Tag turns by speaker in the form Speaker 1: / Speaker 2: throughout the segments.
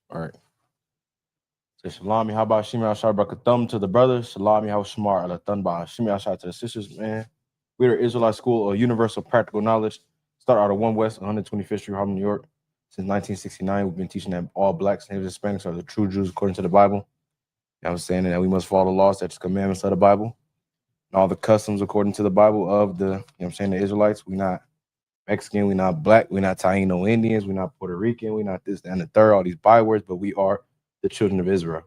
Speaker 1: All right. So Shalom, how about Shimi Ashar Brakathum to the brothers? Shalom, how Shamar Alathun by Shimi Ashar to the sisters, man. We're Israelite School of Universal Practical Knowledge. Start out of 1 West, 125th Street, Harlem, New York. Since 1969, we've been teaching that all blacks, natives, Hispanics are the true Jews according to the Bible. You know what I'm saying? That we must follow the laws, statutes, commandments of the Bible. And all the customs according to the Bible of the, you know what I'm saying, the Israelites. We're not Mexican, we're not black, we're not Taino Indians, we're not Puerto Rican, we're not this, that, and the third, all these bywords, but we are the children of Israel.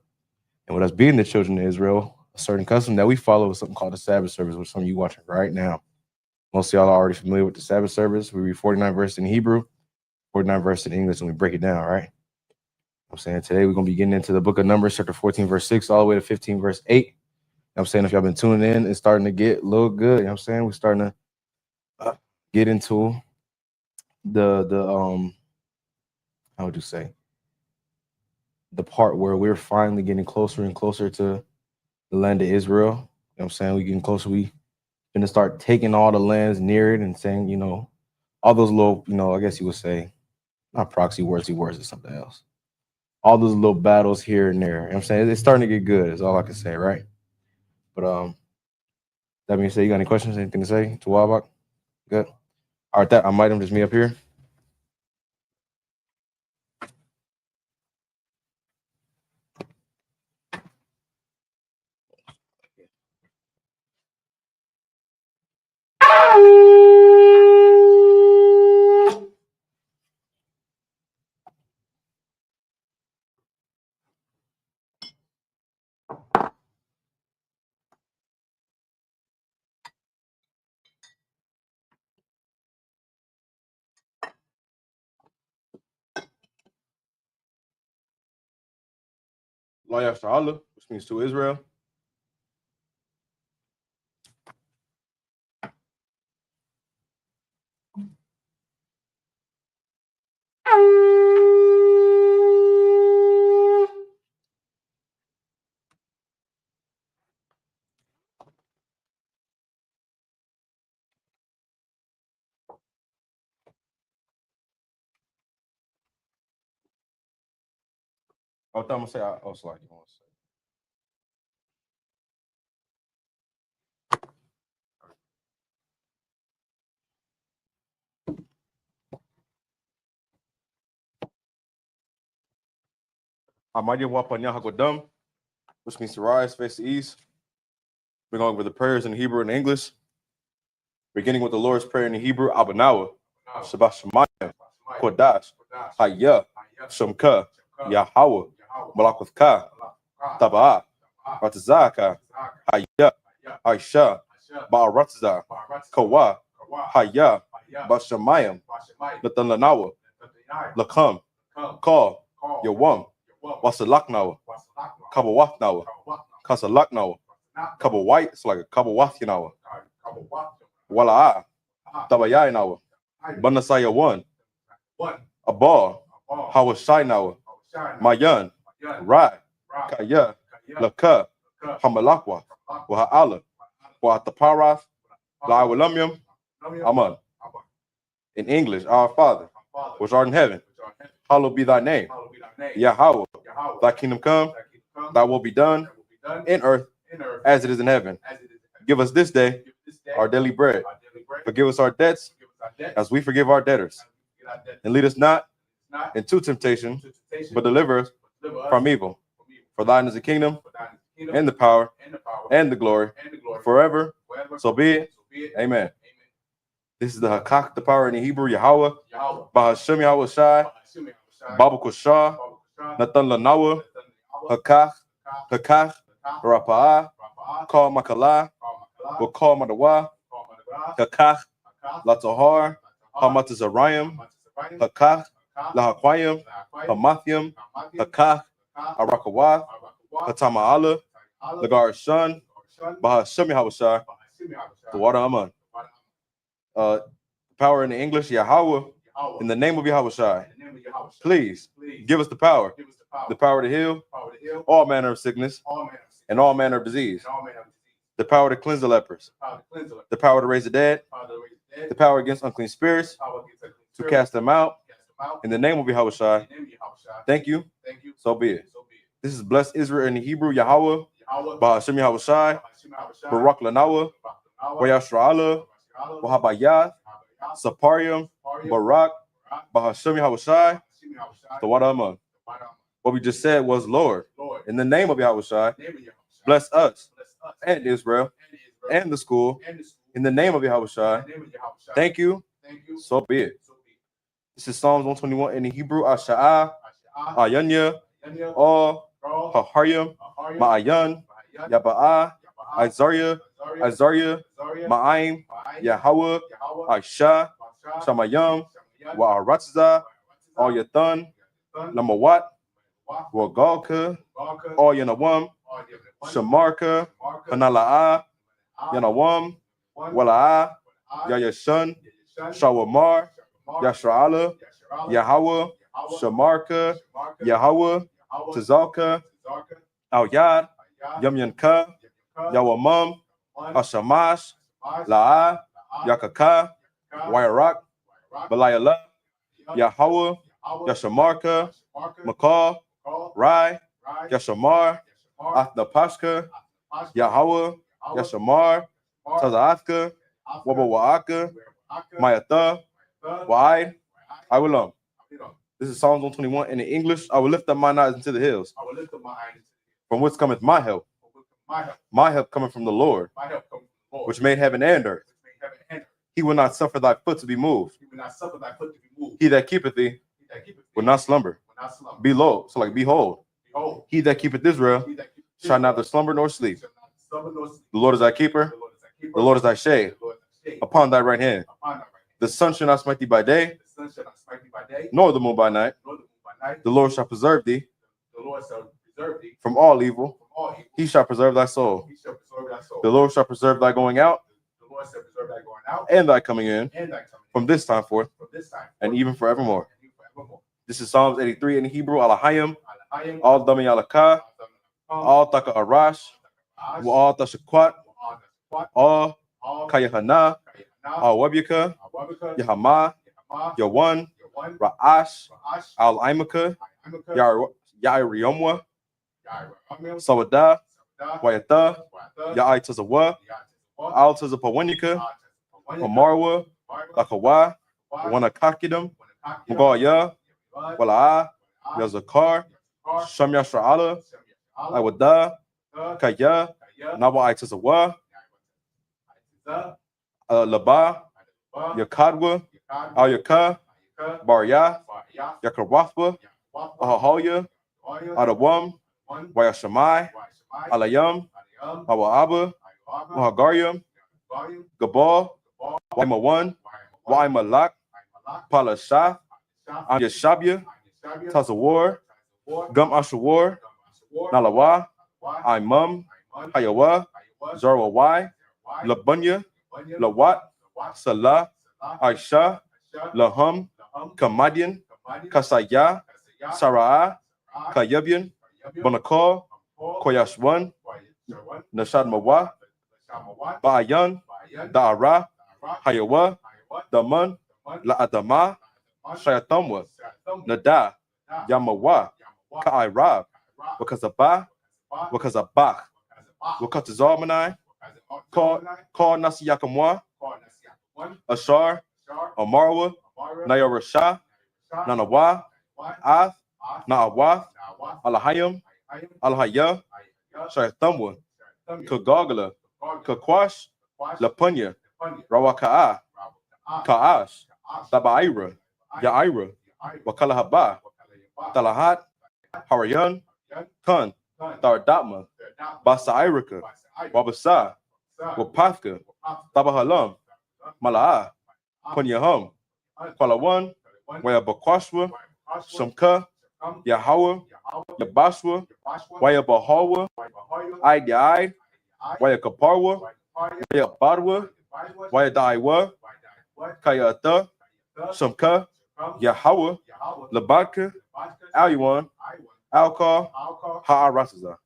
Speaker 1: And with us being the children of Israel, a certain custom that we follow is something called the Sabbath service, which some of you watching right now. Most of y'all are already familiar with the Sabbath service. We read 49 verses in Hebrew, 49 verses in English, and we break it down, right? I'm saying today we're going to be getting into the book of Numbers, chapter 14, verse 6, all the way to 15, verse 8. You know I'm saying if y'all been tuning in, it's starting to get a little good. You know I'm saying? We're starting to get into the how would you say? The part where we're finally getting closer and closer to the land of Israel. You know what I'm saying? We're getting closer. We going to start taking all the lands near it and saying, you know, all those little, you know, I guess you would say, not proxy words or something else. All those little battles here and there. You know what I'm saying? It's starting to get good, is all I can say, right? But that being said, you got any questions, anything to say to Wabak? Good. All right, I might have just me up here. La Yasha'Allah, which means to Israel. I'm gonna say, sorry, you want to say. Amadiya Wapanya Hagodam, which means to rise, face the east. We're going over the prayers in Hebrew and English. Beginning with the Lord's Prayer in Hebrew, Abanawa, Shabbat Shemayim, Kodash, Hayah, Shemka, Yahweh, Malakuthka, Taba'ah, Ratazaka, Hayah, Aisha, Ba'aratza, Kawa, Hayah, Bashamayim, Latalanawa, Lakam, Call, Yawam, Wasalaknawa, Kabawatnawa, Kasalaknawa, Kabawite, it's like a Kabawathinawa, Wala'a, Tabayainawa, Banasaya 1, Abal, Hawashainawa, Mayan, Rai, Kaya, Laka, Hamalakwa, Waha'ala, Wahataparath, La'awalamyam, Aman. In English, our Father, which art in heaven, hallowed be thy name. Yahweh, thy kingdom come, thy will be done in earth as it is in heaven. Give us this day our daily bread. Forgive us our debts as we forgive our debtors. And lead us not into temptation, but deliver us from evil. For thine is the kingdom and the power and the glory forever. So be it. Amen. This is the Hakak, the power in the Hebrew, Yahweh, Bahashem Yahweh Shai, Babu Kushah, Nathan Lanawa, Hakak, Rapa'ah, Kal Makalah, Wakal Madawa, Hakak, Latahar, Hamatazarayim, Hakak, Lahaquayim, Hamathium, Hakak, Arakawa, Hatama'ala, Lagar Shun, Bahashem Yahweh Shai, the water Aman. Power in the English, Yahweh, in the name of Yahweh Shai. Please give us the power to heal all manner of sickness and all manner of disease, the power to cleanse the lepers, the power to raise the dead, the power against unclean spirits, to cast them out. In the name of Yahushua. Thank you. So be it. This is blessed Israel in the Hebrew, Yahweh, Ba'ashem Yahushai, Barak Lanawa, Wayashra'ala, Wahabayah, Saparium, Barak, Bahashem Yahushai, the Wadama. What we just said was, Lord, in the name of Yahushai, bless us and Israel and the school. In the name of Yahushai, thank you. So be it. This is Psalms 121 in the Hebrew, Asha'ah, Ayanya, All, Haharyam, Ma'ayan, Yaba'ah, Isaiah, Ma'aim, Yahweh, Aisha, Shamayam, Wa'aratza, All Yathan, Namawat, Wagalka, All Yanawam, Shamarka, Hanala'a, Yanawam, Wala'ah, Yayashun, Shawamar, Yashra'ala, Yahweh, Shamarka, Yahweh, Tazalka, Al-Yad, Yamyanka, Yawamam, Ashamash, La'a, Yakaka, Wairak, Balayala, Yahweh, Yashamarka, Makal, Rai, Yashamar, Athnapashka, Yahweh, Yashamar, Tazaathka, Wabawa'aka, Mayatha, Wa'ai, Awilam. This is Psalms 121 in the English. I will lift up mine eyes into the hills. From whence cometh my help? My help cometh from the Lord, which made heaven and earth. He will not suffer thy foot to be moved. He that keepeth thee will not slumber. Behold, he that keepeth Israel shall neither slumber nor sleep. The Lord is thy keeper. The Lord is thy shade upon thy right hand. The sun shall not smite thee by day, nor the moon by night. The Lord shall preserve thee from all evil. He shall preserve thy soul. The Lord shall preserve thy going out and thy coming in from this time forth and even forevermore. This is Psalms 83 in Hebrew, Alahayim, Al Dami Alaka, Al Taka Arash, Al Tashakwat, Al Kayahana, Al Wabika, Yahama, Yawan, Ra'ash, Al Imaka, Yairiomwa, Sawada, Wayata, Ya'ai Tazawa, Al Tazapawanika, Amarwa, Lakawa, Wanakakidam, Mugaya, Wala'a, Yazakar, Sham Yashra'ala, Iwada, Kaya, Nawa Tazawa, Laba, Yakadwa, Al Yaka, Barya, Yakarwathwa, Ahahoya, Adawam, Wayashamai, Alayam, Mawa'aba, Mahagaryam, Gabal, Waimawan, Waimalak, Palasha, Yashabia, Tazawar, Gum Ashawar, Nalawa, Imam, Hayawa, Zarwawai, Labunya, Lawat, Salah, Aisha, Laham, Kamadian, Kasaya, Sarah, Kayabian, Bonakal, Koyashwan, Nashad Mawa, Ba'ayan, Da'ara, Hayawa, Daman, La'adama, Shayatamwa, Nada, Yamawa, Ka'irab, Wakazabah, Wakatazalmanai, Call Nasi Yakamwa, Ashar, Amarwa, Nayarashah, Nanawa, Ath, Na'awath, Alahayam, Alahaya, Shayatamwa, Kagagala, Kakwash, Lapunya, Rawaka'a, Ka'ash, Tabaira, Ya'ira, Wakalahaba, Talahat, Harayan, Kun, Thardatma, Basairika, Wabasa, Wapathka, Tabahalam, Mala'a, Punyahum, Palawan, Wayabakwashwa, Shamka, Yahweh, Yabashwa, Wayabahawa, Aid, Wayakaparwa, Wayabadwa, Wayadaiwa, Kayata, Shamka, Yahweh, Labaka, Aluan, Alka, Ha'arasaza.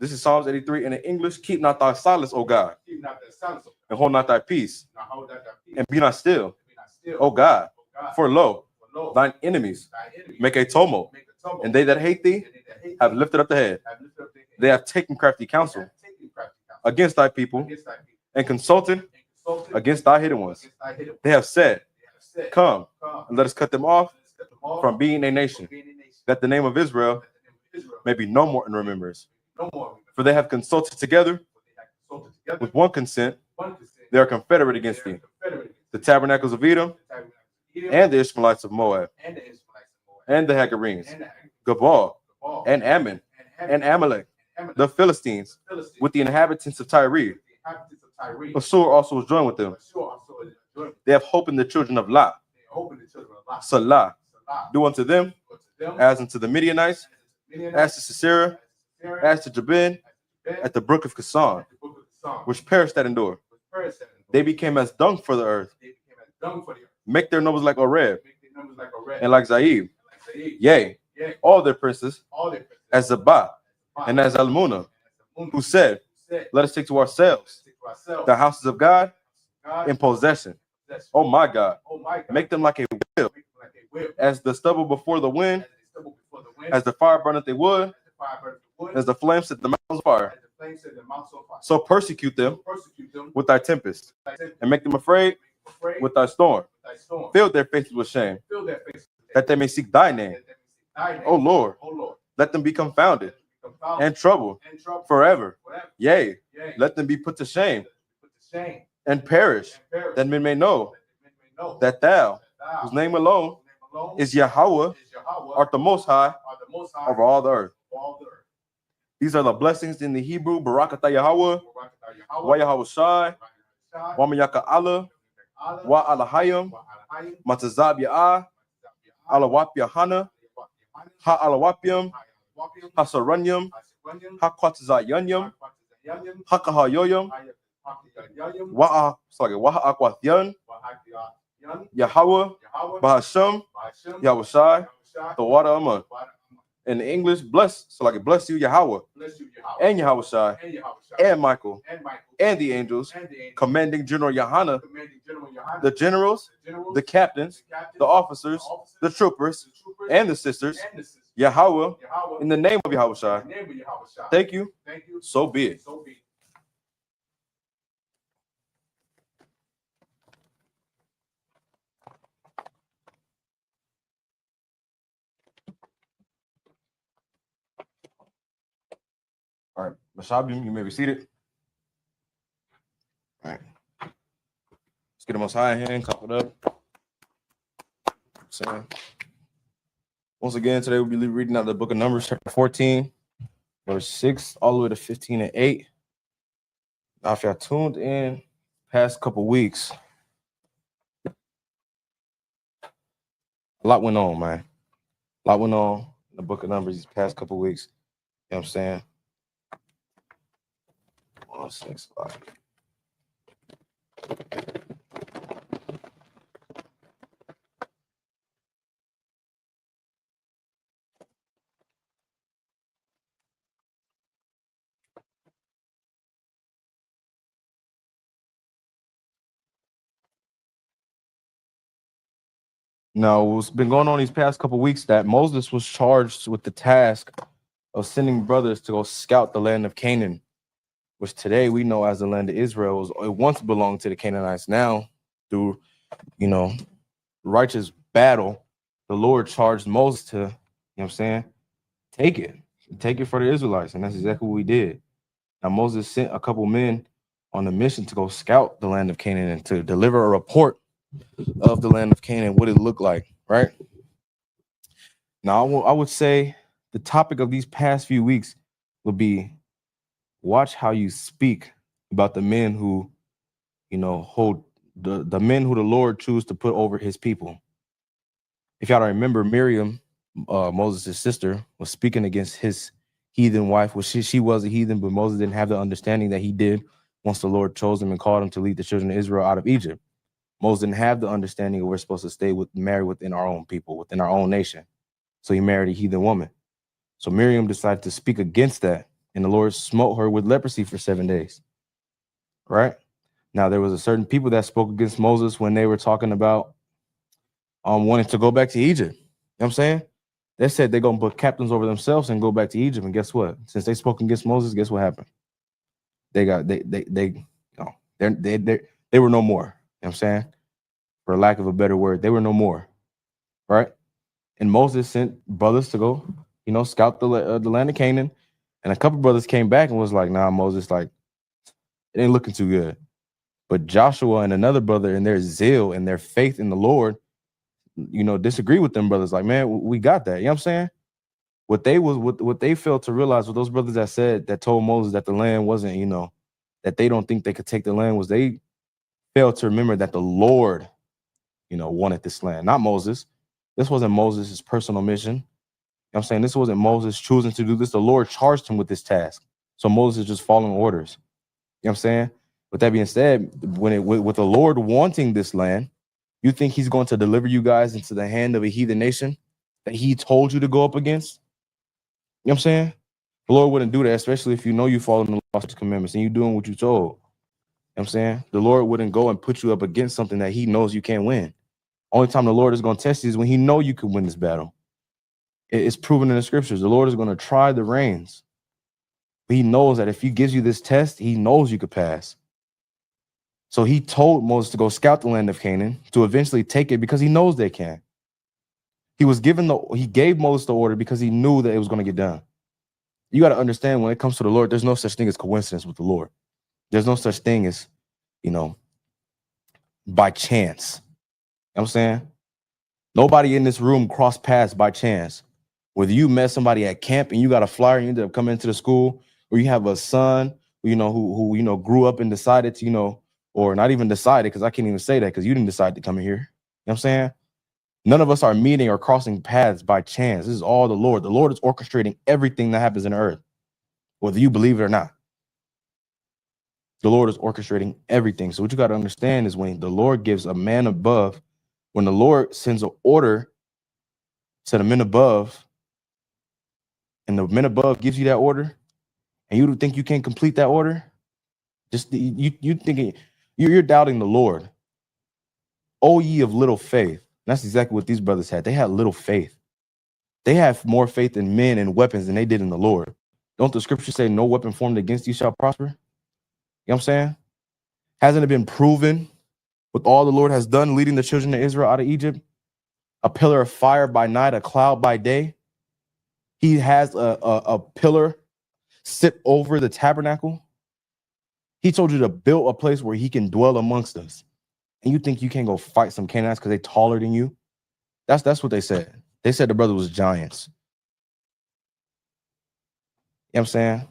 Speaker 1: This is Psalms 83 in the English. Keep not thy silence, O God,
Speaker 2: Keep not thy silence, O God,
Speaker 1: and hold not thy peace,
Speaker 2: and hold not thy peace,
Speaker 1: and be not still,
Speaker 2: be not still,
Speaker 1: O God. For lo,
Speaker 2: for lo,
Speaker 1: thine enemies
Speaker 2: thy enemies
Speaker 1: make a tumult,
Speaker 2: make a tumult,
Speaker 1: and they that hate thee
Speaker 2: and they that hate
Speaker 1: have
Speaker 2: thee
Speaker 1: lifted up the head.
Speaker 2: have lifted up their head.
Speaker 1: They have taken crafty
Speaker 2: They
Speaker 1: counsel
Speaker 2: have taken crafty counsel
Speaker 1: against thy people,
Speaker 2: against thy people,
Speaker 1: and consulted
Speaker 2: and consulted
Speaker 1: against thy hidden ones.
Speaker 2: against thy hidden
Speaker 1: They have said,
Speaker 2: They have said,
Speaker 1: Come,
Speaker 2: Come,
Speaker 1: and let us cut them off
Speaker 2: let us cut them off
Speaker 1: from being a nation,
Speaker 2: from being a nation,
Speaker 1: that the name of Israel
Speaker 2: that the name of Israel
Speaker 1: may be no more in remembrance.
Speaker 2: no more.
Speaker 1: For they have consulted together
Speaker 2: For they have consulted together
Speaker 1: with one consent,
Speaker 2: one consent,
Speaker 1: they are confederate against
Speaker 2: they are
Speaker 1: thee.
Speaker 2: confederate against
Speaker 1: The
Speaker 2: thee.
Speaker 1: tabernacles of Edom,
Speaker 2: The tabernacles of Edom,
Speaker 1: and the Ishmaelites of Moab,
Speaker 2: and the Israelites of Moab,
Speaker 1: and the Hagarenes,
Speaker 2: and the Hagarenes,
Speaker 1: Gabal,
Speaker 2: Gabal,
Speaker 1: and Ammon, and Amalek,
Speaker 2: the
Speaker 1: the Philistines,
Speaker 2: Philistines,
Speaker 1: with the inhabitants of Tyre.
Speaker 2: the inhabitants of Tyre.
Speaker 1: Assur also was joined with them.
Speaker 2: Assur also is joined.
Speaker 1: They have hope in the children of Lot.
Speaker 2: They opened the children of Lot.
Speaker 1: Salah.
Speaker 2: Salah.
Speaker 1: Do unto them
Speaker 2: Unto them,
Speaker 1: as unto the Midianites, as to Sisera,
Speaker 2: Sisera,
Speaker 1: as to Jabin,
Speaker 2: Jabin,
Speaker 1: at the brook of Kison,
Speaker 2: at the book of the Psalms,
Speaker 1: which perished that endure.
Speaker 2: which perished at the
Speaker 1: They
Speaker 2: door.
Speaker 1: became as dung for the earth.
Speaker 2: They became as dung for the earth.
Speaker 1: Make their numbers like Oreb,
Speaker 2: Make their numbers like a red.
Speaker 1: and like Zaib.
Speaker 2: Like Zaid.
Speaker 1: Yea,
Speaker 2: Yea,
Speaker 1: all their princes,
Speaker 2: all their princes,
Speaker 1: as Zabah,
Speaker 2: Zabah,
Speaker 1: and as Almunah,
Speaker 2: and as
Speaker 1: who said,
Speaker 2: said,
Speaker 1: Let us take to ourselves
Speaker 2: take to ourselves
Speaker 1: the houses of God
Speaker 2: God,
Speaker 1: in possession.
Speaker 2: possession.
Speaker 1: Oh my God,
Speaker 2: Oh my God.
Speaker 1: make them like a wheel,
Speaker 2: Make them like a whip,
Speaker 1: as the stubble before the wind,
Speaker 2: as they stumble before the wind,
Speaker 1: as the fire burneth the wood,
Speaker 2: as the fire burns the wood,
Speaker 1: as the flames set the mountains on fire.
Speaker 2: as the flames set the mountains on fire.
Speaker 1: So persecute them
Speaker 2: Persecute them
Speaker 1: with thy tempest,
Speaker 2: with thy tempest,
Speaker 1: and make them afraid
Speaker 2: afraid
Speaker 1: with thy storm.
Speaker 2: with thy storm.
Speaker 1: Fill their faces with shame,
Speaker 2: Fill their faces with
Speaker 1: that they may seek thy name.
Speaker 2: that they may seek thy name.
Speaker 1: O Lord,
Speaker 2: O Lord,
Speaker 1: let them be confounded
Speaker 2: become found
Speaker 1: and troubled
Speaker 2: and trouble
Speaker 1: forever.
Speaker 2: forever.
Speaker 1: Yea,
Speaker 2: Yea,
Speaker 1: let them be put to shame
Speaker 2: put to shame
Speaker 1: and perish,
Speaker 2: and perish,
Speaker 1: that men may know
Speaker 2: that men may know
Speaker 1: that thou,
Speaker 2: thou,
Speaker 1: whose name alone
Speaker 2: whose name alone
Speaker 1: is Yahweh,
Speaker 2: is Yahweh,
Speaker 1: art the most high
Speaker 2: are the most high
Speaker 1: over all the earth.
Speaker 2: of all the earth.
Speaker 1: These are the blessings in the Hebrew, Barakatah Yahweh, Wa Yahweh Shai, Wa Mayaka Allah, Wa Alahayim, Matazab Ya'ah, Alawap Yahana, Ha Alawapium, Hasaranyam, Ha Kwatazayanyam, Hakaha Yoyam, Wa Akwatyan, Yahweh, Bahasham, Yahweh Shai, the water Aman. In English, bless, so like bless you, Yahweh, and Yahweh Shai, and Michael, and the angels, commanding General Yahana, the generals, the captains, the officers, the troopers, and the sisters, Yahweh, in the name of Yahweh Shai. Thank you. So be it. All right, Mashabim, you may be seated. All right. Let's get the most high in hand, cup it up. So, once again, today we'll be reading out the book of Numbers, chapter 14, verse 6, all the way to 15 and 8. Now, if y'all tuned in past couple weeks, a lot went on, man. A lot went on in the book of Numbers these past couple weeks. You know what I'm saying? 1 6, 5. Now, what's been going on these past couple weeks that Moses was charged with the task of sending brothers to go scout the land of Canaan, which today we know as the land of Israel. It once belonged to the Canaanites. Now, through, righteous battle, the Lord charged Moses to, take it for the Israelites. And that's exactly what we did. Now, Moses sent a couple men on a mission to go scout the land of Canaan and to deliver a report of the land of Canaan, what it looked like, right? Now, I would say the topic of these past few weeks would be watch how you speak about the men who, hold the men who the Lord chose to put over his people. If y'all don't remember, Miriam, Moses' sister, was speaking against his heathen wife. Well, she was a heathen, but Moses didn't have the understanding that he did once the Lord chose him and called him to lead the children of Israel out of Egypt. Moses didn't have the understanding of we're supposed to marry within our own people, within our own nation. So he married a heathen woman. So Miriam decided to speak against that, and the Lord smote her with leprosy for 7 days. Right? Now, there was a certain people that spoke against Moses when they were talking about wanting to go back to Egypt. You know what I'm saying? They said they're going to put captains over themselves and go back to Egypt. And guess what? Since they spoke against Moses, guess what happened? They were no more. You know what I'm saying? For lack of a better word, they were no more. Right? And Moses sent brothers to go, scout the land of Canaan. And a couple brothers came back and was like, nah, Moses, like, it ain't looking too good. But Joshua and another brother, in their zeal and their faith in the Lord, disagree with them brothers. Like, man, we got that. You know what I'm saying? What they failed to realize, what those brothers that told Moses that the land wasn't, that they don't think they could take the land, was they failed to remember that the Lord, wanted this land, not Moses. This wasn't Moses' personal mission. You know what I'm saying? This wasn't Moses choosing to do this. The Lord charged him with this task. So Moses is just following orders. You know what I'm saying? With that being said, with the Lord wanting this land, you think he's going to deliver you guys into the hand of a heathen nation that he told you to go up against? You know what I'm saying? The Lord wouldn't do that, especially if you know you following the laws and commandments and you doing what you told. You know what I'm saying? The Lord wouldn't go and put you up against something that he knows you can't win. Only time the Lord is going to test you is when he know you can win this battle. It's proven in the scriptures. The Lord is going to try the reins. But he knows that if he gives you this test, he knows you could pass. So he told Moses to go scout the land of Canaan to eventually take it because he knows they can. He gave Moses the order because he knew that it was going to get done. You got to understand, when it comes to the Lord, there's no such thing as coincidence with the Lord. There's no such thing as, by chance. You know what I'm saying? Nobody in this room crossed paths by chance. Whether you met somebody at camp and you got a flyer and you ended up coming into the school, or you have a son, who grew up and decided to, or not even decided, because I can't even say that because you didn't decide to come in here. You know what I'm saying? None of us are meeting or crossing paths by chance. This is all the Lord. The Lord is orchestrating everything that happens in the earth, whether you believe it or not. The Lord is orchestrating everything. So what you got to understand is, when the Lord gives a man above, when the Lord sends an order to the men above, and the men above gives you that order, and you think you can't complete that order, just you thinking you're doubting the Lord. O ye of little faith. And that's exactly what these brothers had. They had little faith. They have more faith in men and weapons than they did in the Lord. Don't the scripture say, no weapon formed against you shall prosper? You know what I'm saying? Hasn't it been proven with all the Lord has done, leading the children of Israel out of Egypt? A pillar of fire by night, a cloud by day. He has a pillar sit over the tabernacle. He told you to build a place where he can dwell amongst us. And you think you can't go fight some Canaanites because they're taller than you? That's what they said. They said the brother was giants. You know what I'm saying?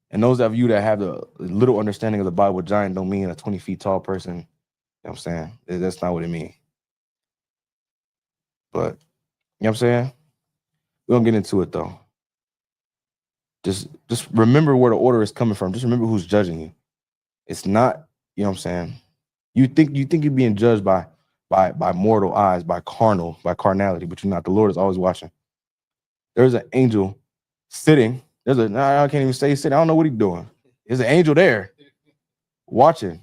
Speaker 1: And those of you that have the little understanding of the Bible, giant don't mean a 20 feet tall person. You know what I'm saying? That's not what it means. But, you know what I'm saying? We don't get into it, though. Just remember where the order is coming from. Just remember who's judging you. It's not, you know what I'm saying? You think you're being judged by mortal eyes, by carnality, but you're not. The Lord is always watching. There's an angel sitting. I can't even say sitting. I don't know what he's doing. There's an angel there watching,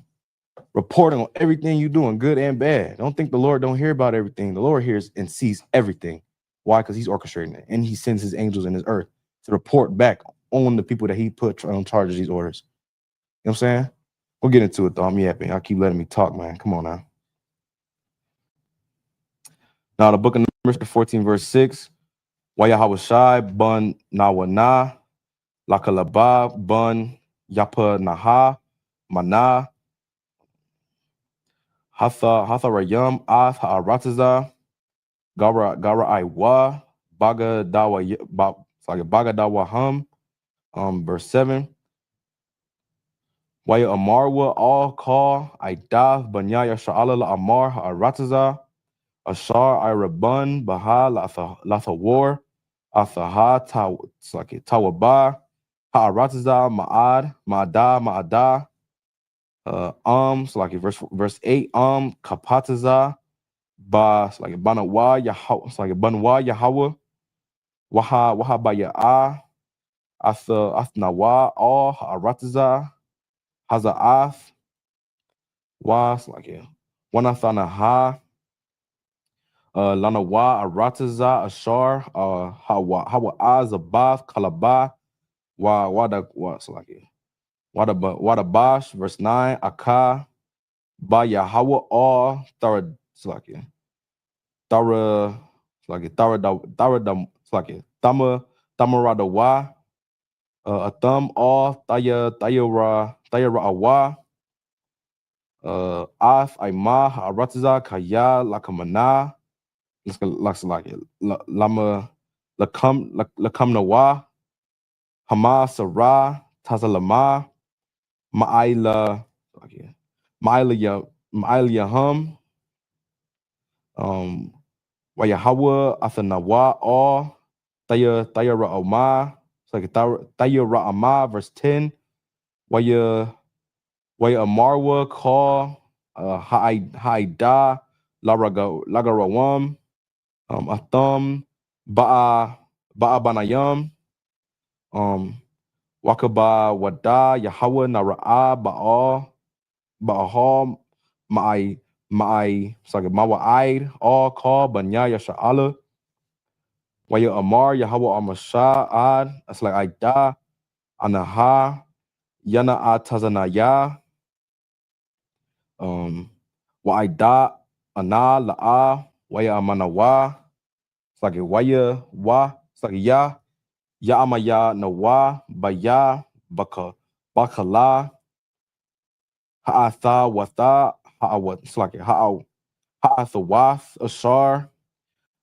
Speaker 1: reporting on everything you're doing, good and bad. Don't think the Lord don't hear about everything. The Lord hears and sees everything. Why? Because he's orchestrating it. And he sends his angels in his earth to report back on the people that he put on charge of these orders. You know what I'm saying? We'll get into it, though. I'm yapping. Y'all keep letting me talk, man. Come on now. Now, the book of Numbers, 14, verse 6. Wayahawashai bun nawana, lakalaba bun yapa naha, mana, hatha rayam ath ha'arataza, gara aiwa, baga dawa hum. Verse 7. Waya amarwa all call aidav banyaya sha'ala la amar ha'arataza, ashar irabun baha latha war, athaha tawaba, ha'arataza ma'ada, verse 8, kapataza, banawa Yahweh, waha ba ya'a, Nawa all Arataza Hazaath was like yeah. Wanathana ha Lanawa Arataza Ashar Hawa Azabath Kalaba Wada was like yeah. Wada Bash verse 9 Aka Ba Yahweh all Thara Slakia Thara Slakia Thara Slakia Thamara Wa a thumb all Thayara Awa Af Aima Arataza Kaya Lakamana Laksalakia Lama Lakam Nawa Hama Sarah Tazalama Ma'ila Ma'ila Yahum Wayahawa Athanawa all Thayara Oma it's like Thayara Ama verse 10 Waya Amarwa call Haida Lagarawam Atham Ba'a Banayam Wakaba Wada Yahweh Nara'a Ba'al Ma'ai sorry Mawa'id all call Banya Yasha'ala Waya Amar Yahweh Amasha'ad that's like Aida Anaha Yana Atazanaya Wa'ida Ana La'a Waya Amanawa it's like Waya Wa it's like Ya Amaya Nawa Baya Bakala Ha'atha Watha Ha'awat it's like Ha'athawath Ashar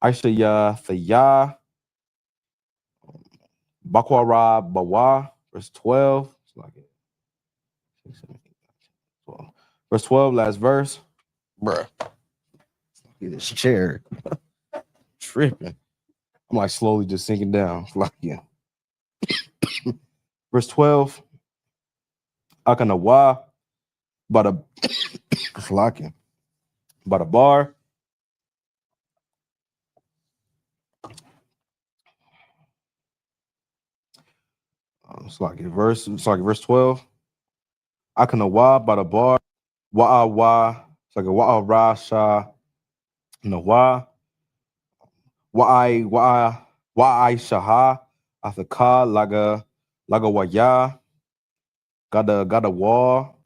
Speaker 1: Aishaya Thaya Bakwara Bawa verse 12 it's like 12. Verse 12 last verse bruh this chair tripping I'm like slowly just sinking down like yeah verse 12 Akanawa Bada Flocking Bada bar it's like verse 12 Akanawa Bada bar Wa'awa it's like a Wa'arasha Nawa Wa'ai Shaha Athaka Laga Gada Wall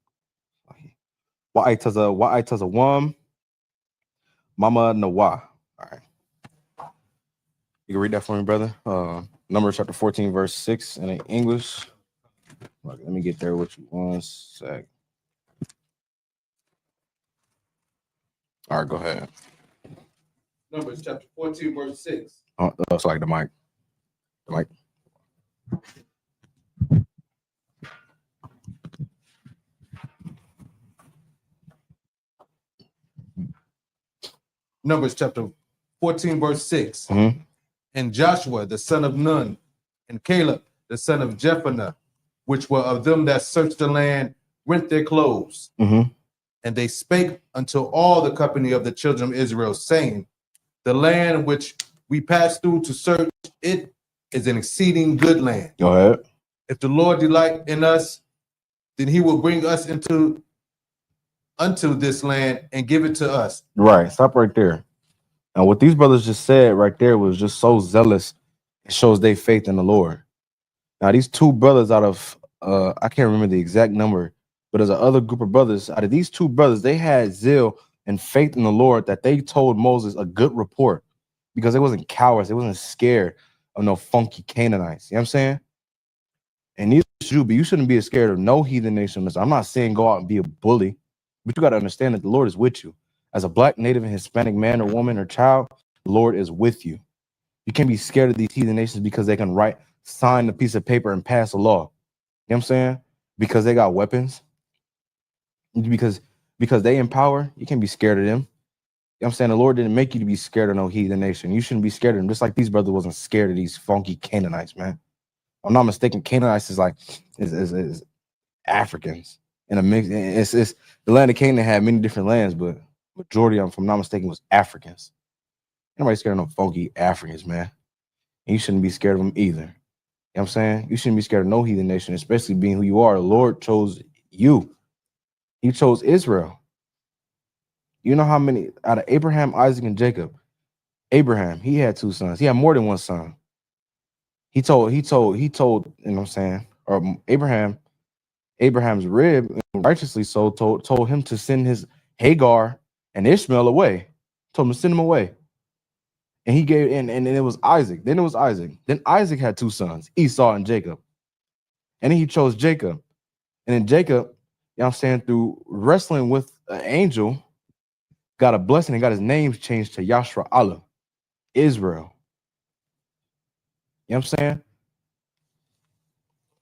Speaker 1: Wa'ai Taza Wam Mama Nawa. All right. You can read that for me, brother. Numbers chapter 14, verse 6 in English. Let me get there with you 1 sec. All right, go ahead.
Speaker 2: Numbers chapter 14, verse 6.
Speaker 1: It's like the mic.
Speaker 2: Numbers chapter 14, verse 6.
Speaker 1: Mm-hmm.
Speaker 2: And Joshua, the son of Nun, and Caleb, the son of Jephunneh, which were of them that searched the land, rent their clothes.
Speaker 1: Mm-hmm.
Speaker 2: And they spake unto all the company of the children of Israel, saying, the land which we passed through to search it is an exceeding good land.
Speaker 1: Go ahead.
Speaker 2: If the Lord delight in us, then he will bring us unto this land and give it to us.
Speaker 1: Right. Stop right there. And what these brothers just said right there was just so zealous. It shows their faith in the Lord. Now, these two brothers out of, I can't remember the exact number, but there's another group of brothers. Out of these two brothers, they had zeal and faith in the Lord that they told Moses a good report because they wasn't cowards. They wasn't scared of no funky Canaanites. You know what I'm saying? And neither should you, but you shouldn't be scared of no heathen nation. Listen, I'm not saying go out and be a bully, but you got to understand that the Lord is with you. As a black, native, and Hispanic man or woman or child, the Lord is with you. You can't be scared of these heathen nations because they can sign a piece of paper and pass a law. You know what I'm saying? Because they got weapons. Because they in power, you can't be scared of them. You know what I'm saying? The Lord didn't make you to be scared of no heathen nation. You shouldn't be scared of them, just like these brothers wasn't scared of these funky Canaanites, man. If I'm not mistaken, Canaanites is Africans in a mix. It's the land of Canaan had many different lands, but majority of them, if I'm not mistaken, was Africans. Nobody scared of no funky Africans, man. And you shouldn't be scared of them either.
Speaker 3: You know what I'm saying? You shouldn't be scared of no heathen nation, especially being who you are. The Lord chose you. He chose Israel. You know how many out of Abraham, Isaac, and Jacob? Abraham, he had 2 sons. He had more than one son. He told, you know what I'm saying? Or Abraham's rib, righteously so, told him to send his Hagar and Ishmael away. Told him to send them away. And he gave, and it was Isaac. Then it was Isaac. Then Isaac had 2 sons, Esau and Jacob. And then he chose Jacob. And then Jacob, you know what I'm saying, through wrestling with an angel, got a blessing and got his name changed to Yashra Allah, Israel. You know what I'm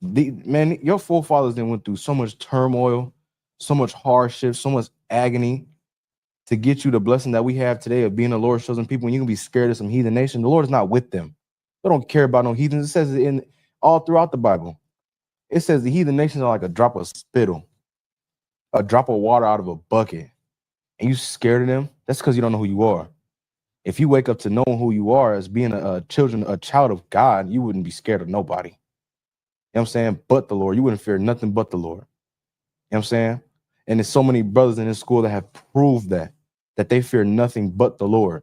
Speaker 3: saying? Man, your forefathers then went through so much turmoil, so much hardship, so much agony to get you the blessing that we have today of being the Lord's chosen people. And you can be scared of some heathen nation. The Lord is not with them. They don't care about no heathens. It says it in all throughout the Bible. It says the heathen nations are like a drop of spittle, a drop of water out of a bucket. And you scared of them? That's because you don't know who you are. If you wake up to knowing who you are as being a child of God, you wouldn't be scared of nobody. You know what I'm saying? But the Lord. You wouldn't fear nothing but the Lord. You know what I'm saying? And there's so many brothers in this school that have proved that they fear nothing but the Lord.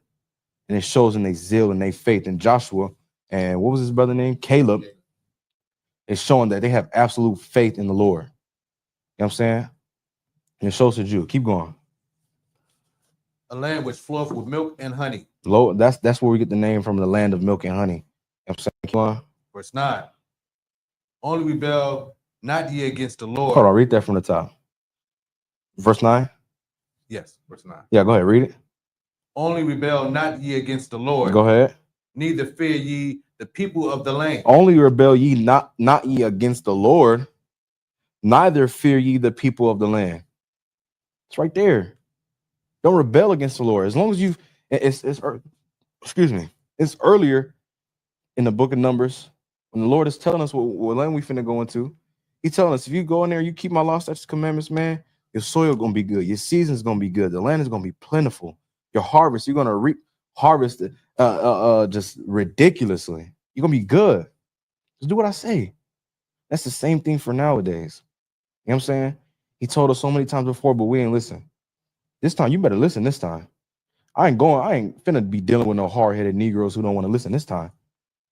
Speaker 3: And it shows in their zeal and their faith. And Joshua, and what was his brother name? Caleb. It's showing that they have absolute faith in the Lord. You know what I'm saying? And it shows to you. Keep going.
Speaker 2: A land which floweth with milk and honey.
Speaker 3: Low, that's where we get the name from, the land of milk and honey. You know what I'm saying? Keep on.
Speaker 2: Verse 9. Only rebel not ye against the Lord.
Speaker 3: Hold on, read that from the top. Verse 9?
Speaker 2: Yes, verse 9.
Speaker 3: Yeah, go ahead, read it.
Speaker 2: Only rebel not ye against the Lord.
Speaker 3: Go ahead.
Speaker 2: Neither fear ye the people of the land.
Speaker 3: Only rebel ye not ye against the Lord, neither fear ye the people of the land. It's right there. Don't rebel against the Lord. As long as you, it's earlier in the book of Numbers when the Lord is telling us what land we finna go into. He's telling us, if you go in there, you keep my law, statutes, commandments, man, your soil gonna be good, your season's gonna be good, the land is gonna be plentiful, your harvest, you're gonna harvest just ridiculously. You're gonna be good. Just do what I say. That's the same thing for nowadays. You know what I'm saying? He told us so many times before, but we ain't listen. This time, you better listen this time. I ain't finna be dealing with no hard-headed Negroes who don't want to listen this time.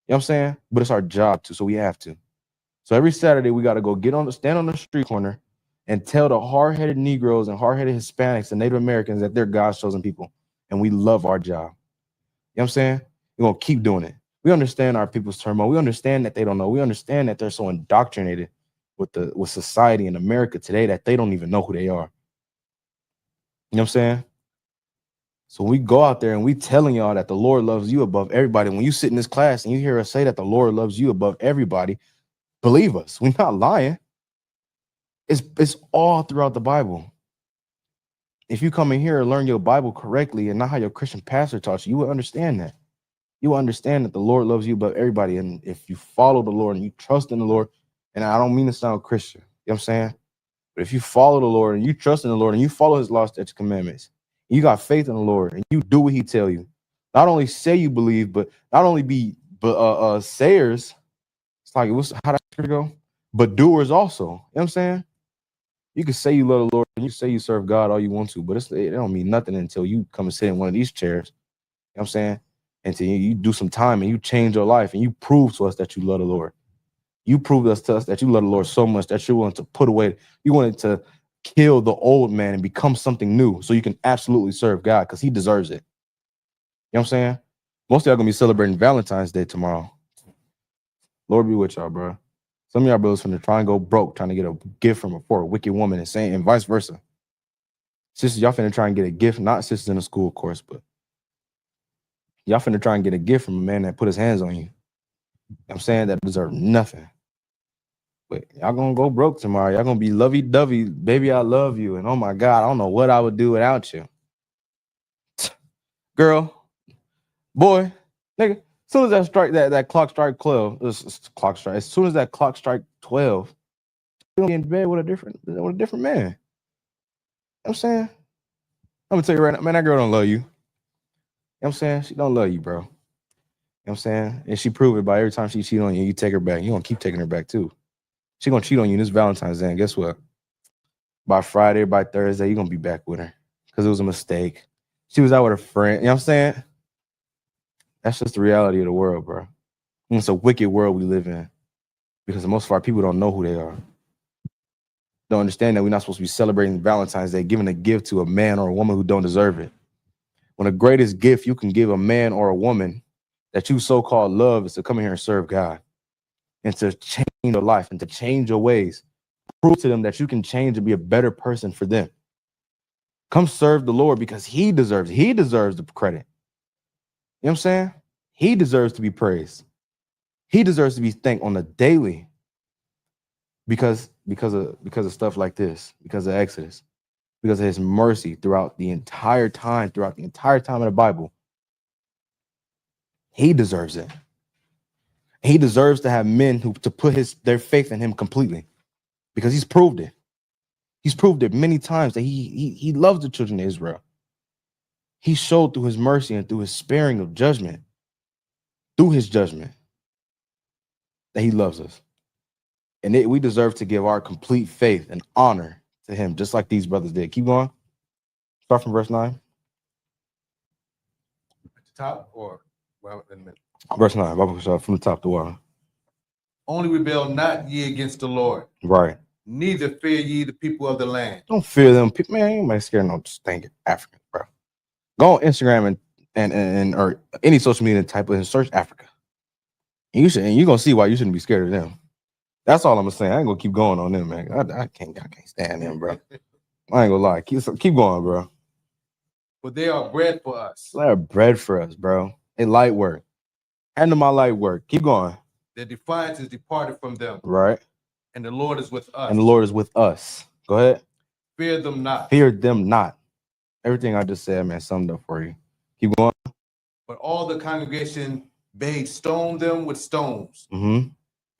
Speaker 3: You know what I'm saying? But it's our job to, so we have to. So every Saturday, we got to go stand on the street corner and tell the hard-headed Negroes and hard-headed Hispanics and Native Americans that they're God's chosen people. And we love our job. You know what I'm saying? We're going to keep doing it. We understand our people's turmoil. We understand that they don't know. We understand that they're so indoctrinated with society in America today that they don't even know who they are. You know what I'm saying? So we go out there and we telling y'all that the Lord loves you above everybody. When you sit in this class and you hear us say that the Lord loves you above everybody, believe us. We're not lying. It's all throughout the Bible. If you come in here and learn your Bible correctly and not how your Christian pastor taught you, you will understand that. You will understand that the Lord loves you above everybody. And if you follow the Lord and you trust in the Lord, and I don't mean to sound Christian, you know what I'm saying? But if you follow the Lord and you trust in the Lord and you follow his law, statutes, commandments, you got faith in the Lord and you do what he tell you. Not only say you believe, but not only be sayers. It's like, how that scripture go? But doers also. You know what I'm saying? You can say you love the Lord and you say you serve God all you want to, but it don't mean nothing until you come and sit in one of these chairs. You know what I'm saying? Until you do some time and you change your life and you prove to us that you love the Lord. You proved to us that you love the Lord so much that you want to put away, you wanted to kill the old man and become something new so you can absolutely serve God because he deserves it. You know what I'm saying? Most of y'all gonna be celebrating Valentine's Day tomorrow. Lord be with y'all, bro. Some of y'all brothers finna try and go broke trying to get a gift for a wicked woman and vice versa. Sisters, y'all finna try and get a gift, not sisters in the school, of course, but y'all finna try and get a gift from a man that put his hands on you. I'm saying that deserve nothing. But y'all gonna go broke tomorrow. Y'all gonna be lovey-dovey, baby, I love you. And oh my God, I don't know what I would do without you. Girl, boy, nigga, as soon as that clock strike 12, as soon as that clock strike 12, you're gonna be in bed with a different man. You know what I'm saying? I'm gonna tell you right now, man, that girl don't love you. You know what I'm saying? She don't love you, bro. what I'm saying? And she proved it by every time she cheat on you, you take her back. You're gonna keep taking her back too. She gonna cheat on you this Valentine's Day. And guess what? By Friday, by Thursday, you're gonna be back with her. Because it was a mistake. She was out with a friend. You know what I'm saying? That's just the reality of the world, bro. And it's a wicked world we live in. Because most of our people don't know who they are. Don't understand that we're not supposed to be celebrating Valentine's Day, giving a gift to a man or a woman who don't deserve it. When the greatest gift you can give a man or a woman that you so-called love is to come in here and serve God and to change your life and to change your ways. Prove to them that you can change and be a better person for them. Come serve the Lord because he deserves it. He deserves the credit. You know what I'm saying? He deserves to be praised. He deserves to be thanked on a daily because of stuff like this, because of Exodus, because of his mercy throughout the entire time of the Bible. He deserves it. He deserves to have men who to put their faith in him completely because he's proved it. He's proved it many times that he loves the children of Israel. He showed through his mercy and through his sparing of judgment, through his judgment, that he loves us. And we deserve to give our complete faith and honor to him, just like these brothers did. Keep going. Start from verse 9.
Speaker 2: At the top or well, in a minute.
Speaker 3: Verse 9. Bible start from the top to bottom.
Speaker 2: Only rebel not ye against the Lord,
Speaker 3: Right.
Speaker 2: neither fear ye the people of the land.
Speaker 3: Don't fear them people. Man, ain't nobody scared no stinking Africans, bro. Go on Instagram and or any social media and type in search Africa. And you're gonna see why you shouldn't be scared of them. That's all I'm gonna say. I ain't gonna keep going on them, man. I can't stand them, bro. I ain't gonna lie. Keep going, bro.
Speaker 2: For they are bread for us.
Speaker 3: They're bread for us, bro. They light work. Hand them my light work. Keep going.
Speaker 2: Their defiance is departed from them.
Speaker 3: Right.
Speaker 2: And the Lord is with us.
Speaker 3: And the Lord is with us. Go ahead.
Speaker 2: Fear them not.
Speaker 3: Fear them not. Everything I just said, man, summed up for you. Keep going.
Speaker 2: But all the congregation bade stone them with stones.
Speaker 3: Mm-hmm.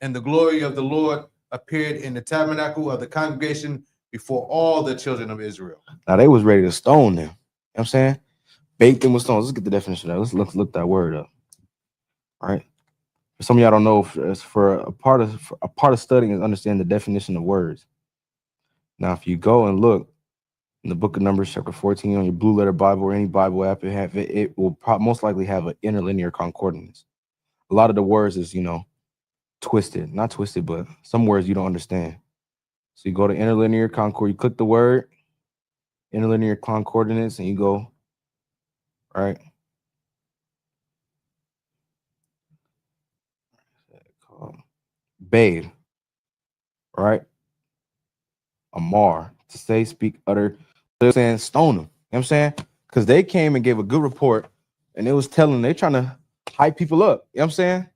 Speaker 2: And the glory of the Lord appeared in the tabernacle of the congregation before all the children of Israel.
Speaker 3: Now they was ready to stone them. You know what I'm saying? Bait them with stones. Let's get the definition of that. Let's look that word up. All right. For some of y'all don't know, for a part of studying is understand the definition of words. Now, if you go and look in the book of Numbers, chapter 14, on your blue letter Bible or any Bible app, it will most likely have an interlinear concordance. A lot of the words is, twisted. Not twisted, but some words you don't understand. So you go to interlinear concord, you click the word, interlinear concordance, and you go, right? Bathe, right? Amar, to say, speak, utter. They're saying stone them. You know what I'm saying? Because they came and gave a good report, and it was telling they trying to hype people up. You know what I'm saying?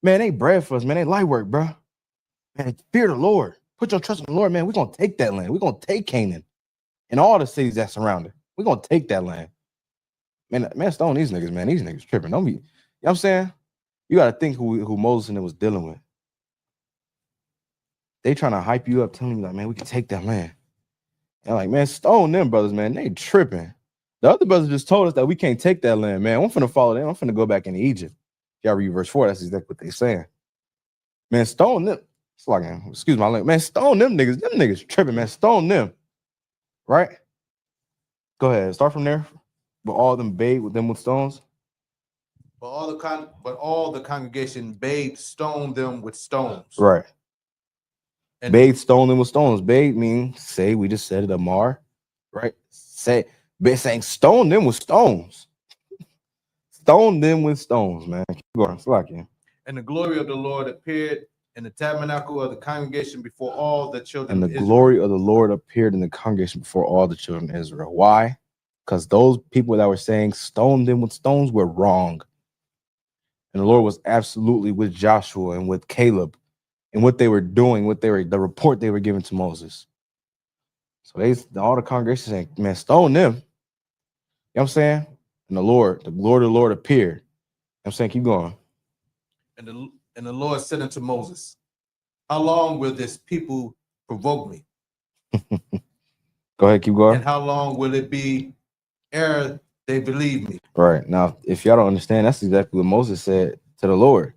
Speaker 3: Man, they bread for us, man. They light work, bro. Man, fear the Lord. Put your trust in the Lord, man. We're gonna take that land. We're gonna take Canaan and all the cities that surround it. We're gonna take that land. Man, stone these niggas, man. These niggas tripping. Don't be, you know what I'm saying? You gotta think who Moses and them was dealing with. They trying to hype you up, telling you like, man, we can take that land. And like, man, stone them brothers, man. They tripping. The other brothers just told us that we can't take that land, man. I'm finna follow them. I'm finna go back into Egypt. Y'all read verse 4. That's exactly what they saying. Man, stone them. It's like, excuse my language. Man, stone them niggas. Them niggas tripping, man. Stone them. Right? Go ahead. Start from there. But all of them bathed with them with stones.
Speaker 2: But all the congregation bade stone them with stones.
Speaker 3: Right.
Speaker 2: And
Speaker 3: Bathe, stone them with stones. Bathe means, say, we just said it, Amar. Right? Saying stone them with stones. Stone them with stones, man. Keep going. It's like you.
Speaker 2: And the glory of the Lord appeared in the tabernacle of the congregation before all the children
Speaker 3: And
Speaker 2: of
Speaker 3: the
Speaker 2: Israel.
Speaker 3: glory of the Lord appeared in the congregation before all the children of Israel. Why? Because those people that were saying stone them with stones were wrong. And the Lord was absolutely with Joshua and with Caleb and what they were doing, the report they were giving to Moses. So all the congregation saying, man, stone them. You know what I'm saying? And the glory of the Lord appeared. You know what I'm saying? Keep going.
Speaker 2: And the Lord said unto Moses, how long will this people provoke me?
Speaker 3: Go ahead, keep going.
Speaker 2: And how long will it be ere they believe me?
Speaker 3: Right. Now, if y'all don't understand, that's exactly what Moses said to the Lord. You know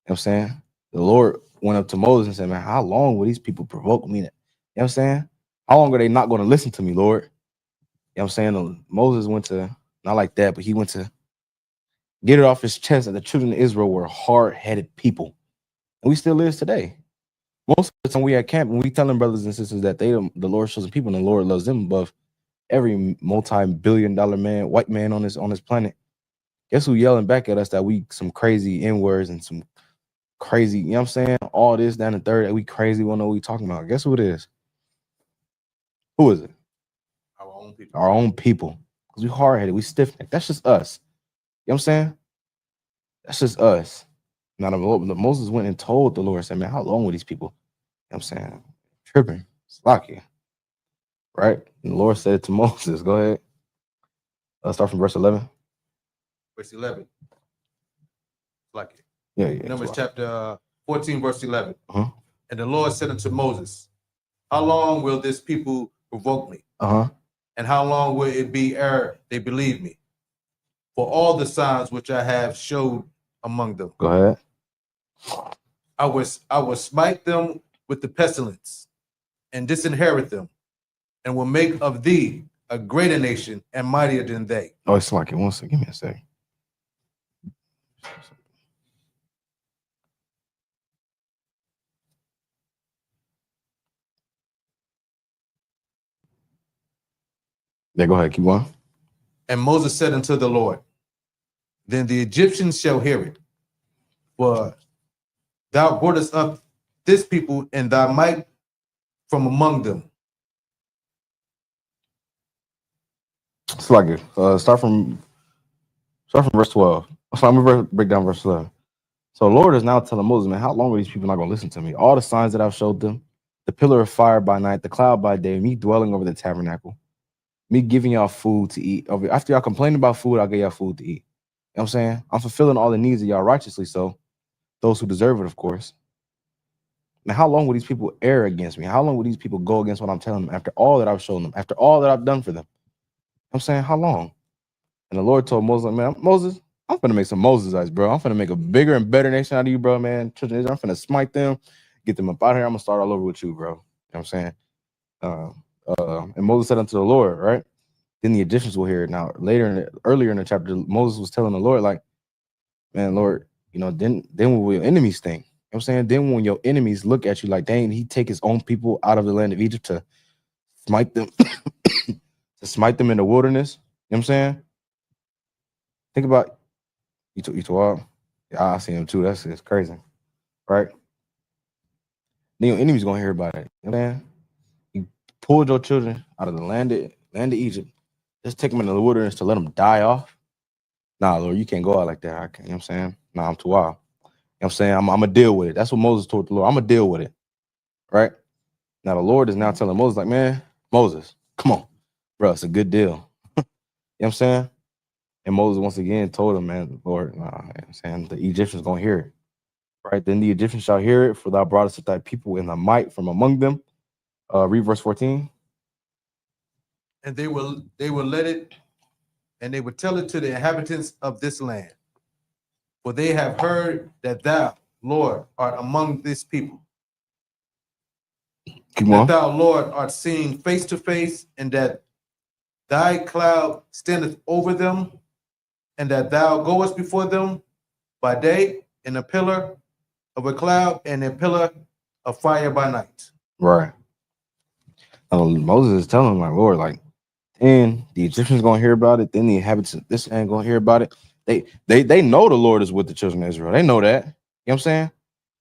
Speaker 3: what I'm saying? The Lord went up to Moses and said, man, how long will these people provoke me? You know what I'm saying? How long are they not going to listen to me, Lord? You know what I'm saying? Moses went to, not like that, but he went to get it off his chest that the children of Israel were hard-headed people. And we still is today. Most of the time we at camp and we telling brothers and sisters that the Lord shows them people and the Lord loves them above every multi-billion-dollar man, white man on this planet. Guess who yelling back at us that we some crazy N-words and some crazy, you know what I'm saying? All this, down the third, that we crazy, we don't know what we talking about. Guess who it is? Who is it?
Speaker 2: Our own people.
Speaker 3: Our own people. Because we hard-headed, we stiff-necked. That's just us. You know what I'm saying? That's just us. Now, Moses went and told the Lord, said, man, how long were these people? You know what I'm saying? Tripping. It's lucky. Right? And the Lord said to Moses, go ahead. Let's start from verse 11.
Speaker 2: Verse 11. Like it.
Speaker 3: Yeah.
Speaker 2: Numbers chapter 14, verse 11.
Speaker 3: Uh-huh.
Speaker 2: And the Lord said unto Moses, how long will this people provoke me?
Speaker 3: Uh-huh.
Speaker 2: And how long will it be ere they believe me? For all the signs which I have showed among them.
Speaker 3: Go ahead.
Speaker 2: I will smite them with the pestilence and disinherit them, and will make of thee a greater nation and mightier than they.
Speaker 3: Oh, it's like it. One second. Give me a second. Yeah, go ahead. Keep going.
Speaker 2: And Moses said unto the Lord, then the Egyptians shall hear it, for thou broughtest up this people in thy might from among them.
Speaker 3: It's like it. Start from verse 12. So I'm gonna break down verse 11. So the Lord is now telling Moses, man, how long are these people not gonna listen to me? All the signs that I've showed them, the pillar of fire by night, the cloud by day, me dwelling over the tabernacle, me giving y'all food to eat. After y'all complaining about food, I'll give y'all food to eat. You know what I'm saying? I'm fulfilling all the needs of y'all righteously, so those who deserve it, of course. Now, how long will these people err against me? How long will these people go against what I'm telling them after all that I've shown them, after all that I've done for them? You know what I'm saying, how long? And the Lord told Moses, man, Moses, I'm finna make some Moses eyes, bro. I'm finna make a bigger and better nation out of you, bro, man. Children of Israel, I'm finna smite them, get them up out of here. I'm gonna start all over with you, bro. You know what I'm saying? And Moses said unto the Lord, right? Then the Egyptians will hear it. Now, earlier in the chapter, Moses was telling the Lord, like, man, Lord, you know, then will your enemies think? You know what I'm saying? Then when your enemies look at you like, dang, he take his own people out of the land of Egypt to smite them, to smite them in the wilderness. You know what I'm saying? Think about you to yeah, I see him too. It's crazy, right? Then your enemy's gonna hear about it. You know what I'm saying? You pulled your children out of the land of Egypt, just take them in the wilderness to let them die off. Nah, Lord, you can't go out like that. I can't, you know what I'm saying? Nah, I'm too wild. You know what I'm saying? I'm gonna deal with it. That's what Moses told the Lord. I'm gonna deal with it. Right? Now the Lord is now telling Moses, like, man, Moses, come on, bro, it's a good deal. You know what I'm saying? And Moses once again told him, man, Lord, nah, you know what I'm saying, the Egyptians gonna hear it. Right? Then the Egyptians shall hear it, for thou broughtest thy people in the might from among them. Read verse 14.
Speaker 2: And they will let it, and they will tell it to the inhabitants of this land. For they have heard that thou, Lord, art among this people.
Speaker 3: Keep
Speaker 2: That
Speaker 3: going.
Speaker 2: thou, Lord, art seen face to face, and that thy cloud standeth over them, and that thou goest before them by day in a pillar of a cloud and a pillar of fire by night.
Speaker 3: Right. Moses is telling him, like, Lord, like, and the Egyptians gonna hear about it, then the inhabitants of this land gonna hear about it. They know the Lord is with the children of Israel. They know that. You know what I'm saying?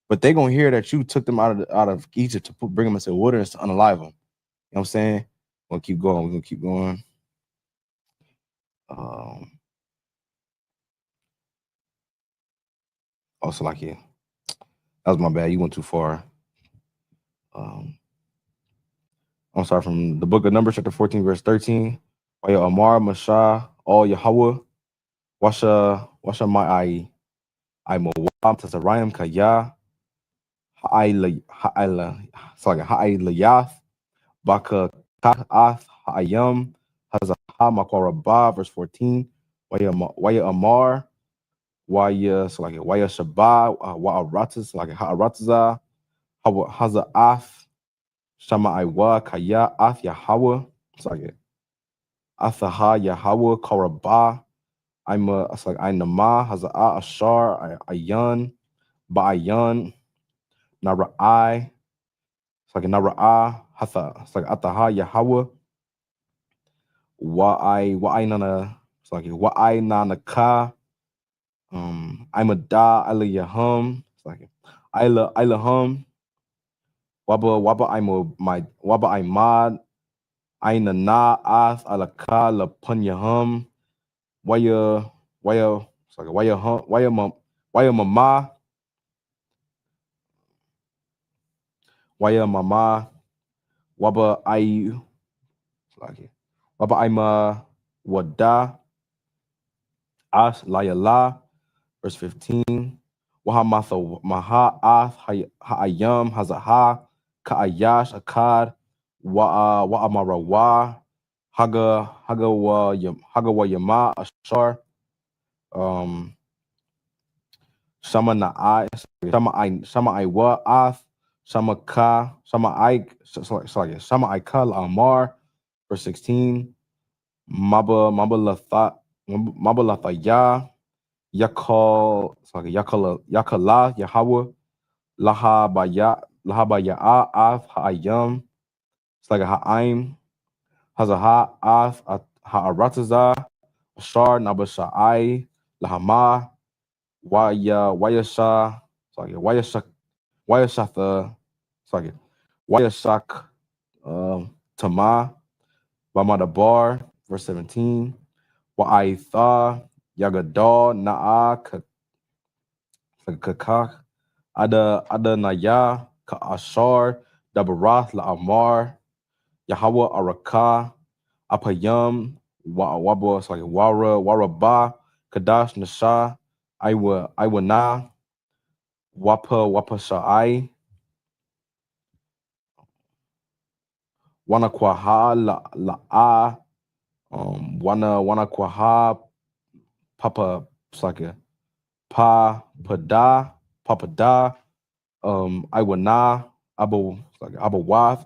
Speaker 3: But they gonna hear that you took them out of Egypt to bring them into the wilderness to unalive them. You know what I'm saying? We're gonna keep going. We're gonna keep going. Also, like, yeah, that was my bad. You went too far. I'm sorry, from the book of Numbers, chapter 14, verse 13. Waya Amar Masha all Yahweh Washa Ma'ai I Moab Tasarayim Kaya Ha'ailayath Baka Ka'ath Ha'ayam Hazaha Makorabah, verse 14. Waya Amar Waya, so like Waya Shaba, Wa'aratas, like Ha'arataza, Haza Ath, Shama Iwa, Kaya, Ath Yahweh, it's like Athaha Yahweh, Korabah, I'm a, it's like Ainama, Haza Ashar, Ayan, Ba'ayan, Nara'ai, it's like Nara'ah, Hatha, it's like Ataha Yahweh, Wa'ai Nana, it's like Wa'ai Nanaka, I'm a da Yahum. It's like Ilahum. Waba I'm a my Waba I mad. Aina na ath alaka la punyahum. Waya it's like waya mama. Waya mama. Waba I like Waba I'm a wada as layala. Verse 15. Wahamatha maha ath ha'ayam hazaha ka'ayash akad wa'amarawa haga wa yama ashar shama I wa ath shama I kal amar. Verse 16. Maba lathaya Yakal, sorry, Yakala, Yahweh, Lahabaya, Af, Ha'ayam, it's like a Ha'aim, Hazaha, Af, Ha'arataza, Ashar, Nabasha'ai, Lahama, Wayasha, sorry, Wayashatha, sorry, Wayashak, Tama, Bamadabar, verse 17, Wa'aitha, Yagadar, Na'a, Kakak, Ada Naya, Ka'ashar, Dabarath, La'amar, Yahweh Araka, Apayam, Waba, sorry, Waraba, Kadash Nasha, Iwana, Wapa Sha'ai, Wanakwaha, La'a, Wanakwaha, Papa, Slaka, Papada, Iwana, Abawath,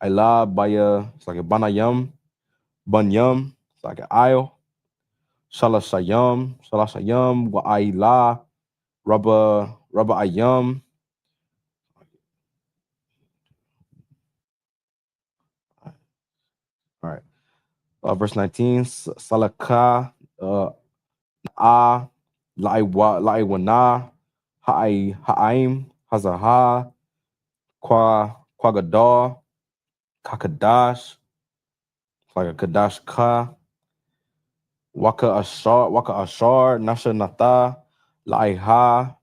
Speaker 3: Ila, Baya, it's like a Banayam, Banyam, it's like an Isle, Shalashayam, Wa'ila, Rabba Ayam. All right. Verse 19, Salaka, La'iwana, Ha'aim, Hazaha, Quagadar, Kakadash, like a Kadash Ka, Waka Ashar, Nasha Natha, La'iha,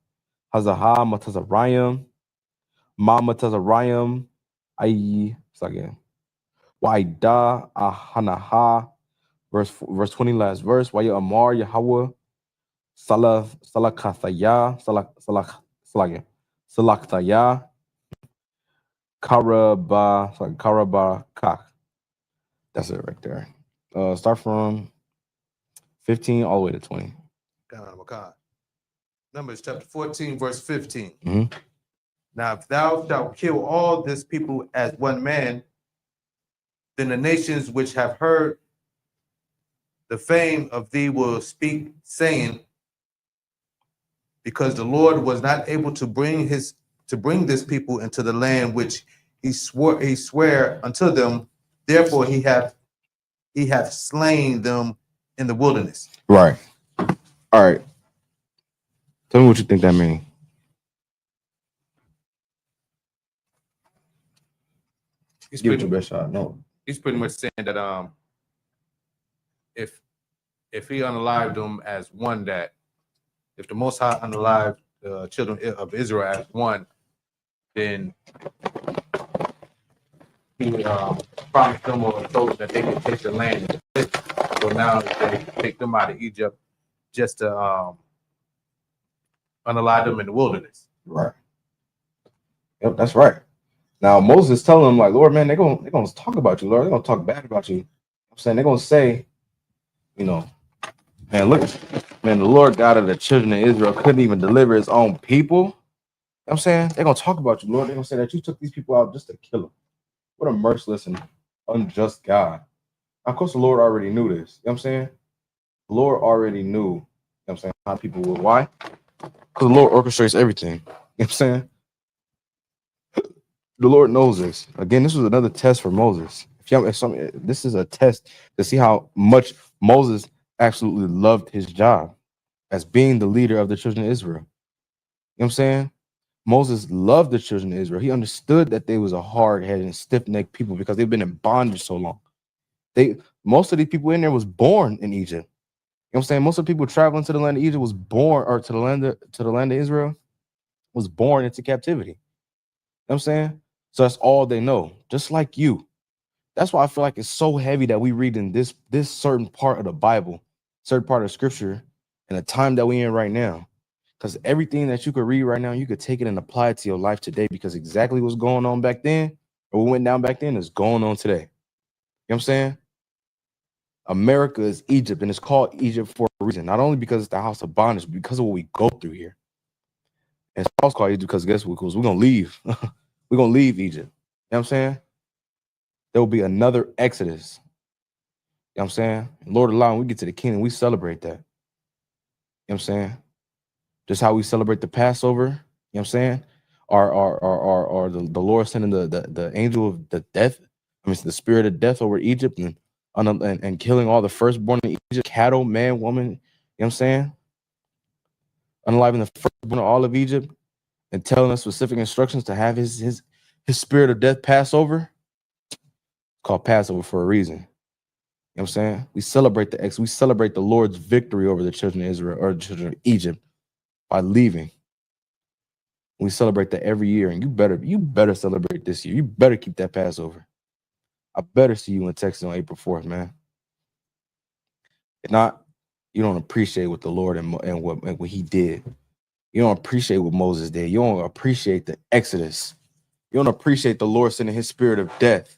Speaker 3: Hazaha, Matazarayim, Ma Matazarayim, it's again, Waida, Ahanaha, verse 20, last verse, Waya Amar, Yahweh, Salakathaya, Salaktaya, Karabakak. That's it right there. Start from 15 all the way to 20.
Speaker 2: Numbers chapter 14, verse 15.
Speaker 3: Mhm.
Speaker 2: Now, if thou shalt kill all this people as one man, then the nations which have heard the fame of thee will speak, saying, because the Lord was not able to bring this people into the land which he sware unto them, therefore he hath slain them in the wilderness.
Speaker 3: Right. All right. Tell me what you think that means. Give it your best shot. No.
Speaker 2: He's pretty much saying that if he unalived them as one, that if the Most High unalived the children of Israel as one, then he promised them or told that they could take the land. So now they take them out of Egypt just to unalive them in the wilderness.
Speaker 3: Right. Yep, that's right. Now Moses telling them, like, Lord, man, they're gonna talk about you, Lord. They're gonna talk bad about you. I'm saying they're gonna say, you know, Man, look, man, the Lord God of the children of Israel couldn't even deliver his own people. You know what I'm saying? They're going to talk about you, Lord. They're going to say that you took these people out just to kill them. What a merciless and unjust God. Of course, the Lord already knew this. You know what I'm saying? The Lord already knew, you know what I'm saying, how people would. Why? Because the Lord orchestrates everything. You know what I'm saying? The Lord knows this. Again, this was another test for Moses. This is a test to see how much Moses absolutely loved his job as being the leader of the children of Israel. You know what I'm saying? Moses loved the children of Israel. He understood that they was a hard-headed and stiff-necked people because they've been in bondage so long. Most of these people in there was born in Egypt. You know what I'm saying? Most of the people traveling to the land of Egypt was born, or to the land of Israel, was born into captivity. You know what I'm saying? So that's all they know, just like you. That's why I feel like it's so heavy that we read in this certain part of the Bible, certain part of scripture, in the time that we're in right now. Because everything that you could read right now, you could take it and apply it to your life today, because exactly what's going on back then, or what went down back then, is going on today. You know what I'm saying? America is Egypt, and it's called Egypt for a reason. Not only because it's the house of bondage, but because of what we go through here. And it's also called Egypt because guess what? Because we're going to leave. We're going to leave Egypt. You know what I'm saying? There will be another Exodus. You know what I'm saying? Lord allowing, we get to the kingdom, we celebrate that. You know what I'm saying? Just how we celebrate the Passover, you know what I'm saying? Or the Lord sending the angel of the death, the spirit of death over Egypt and killing all the firstborn in Egypt, cattle, man, woman, you know what I'm saying? Unaliving the firstborn of all of Egypt and telling us specific instructions to have his spirit of death pass over. It's called Passover for a reason. You know what I'm saying? We celebrate the Lord's victory over the children of Israel, or the children of Egypt, by leaving. We celebrate that every year, and you better celebrate this year. You better keep that Passover. I better see you in Texas on April 4th, man. If not, you don't appreciate what the Lord and what he did. You don't appreciate what Moses did. You don't appreciate the Exodus. You don't appreciate the Lord sending his spirit of death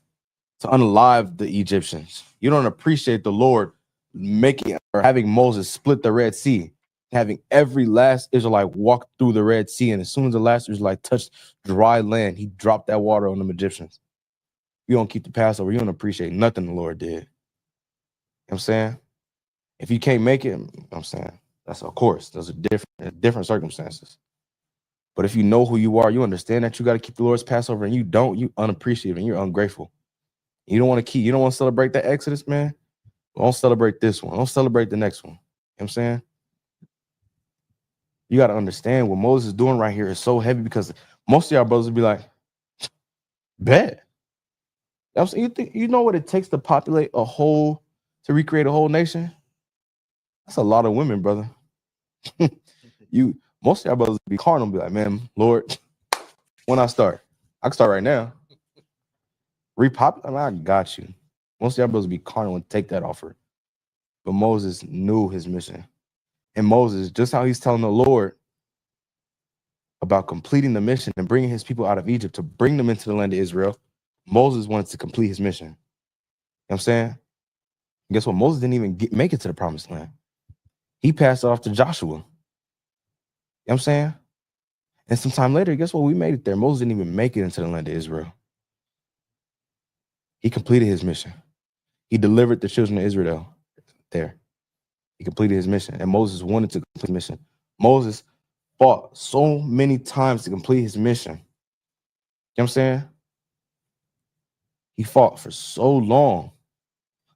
Speaker 3: to unalive the Egyptians. You don't appreciate the Lord making or having Moses split the Red Sea, having every last Israelite walk through the Red Sea. And as soon as the last Israelite touched dry land, he dropped that water on them Egyptians. You don't keep the Passover. You don't appreciate nothing the Lord did. You know what I'm saying? If you can't make it, you know what I'm saying, that's of course, those are different circumstances. But if you know who you are, you understand that you got to keep the Lord's Passover, and you don't, you unappreciative and you're ungrateful. You don't want to celebrate that Exodus, man. Don't celebrate this one. Don't celebrate the next one. You know what I'm saying? You got to understand what Moses is doing right here is so heavy, because most of y'all brothers would be like, bet. I'm saying, you know what it takes to recreate a whole nation? That's a lot of women, brother. Most of y'all brothers be carnal, be like, man, Lord, when I start, I can start right now. Repopulate, I got you. Most of y'all brothers be carnal and take that offer. But Moses knew his mission. And Moses, just how he's telling the Lord about completing the mission and bringing his people out of Egypt to bring them into the land of Israel, Moses wanted to complete his mission. You know what I'm saying? And guess what? Moses didn't even make it to the promised land. He passed it off to Joshua. You know what I'm saying? And sometime later, guess what? We made it there. Moses didn't even make it into the land of Israel. He completed his mission. He delivered the children of Israel there. He completed his mission. And Moses wanted to complete his mission. Moses fought so many times to complete his mission. You know what I'm saying? He fought for so long.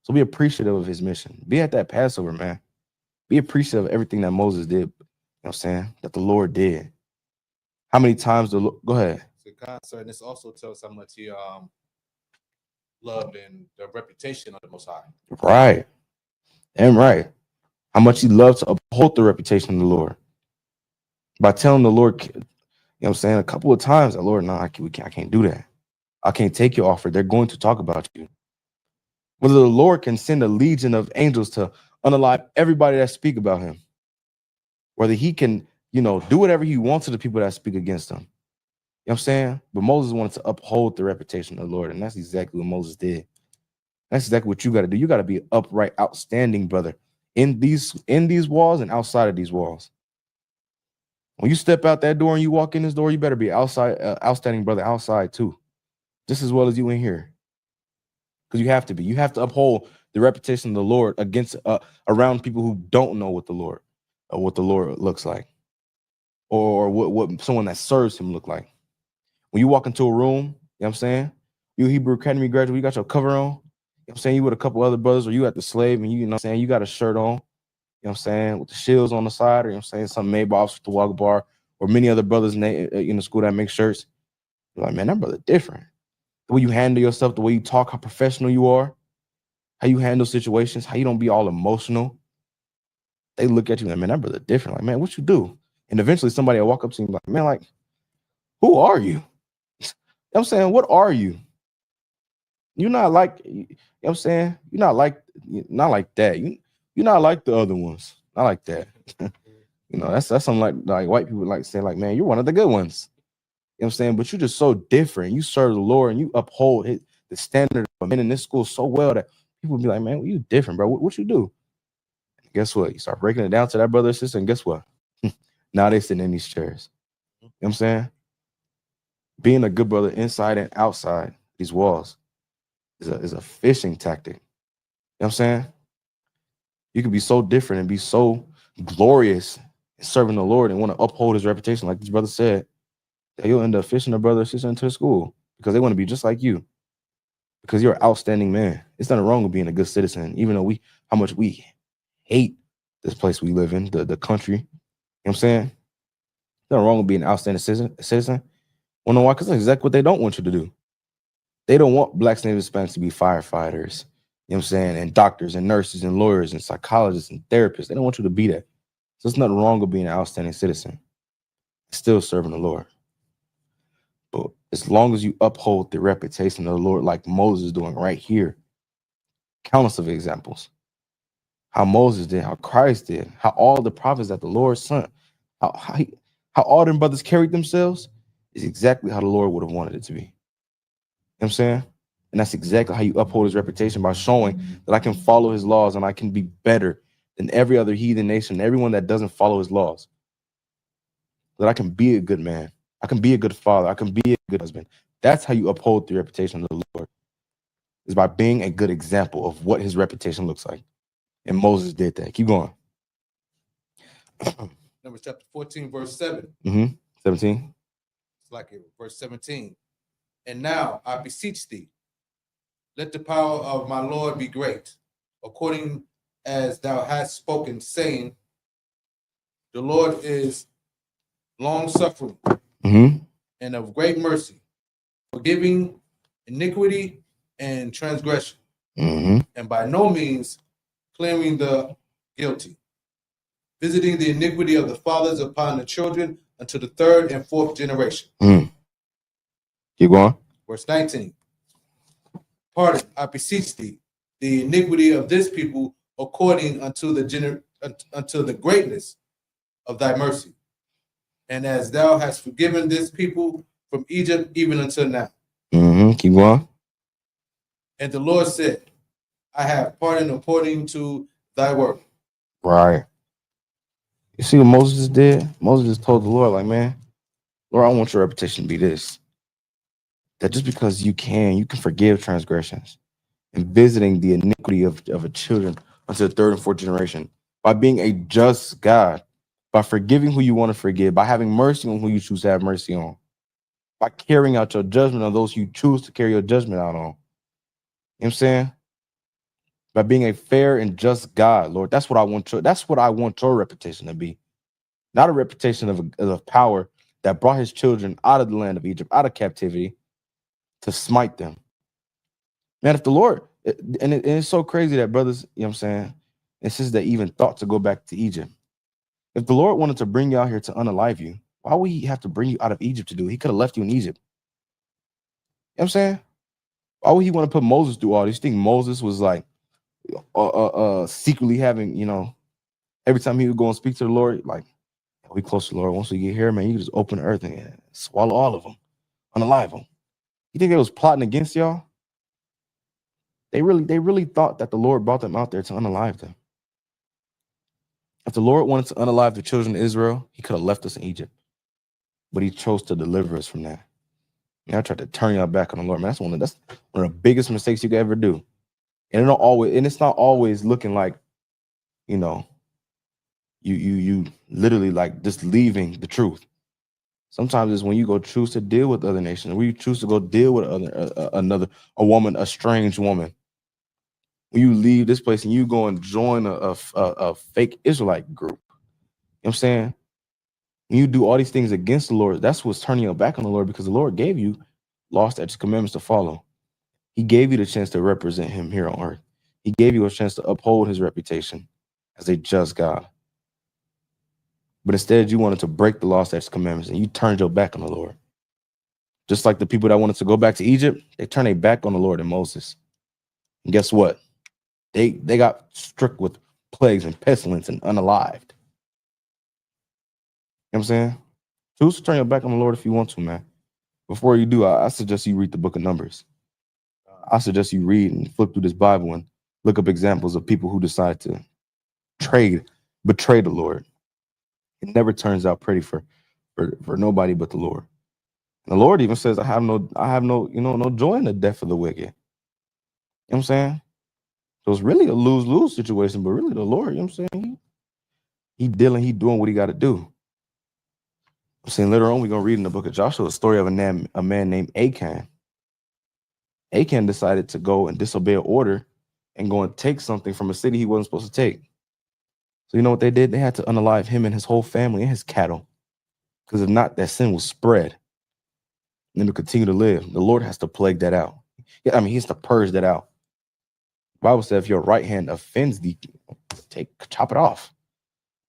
Speaker 3: So be appreciative of his mission. Be at that Passover, man. Be appreciative of everything that Moses did. You know what I'm saying? That the Lord did. How many times the Lord... Go ahead.
Speaker 2: It's a concert, and this also tells how much he loved and the reputation of the Most High.
Speaker 3: Right. And right. How much he loved to uphold the reputation of the Lord. By telling the Lord, you know what I'm saying, a couple of times, the Lord, no, I can't do that. I can't take your offer. They're going to talk about you. Whether the Lord can send a legion of angels to unalive everybody that speak about him. Whether he can, do whatever he wants to the people that speak against him. You know what I'm saying? But Moses wanted to uphold the reputation of the Lord, and that's exactly what Moses did. That's exactly what you got to do. You got to be upright, outstanding, brother, in these walls and outside of these walls. When you step out that door and you walk in this door, you better be outstanding brother outside too, just as well as you in here. Because you have to be. You have to uphold the reputation of the Lord against around people who don't know what the Lord looks like, or what someone that serves him look like. When you walk into a room, you know what I'm saying? You Hebrew Academy graduate, you got your cover on. You know what I'm saying? You with a couple other brothers, or you at the slave, and you know what I'm saying? You got a shirt on. You know what I'm saying, with the shields on the side, or you know what I'm saying, something made by Officer the Walker Bar, or many other brothers in the school that make shirts. You're like, man, that brother different. The way you handle yourself, the way you talk, how professional you are, how you handle situations, how you don't be all emotional. They look at you like, man, that brother different. Like, man, what you do? And eventually somebody will walk up to you like, man, like, who are you? You know what I'm saying? What are you? You're not like, you know what I'm saying? You're not like that. You're not like the other ones. Not like that. You know, that's something like white people like saying, like, man, you're one of the good ones. You know what I'm saying? But you're just so different. You serve the Lord and you uphold the standard of men in this school so well that people be like, man, well, you different, bro. What you do? And guess what? You start breaking it down to that brother or sister, and guess what? Now they sitting in these chairs. You know what I'm saying? Being a good brother inside and outside these walls is a fishing tactic. You know what I'm saying? You can be so different and be so glorious in serving the Lord and want to uphold his reputation, like this brother said, that you'll end up fishing a brother or sister into the school because they want to be just like you, because you're an outstanding man. It's nothing wrong with being a good citizen, even though how much we hate this place we live in, the country. You know what I'm saying? Nothing wrong with being an outstanding citizen. Well, know why? Because that's exactly what they don't want you to do. They don't want blacks and Hispanics to be firefighters, you know what I'm saying, and doctors and nurses and lawyers and psychologists and therapists. They don't want you to be that. So there's nothing wrong with being an outstanding citizen, still serving the Lord. But as long as you uphold the reputation of the Lord, like Moses is doing right here, countless of examples, how Moses did, how Christ did, how all the prophets that the Lord sent, how all them brothers carried themselves is exactly how the Lord would have wanted it to be. You know what I'm saying? And that's exactly how you uphold his reputation, by showing that I can follow his laws and I can be better than every other heathen nation, everyone that doesn't follow his laws. That I can be a good man. I can be a good father. I can be a good husband. That's how you uphold the reputation of the Lord, is by being a good example of what his reputation looks like. And Moses did that. Keep going.
Speaker 2: Numbers chapter 14, verse 7.
Speaker 3: 17.
Speaker 2: It's like it, verse 17. And now I beseech thee, let the power of my Lord be great, according as thou hast spoken, saying, the Lord is long suffering and of great mercy, forgiving iniquity and transgression, and by no means clearing the guilty, visiting the iniquity of the fathers upon the children unto the third and fourth generation.
Speaker 3: Keep going.
Speaker 2: Verse 19. Pardon, I beseech thee, the iniquity of this people according unto the greatness of thy mercy, and as thou hast forgiven this people from Egypt even until now.
Speaker 3: Keep going.
Speaker 2: And the Lord said, I have pardoned according to thy word.
Speaker 3: Right. You see what Moses did? Moses just told the Lord, like, man, Lord, I want your reputation to be this. That just because you can forgive transgressions, and visiting the iniquity of a children unto the third and fourth generation, by being a just God, by forgiving who you want to forgive, by having mercy on who you choose to have mercy on, by carrying out your judgment on those you choose to carry your judgment out on. You know what I'm saying? By being a fair and just God, Lord, that's what I want your reputation to be. Not a reputation of power that brought his children out of the land of Egypt, out of captivity, to smite them. Man, if the Lord, and it's so crazy that brothers, you know what I'm saying, and sisters that even thought to go back to Egypt. If the Lord wanted to bring you out here to unalive you, why would he have to bring you out of Egypt to do it? He could have left you in Egypt. You know what I'm saying? Why would he want to put Moses through all these things? Moses was like secretly having, every time he would go and speak to the Lord, like, we close to the Lord. Once we get here, man, you can just open the earth and swallow all of them, unalive them. You think they was plotting against y'all? They really thought that the Lord brought them out there to unalive them. If the Lord wanted to unalive the children of Israel, he could have left us in Egypt. But he chose to deliver us from that. And I tried to turn y'all back on the Lord, man. That's one of the biggest mistakes you could ever do. And it's not always looking like, you know, you literally like just leaving the truth. Sometimes it's when you go choose to deal with other nations, when you choose to go deal with a woman, a strange woman. When you leave this place and you go and join a fake Israelite group, you know what I'm saying? When you do all these things against the Lord, that's what's turning your back on the Lord, because the Lord gave you law, statutes, commandments to follow. He gave you the chance to represent him here on earth. He gave you a chance to uphold his reputation as a just God. But instead, you wanted to break the law, statutes, commandments, and you turned your back on the Lord. Just like the people that wanted to go back to Egypt, they turned their back on the Lord and Moses. And guess what? They got struck with plagues and pestilence and unalived. You know what I'm saying? Choose to turn your back on the Lord if you want to, man. Before you do, I suggest you read the book of Numbers. I suggest you read and flip through this Bible and look up examples of people who decide to betray the Lord. It never turns out pretty for nobody but the Lord. And the Lord even says, I have no, no joy in the death of the wicked. You know what I'm saying? So it's really a lose-lose situation, but really the Lord, you know what I'm saying? He doing what he got to do. I'm saying later on, we're going to read in the book of Joshua a story of a man named Achan. Achan decided to go and disobey an order and go and take something from a city he wasn't supposed to take. So you know what they did? They had to unalive him and his whole family and his cattle. Because if not, that sin will spread. And then to continue to live. The Lord has to plague that out. Yeah, I mean, he has to purge that out. The Bible says if your right hand offends thee, chop it off.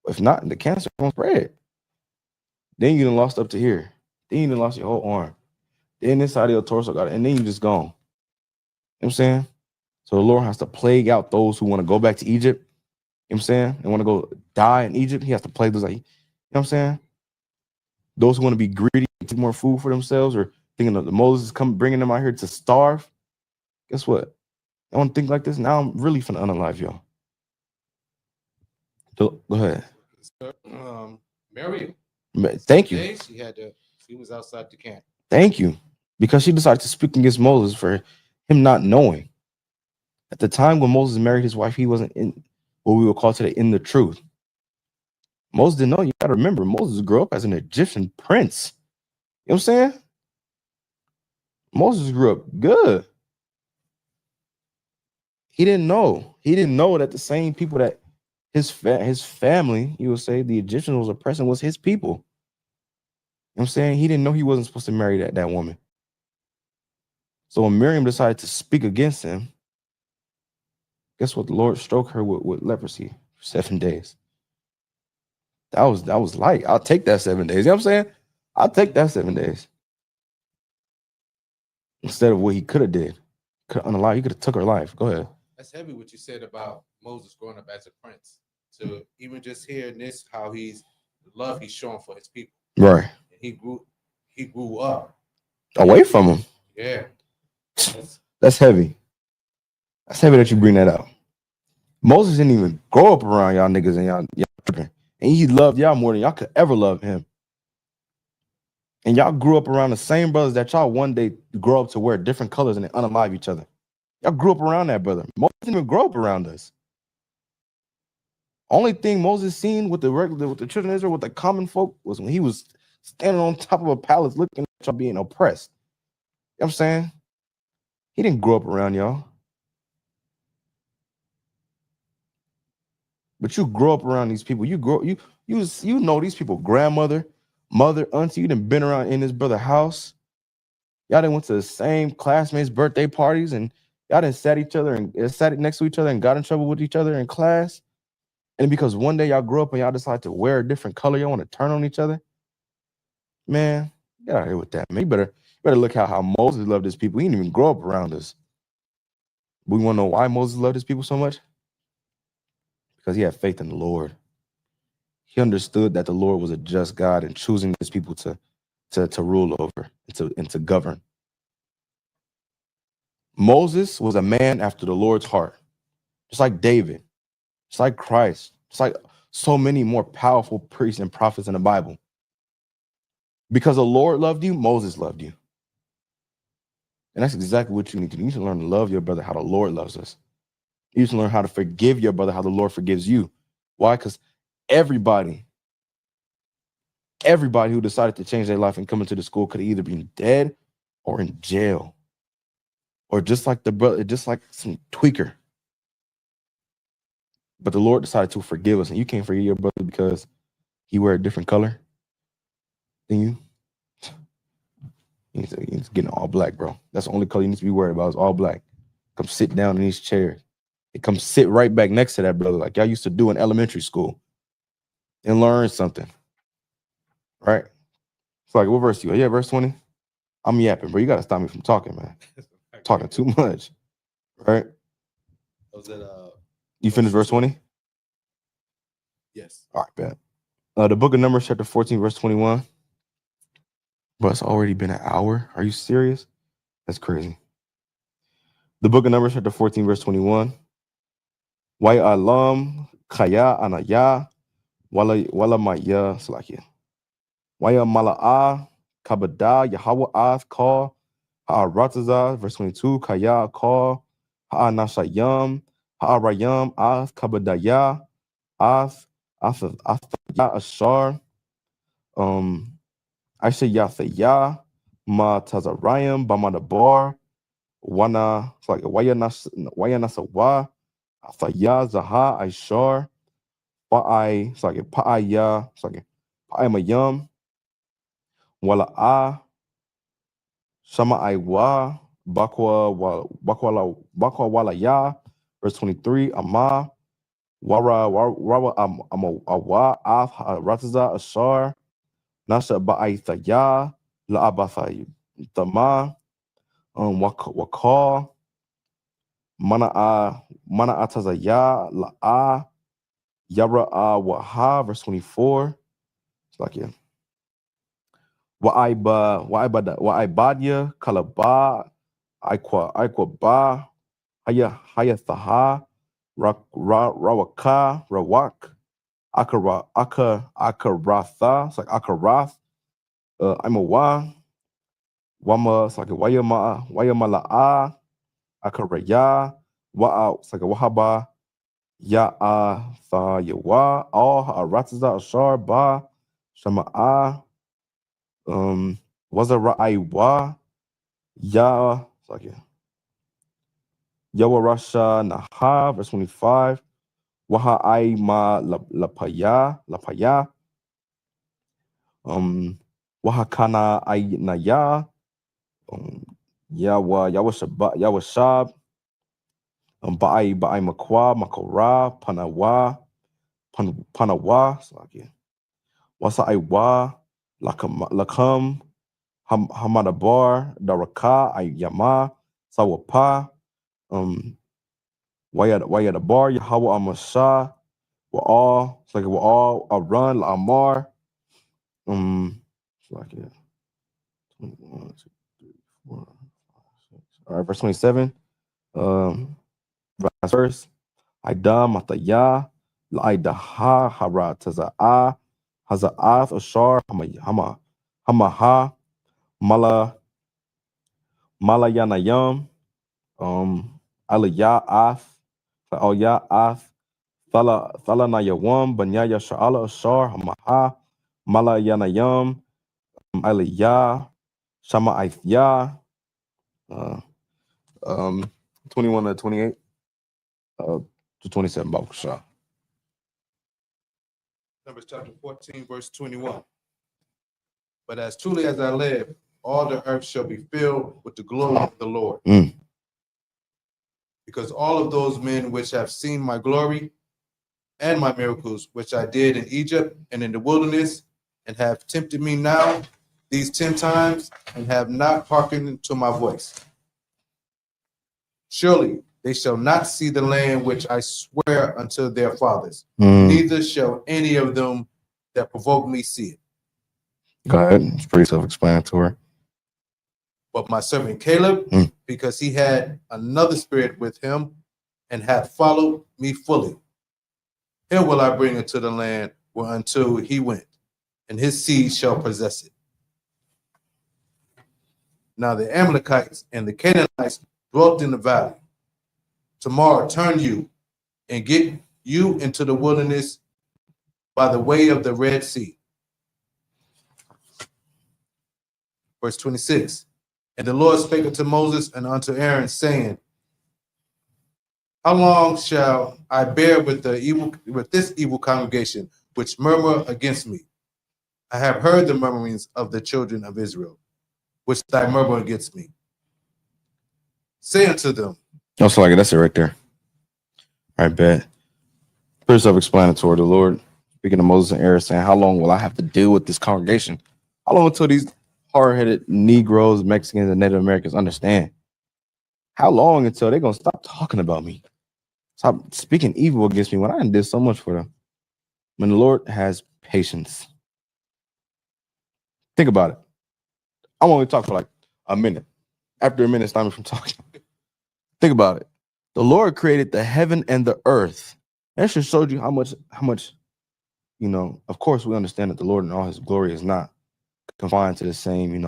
Speaker 3: If not, the cancer won't spread. Then you done lost up to here. Then you done lost your whole arm. Then this side of your torso got it, and then you just gone. You know what I'm saying? So the Lord has to plague out those who want to go back to Egypt. You know what I'm saying? They want to go die in Egypt. He has to plague those, like, you know what I'm saying? Those who want to be greedy and take more food for themselves, or thinking of the Moses bringing them out here to starve. Guess what? I want to think like this. Now I'm really finna unalive y'all. Go ahead.
Speaker 2: Mary.
Speaker 3: Thank you.
Speaker 2: She was outside the camp.
Speaker 3: Thank you. Because she decided to speak against Moses for him not knowing. At the time when Moses married his wife, he wasn't in what we would call today in the truth. Moses didn't know. You got to remember, Moses grew up as an Egyptian prince. You know what I'm saying? Moses grew up good. He didn't know. He didn't know that the same people that his family, you would say, the Egyptians was oppressing, was his people. You know what I'm saying? He didn't know he wasn't supposed to marry that woman. So when Miriam decided to speak against him, guess what? The Lord struck her with leprosy for 7 days. That was light. I'll take that 7 days. You know what I'm saying? I'll take that 7 days. Instead of what he could have did. He could have took her life. Go ahead.
Speaker 2: That's heavy what you said about Moses growing up as a prince. To even just hearing this, how the love he's showing for his people.
Speaker 3: Right.
Speaker 2: And he grew up.
Speaker 3: Away from him.
Speaker 2: Yeah.
Speaker 3: That's heavy. That's heavy that you bring that out. Moses didn't even grow up around y'all niggas and y'all tripping. And he loved y'all more than y'all could ever love him. And y'all grew up around the same brothers that y'all one day grow up to wear different colors and they unalive each other. Y'all grew up around that, brother. Moses didn't even grow up around us. Only thing Moses seen with the children of Israel, with the common folk, was when he was standing on top of a palace looking at y'all being oppressed. You know what I'm saying? He didn't grow up around y'all. But you grow up around these people. You know these people, grandmother, mother, auntie. You done been around in this brother's house. Y'all done went to the same classmates' birthday parties, and y'all done sat next to each other and got in trouble with each other in class. And because one day y'all grew up and y'all decide to wear a different color, y'all want to turn on each other. Man, get out of here with that, man. You better look how Moses loved his people. He didn't even grow up around us. We want to know why Moses loved his people so much? Because he had faith in the Lord. He understood that the Lord was a just God and choosing his people to rule over and to govern. Moses was a man after the Lord's heart, just like David, just like Christ, just like so many more powerful priests and prophets in the Bible. Because the Lord loved you, Moses loved you. And that's exactly what you need to do. You need to learn to love your brother how the Lord loves us. You need to learn how to forgive your brother how the Lord forgives you. Why? Because everybody who decided to change their life and come into the school could either be dead or in jail. Or just like the brother, just like some tweaker. But the Lord decided to forgive us. And you can't forgive your brother because he wear a different color than you. He's getting all black, bro. That's the only color you need to be worried about is all black. Come sit down in these chairs. And come sit right back next to that brother like y'all used to do in elementary school. And learn something. Right? It's like, what verse you? Yeah, verse 20. I'm yapping, bro. You got to stop me from talking, man. Talking too much. Right?
Speaker 2: Was it
Speaker 3: You finished verse 20?
Speaker 2: yes.
Speaker 3: All right, bet. The book of Numbers, chapter 14, verse 21. But it's already been an hour. Are you serious? That's crazy. The book of Numbers, chapter 14, verse 21. Why alam kaya anaya wala maya salakia. Why mala'a kabada Yahweh ath call ha'arataza, verse 22. Kaya call ha'anashayam ha'arayam ath kabadaya ath ya ashar Aisha Yathaya Ma Tazarayam Bamadabar Wana, it's like Waya Nasawa Athaya Zaha Aishar Pa'ai, it's like Pa'aya, it's like Pa'amayam Wala Shama Aiwa Bakwa Walaya, verse 23. Ama Wara Awa Af Rataza Ashar Nasha Ba'aithaya La'abathai Tama Wakal Mana Atazaya La'a Yara Waha, verse 24. It's like, yeah. Wa'ibadya Kalaba Aikwa Ba Hayathaha Rawak Akaratha. It's like Akarath. I'm a Wama, it's like a Wayamala'a, Akaraya, Wa'a, it's like a Wahaba, Ya'a, Yawa, All Ha'arataza, Ashar, Ba, Shama'a, Wazara'aiwa, Ya, it's like Yawarasha Naha, verse 25, Waha'aima Lapaya, Wahakana Ainaya, Yawashab, Ba'ai Makwa, Makora, Panawa, Wasa'aiwa, Lakam, Hamadabar, Daraka, Ayama, Sawapa, Wayadabar, Yahweh Amasha, we're all a run, Amar, it's like, yeah. 1, 2, 3, 4, 5, 6. All right, verse 27. Verse. Aida Mataya, Laidaha, Hara Taza'a, Haza'ath, Ashar, Hamaha, Malayanayam, Aliya'ath, Aoya'ath, Thalanayawam, Banyaya Sha'ala, Ashar, Hamaha, Malayanayam, Aliyah, Shama'ithya, 21 to 28, to 27, Bakusha.
Speaker 2: Numbers chapter 14, verse 21. But as truly as I live, all the earth shall be filled with the glory of the Lord. Because all of those men which have seen my glory and my miracles, which I did in Egypt and in the wilderness, and have tempted me now these 10 times, and have not hearkened to my voice. Surely they shall not see the land which I swear unto their fathers, neither shall any of them that provoke me see it.
Speaker 3: Go ahead. It's pretty self-explanatory.
Speaker 2: But my servant Caleb, because he had another spirit with him, and hath followed me fully, Here will I bring into the land whereunto he went, and his seed shall possess it. Now the Amalekites and the Canaanites dwelt in the valley. Tomorrow turn you and get you into the wilderness by the way of the Red Sea. Verse 26. And the Lord spake unto Moses and unto Aaron, saying, how long shall I bear with this evil congregation which murmur against me? I have heard the murmurings of the children of Israel, which thy murmur against me. Say unto them.
Speaker 3: Also, like that's it right there. All right, bet. Pretty self-explanatory. The Lord speaking to Moses and Aaron, saying, "How long will I have to deal with this congregation? How long until these hard-headed Negroes, Mexicans, and Native Americans understand? How long until they're gonna stop talking about me? Stop speaking evil against me when I did so much for them." When the Lord has patience. Think about it. I'm only talking for like a minute. After a minute, stop me from talking. Think about it. The Lord created the heaven and the earth. That should show you how much, of course we understand that the Lord in all his glory is not confined to the same,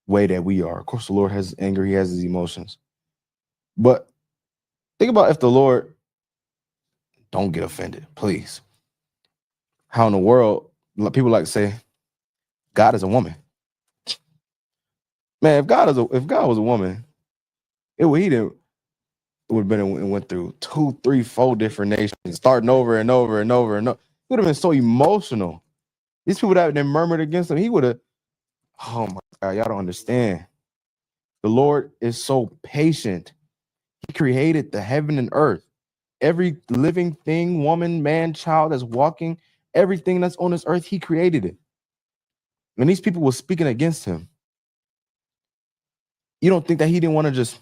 Speaker 3: way that we are. Of course, the Lord has anger, he has his emotions. But think about if the Lord, don't get offended, please. How in the world, people like to say, God is a woman. Man, if God was a woman, it would have been and went through 2, 3, 4 different nations, starting over and over and over and over. He would have been so emotional. These people that have been murmured against him, he would have, oh my God, y'all don't understand. The Lord is so patient. He created the heaven and earth. Every living thing, woman, man, child that's walking, everything that's on this earth, he created it. And these people were speaking against him. You don't think that he didn't want to just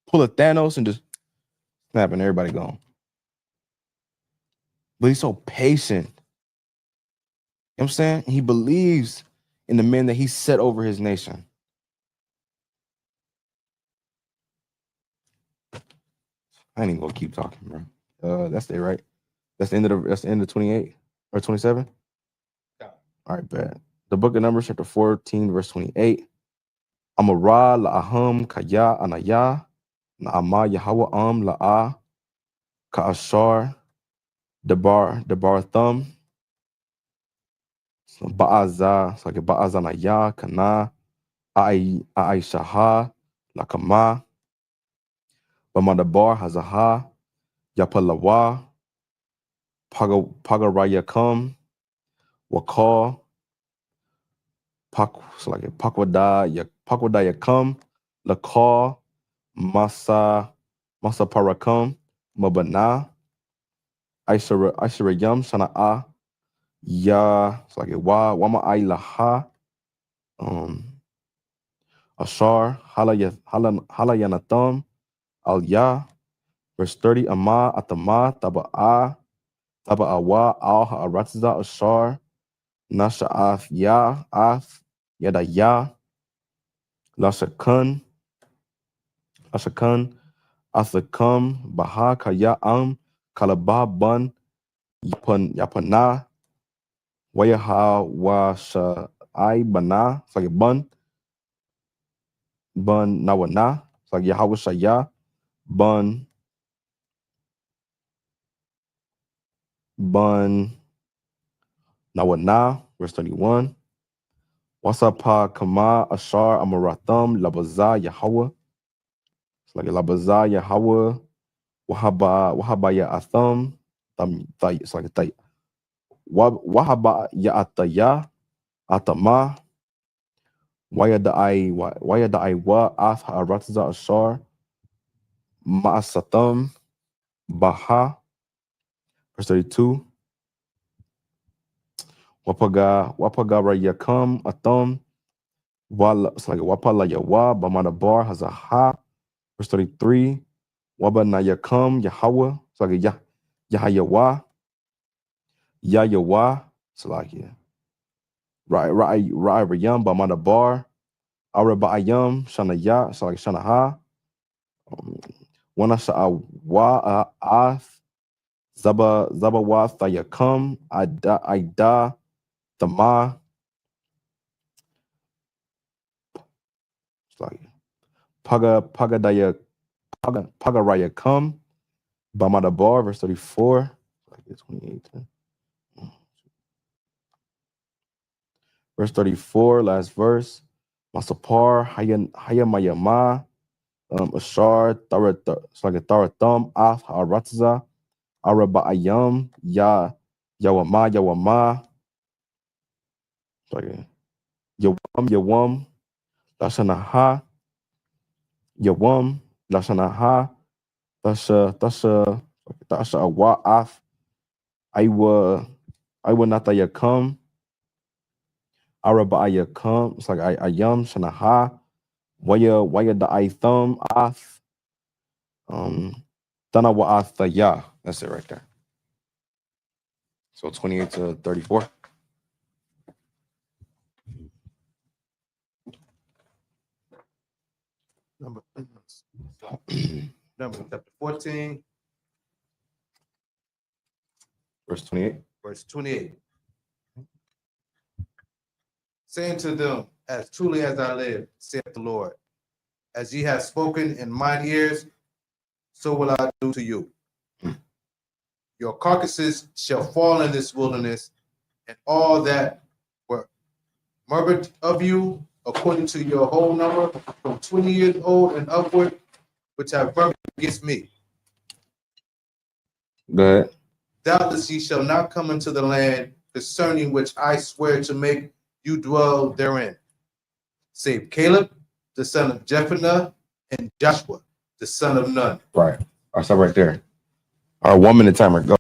Speaker 3: pull a Thanos and just snap and everybody gone? But he's so patient. You know what I'm saying? He believes in the men that he set over his nation. I ain't even gonna keep talking, bro. That's it, right? That's the end of 28 or 27.
Speaker 2: Yeah.
Speaker 3: All right, bad. The book of Numbers, chapter 14, verse 28. Amara la'aham kaya anaya na'ama Yahweh la'a ka'ashar debar thumb. Ba'aza, so like ba'aza naya kana aishaha lakama bamadabar hazaha yapalawa pagarayakam wakal so like pakwadayakam lakal masa parakam mabana aisharayam sana'a ya, so like wama ailaha ashar halayanatham al ya. Verse 30, ama atama taba'a taba'awa al ha'aratza ashar nasha'af ya af yadaya lashakan asakam baha kaya kalabah bun yapana wayaha washa'ai bana. It's like bun nawana. It's like Yahweh Shaya bun nawana. Verse 31. Wasapa kama ashar amaratham labaza Yahweh. It's like labaza Yahweh wahaba ya atham. It's like a wahaba ya ataya atama wayadai wa ath haratza ashar ma'asatham baha. Verse 32. Wapaga rayakam atham wala. It's like wapala yawa bamadabar hazaha. Verse 33. Wabanayakam Yahweh. It's like Yahayawa. Yayawa. It's like Ra'ayam bamadabar. Araba'ayam Shanaya. It's like Shanaha. Wana sha'awa ath Zabawath Yakum, Ida, Tama, Pagadaya, Pagarayakam, Bamadabar, verse 34. 28. Verse 34, last verse. Masapar, Hayamayama, Ashar, Tarathum, Af, Haratza, Araba'ayam, Yawama, Yawam, Lashanaha, Yawam, Lashanaha, Tasha Wa'af, Iwa Natayakam, Araba'ayakam, it's like Ayam, Shanaha, Waya Da'aythum, Ath, Dana Wa'athaya. That's it right there. So 28 to 34.
Speaker 2: Numbers chapter 14,
Speaker 3: Verse 28.
Speaker 2: verse 28. Saying to them, as truly as I live, saith the Lord, as ye have spoken in mine ears, so will I do to you. Your carcasses shall fall in this wilderness, and all that were murmured of you, according to your whole number, from 20 years old and upward, which have murmured against me.
Speaker 3: Go ahead.
Speaker 2: Doubtless ye shall not come into the land concerning which I swear to make you dwell therein, save Caleb, the son of Jephunneh, and Joshua, the son of Nun.
Speaker 3: Right. I'll stop right there. Our 1 minute timer, go.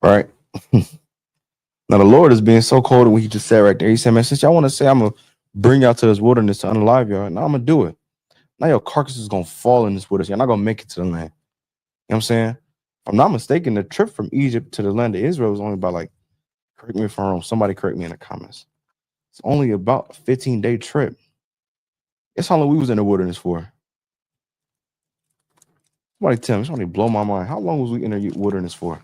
Speaker 3: Right. Now the Lord is being so cold, what he just said right there. He said, man, since y'all want to say I'm gonna bring y'all to this wilderness to unalive y'all, now I'm gonna do it. Now your carcass is gonna fall in this wilderness. You're not gonna make it to the land. You know what I'm saying? If I'm not mistaken, the trip from Egypt to the land of Israel was only about, like, correct me if I'm wrong. Somebody correct me in the comments. It's only about a 15-day trip. Guess how long we was in the wilderness for? Somebody tell me. Somebody blow my mind. How long was we in the wilderness for?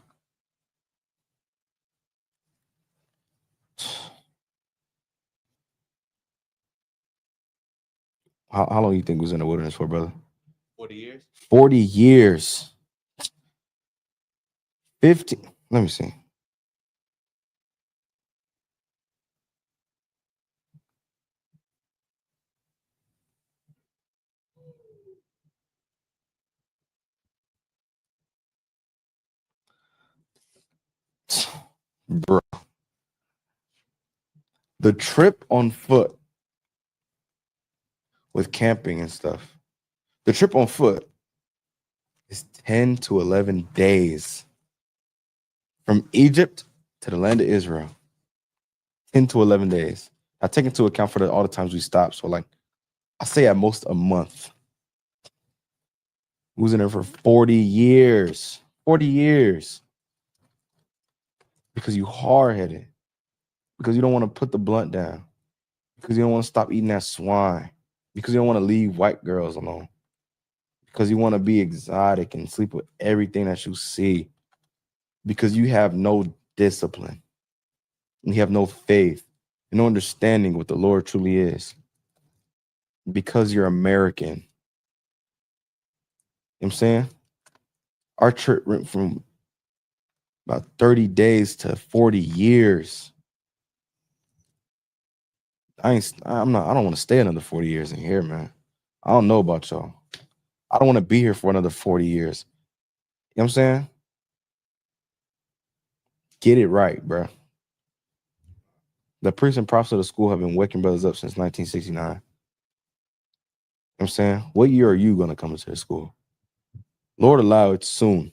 Speaker 3: How long do you think we was in the wilderness for, brother?
Speaker 2: 40 years.
Speaker 3: 40 years. 50. Let me see. Bro. The trip on foot with camping and stuff, the trip on foot is 10 to 11 days from Egypt to the land of Israel. 10 to 11 days. I take into account for all the times we stopped. So, like, I say at most a month. We was in there for 40 years. 40 years. Because you hard-headed. Because you don't want to put the blunt down. Because you don't want to stop eating that swine. Because you don't want to leave white girls alone. Because you want to be exotic and sleep with everything that you see. Because you have no discipline. And you have no faith. And no understanding what the Lord truly is. Because you're American. You know what I'm saying? Our trip went from about 30 days to 40 years. I don't want to stay another 40 years in here, man. I don't know about y'all. I don't want to be here for another 40 years. You know what I'm saying? Get it right, bro. The priests and prophets of the school have been waking brothers up since 1969. You know what I'm saying? What year are you going to come into the school? Lord allow it soon. You know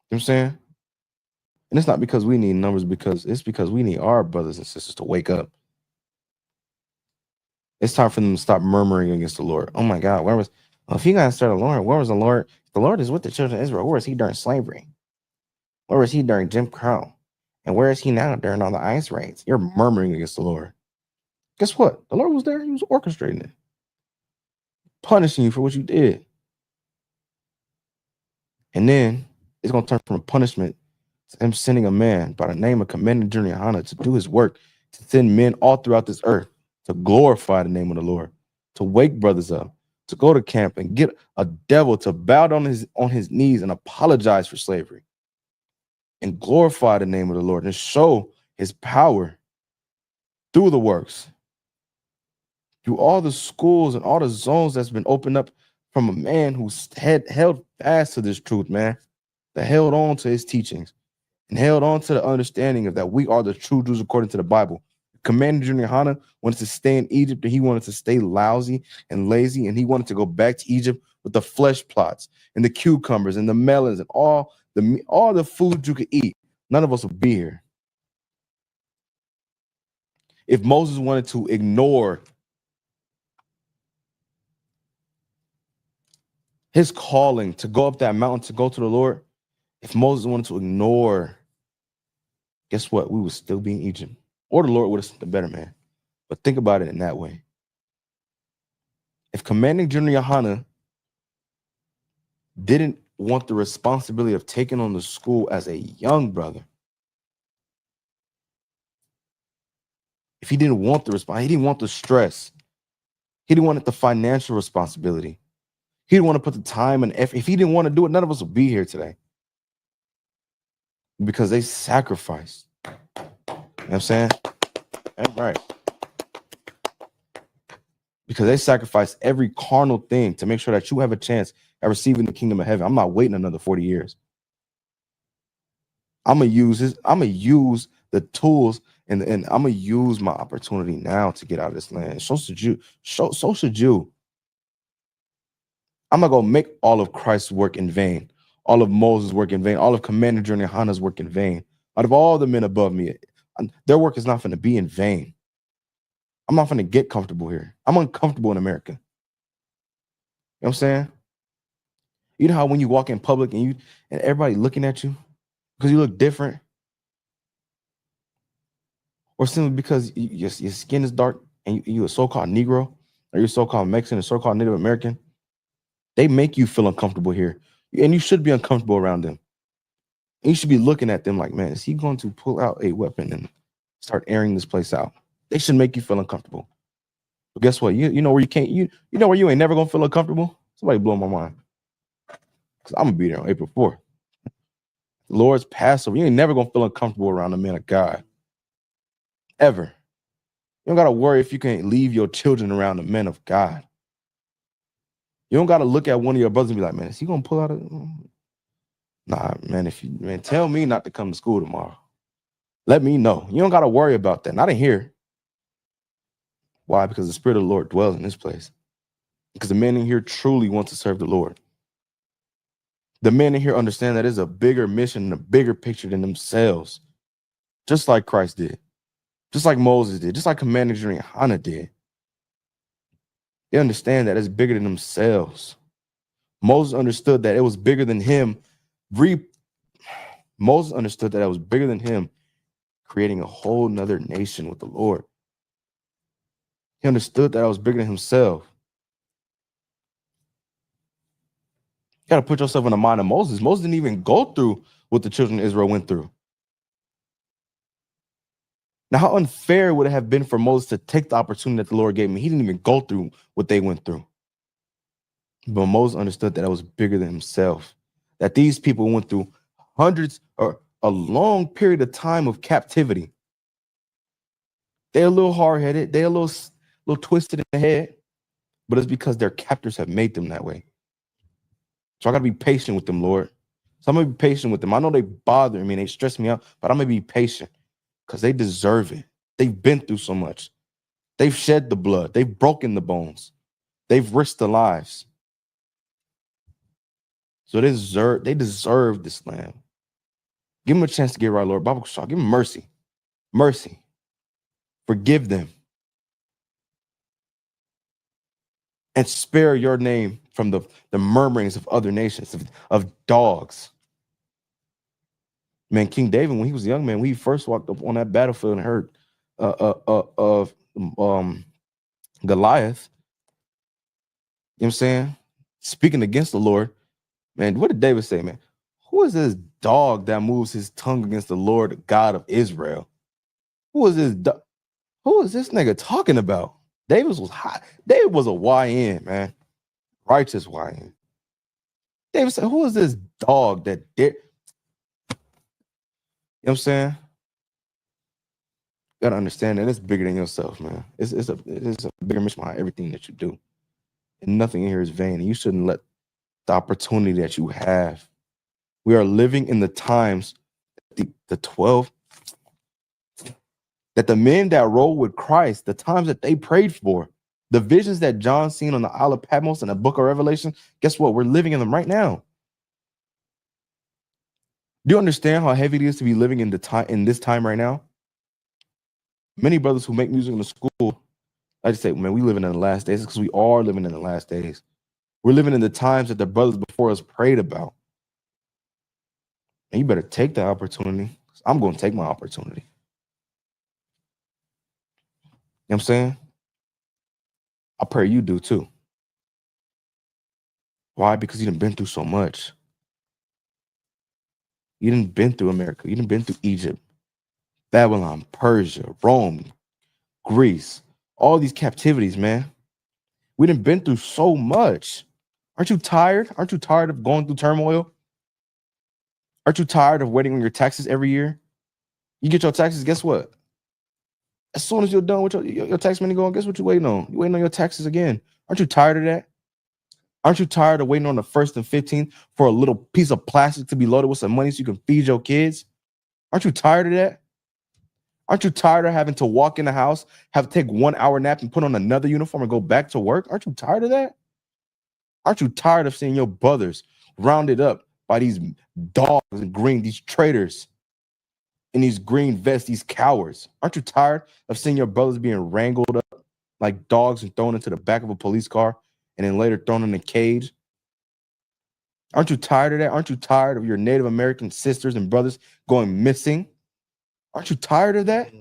Speaker 3: what I'm saying? And it's not because we need numbers, it's because we need our brothers and sisters to wake up. It's time for them to stop murmuring against the Lord. Oh my God, if you guys start the Lord, where was the Lord? The Lord is with the children of Israel. Where was he during slavery? Where was he during Jim Crow? And where is he now during all the ice raids? You're murmuring against the Lord. Guess what? The Lord was there. He was orchestrating it. Punishing you for what you did. And then It's going to turn from a punishment to him sending a man by the name of Commander General Hana to do his work, to send men all throughout this earth to glorify the name of the Lord, to wake brothers up, to go to camp and get a devil to bow down on his knees and apologize for slavery and glorify the name of the Lord and show his power through the works, through all the schools and all the zones that's been opened up from a man who's held fast to this truth, man, that held on to his teachings and held on to the understanding of that we are the true Jews according to the Bible. Commander Junior Hana wanted to stay in Egypt, and he wanted to stay lousy and lazy, and he wanted to go back to Egypt with the flesh plots and the cucumbers and the melons and all the food you could eat. None of us would be here. If Moses wanted to ignore his calling to go up that mountain to go to the Lord, if Moses wanted to ignore, guess what? We would still be in Egypt. Or the Lord would have sent a better man. But think about it in that way. If Commanding General Hana didn't want the responsibility of taking on the school as a young brother, if he didn't want the response, he didn't want the stress, he didn't want the financial responsibility, he didn't want to put the time and effort. If he didn't want to do it, none of us would be here today. Because they sacrificed. You know what I'm saying? That's right. Because they sacrificed every carnal thing to make sure that you have a chance at receiving the kingdom of heaven. I'm not waiting another 40 years. I'm gonna use the tools and I'm gonna use my opportunity now to get out of this land. So should you. So should you. I'm not gonna make all of Christ's work in vain, all of Moses' work in vain, all of Commander Junior Hana's work in vain. Out of all the men above me, their work is not going to be in vain. I'm not going to get comfortable here. I'm uncomfortable in America. You know what I'm saying? You know how when you walk in public and everybody looking at you because you look different, or simply because your skin is dark and you a so-called Negro, or you're so-called Mexican or so-called Native American, they make you feel uncomfortable here. And you should be uncomfortable around them. And you should be looking at them like, man, is he going to pull out a weapon and start airing this place out? They should make you feel uncomfortable. But guess what? You know where you can't, you know where you ain't never gonna feel uncomfortable? Somebody blow my mind. Because I'm gonna be there on April 4th. The Lord's Passover. You ain't never gonna feel uncomfortable around the man of God. Ever. You don't gotta worry if you can't leave your children around the men of God. You don't gotta look at one of your brothers and be like, man, is he gonna pull out a nah, man, tell me not to come to school tomorrow. Let me know. You don't gotta worry about that. Not in here. Why? Because the Spirit of the Lord dwells in this place. Because the men in here truly want to serve the Lord. The men in here understand that it's a bigger mission and a bigger picture than themselves. Just like Christ did. Just like Moses did. Just like Commander General Hana did. They understand that it's bigger than themselves. Moses understood that it was bigger than him. Moses understood that it was bigger than him creating a whole nother nation with the Lord. He understood that I was bigger than himself. You got to put yourself in the mind of Moses. Moses didn't even go through what the children of Israel went through. Now, how unfair would it have been for Moses to take the opportunity that the Lord gave him? He didn't even go through what they went through. But Moses understood that it was bigger than himself. That these people went through hundreds or a long period of time of captivity. They're a little hard-headed. They're a little twisted in the head. But it's because their captors have made them that way. So I got to be patient with them, Lord. So I'm going to be patient with them. I know they bother me and they stress me out, but I'm going to be patient because they deserve it. They've been through so much. They've shed the blood. They've broken the bones. They've risked their lives. So they deserve this land. Give them a chance to get right, Lord. Bible Shaw, give them mercy. Mercy. Forgive them. And spare your name from the murmurings of other nations, of dogs. Man, King David, when he was a young man, when he first walked up on that battlefield and heard of Goliath, you know what I'm saying? Speaking against the Lord, man, what did David say, man? Who is this dog that moves his tongue against the Lord God of Israel? Who is this? Who is this nigga talking about? David was hot. David was a YN, man. Righteous YN. David said, who is this dog that did? You know what I'm saying? You gotta understand that it's bigger than yourself, man. It's a bigger mission behind everything that you do. And nothing in here is vain. And you shouldn't let the opportunity that you have. We are living in the times, the 12, that the men that rode with Christ, the times that they prayed for, the visions that John seen on the Isle of Patmos and the book of Revelation, guess what? We're living in them right now. Do you understand how heavy it is to be living in this time right now? Many brothers who make music in the school, I just say, man, we living in the last days because we are living in the last days. We're living in the times that the brothers before us prayed about. And you better take that opportunity. I'm going to take my opportunity. You know what I'm saying? I pray you do too. Why? Because you done been through so much. You done been through America. You done been through Egypt, Babylon, Persia, Rome, Greece, all these captivities, man. We done been through so much. Aren't you tired? Aren't you tired of going through turmoil? Aren't you tired of waiting on your taxes every year? You get your taxes, guess what? As soon as you're done with your tax money going, guess what you're waiting on? You're waiting on your taxes again. Aren't you tired of that? Aren't you tired of waiting on the 1st and 15th for a little piece of plastic to be loaded with some money so you can feed your kids? Aren't you tired of that? Aren't you tired of having to walk in the house, have to take 1 hour nap and put on another uniform and go back to work? Aren't you tired of that? Aren't you tired of seeing your brothers rounded up by these dogs and these traitors in these green vests, these cowards? Aren't you tired of seeing your brothers being wrangled up like dogs and thrown into the back of a police car and then later thrown in a cage? Aren't you tired of that? Aren't you tired of your Native American sisters and brothers going missing? Aren't you tired of that?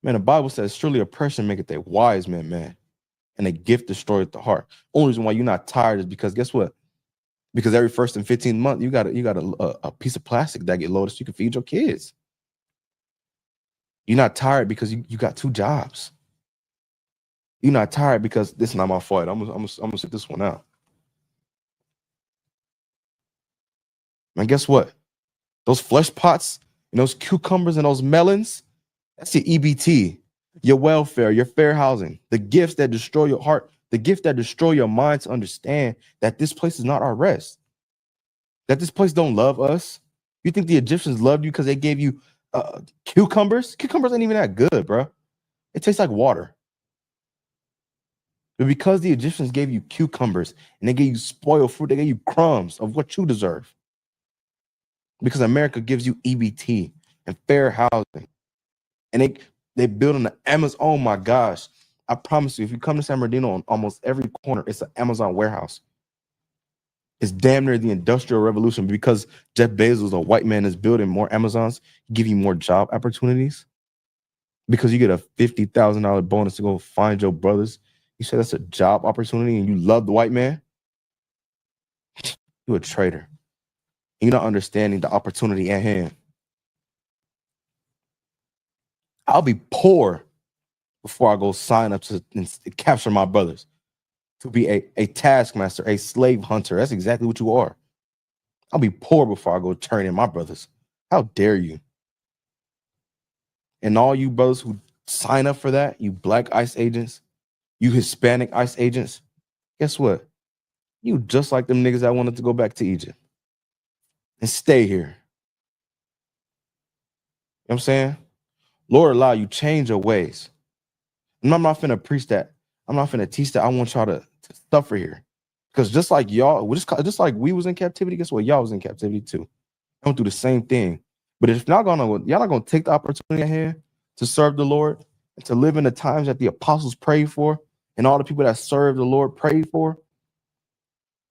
Speaker 3: Man, the Bible says, surely oppression maketh a wise man mad, and a gift destroyeth the heart. Only reason why you're not tired is because guess what? Because every 1st and 15th month, you got a piece of plastic that get loaded so you can feed your kids. You're not tired because you got 2 jobs. You're not tired because this is not my fault. I'm gonna sit this one out. Man, guess what? Those flesh pots and those cucumbers and those melons, that's your EBT, your welfare, your fair housing, the gifts that destroy your heart, the gift that destroy your mind to understand that this place is not our rest, that this place don't love us. You think the Egyptians loved you because they gave you cucumbers? Cucumbers ain't even that good, bro. It tastes like water. But because the Egyptians gave you cucumbers and they gave you spoiled fruit, they gave you crumbs of what you deserve. Because America gives you EBT and fair housing. And they build on the Amazon. Oh my gosh. I promise you, if you come to San Bernardino, on almost every corner, it's an Amazon warehouse. It's damn near the Industrial Revolution because Jeff Bezos, a white man, is building more Amazons, give you more job opportunities. Because you get a $50,000 bonus to go find your brothers. You say that's a job opportunity and you love the white man? You're a traitor. You're not understanding the opportunity at hand. I'll be poor before I go sign up to capture my brothers, to be a taskmaster, a slave hunter. That's exactly what you are. I'll be poor before I go turn in my brothers. How dare you? And all you brothers who sign up for that, you black ICE agents, you Hispanic ICE agents, guess what? You just like them niggas that wanted to go back to Egypt and stay here. You know what I'm saying? Lord, allow you change your ways. And I'm not finna preach that. I'm not finna teach that. I want y'all to suffer here. Because just like y'all, just like we was in captivity, guess what? Y'all was in captivity too. I went through the same thing. But if y'all not gonna take the opportunity at hand to serve the Lord and to live in the times that the apostles prayed for and all the people that served the Lord prayed for,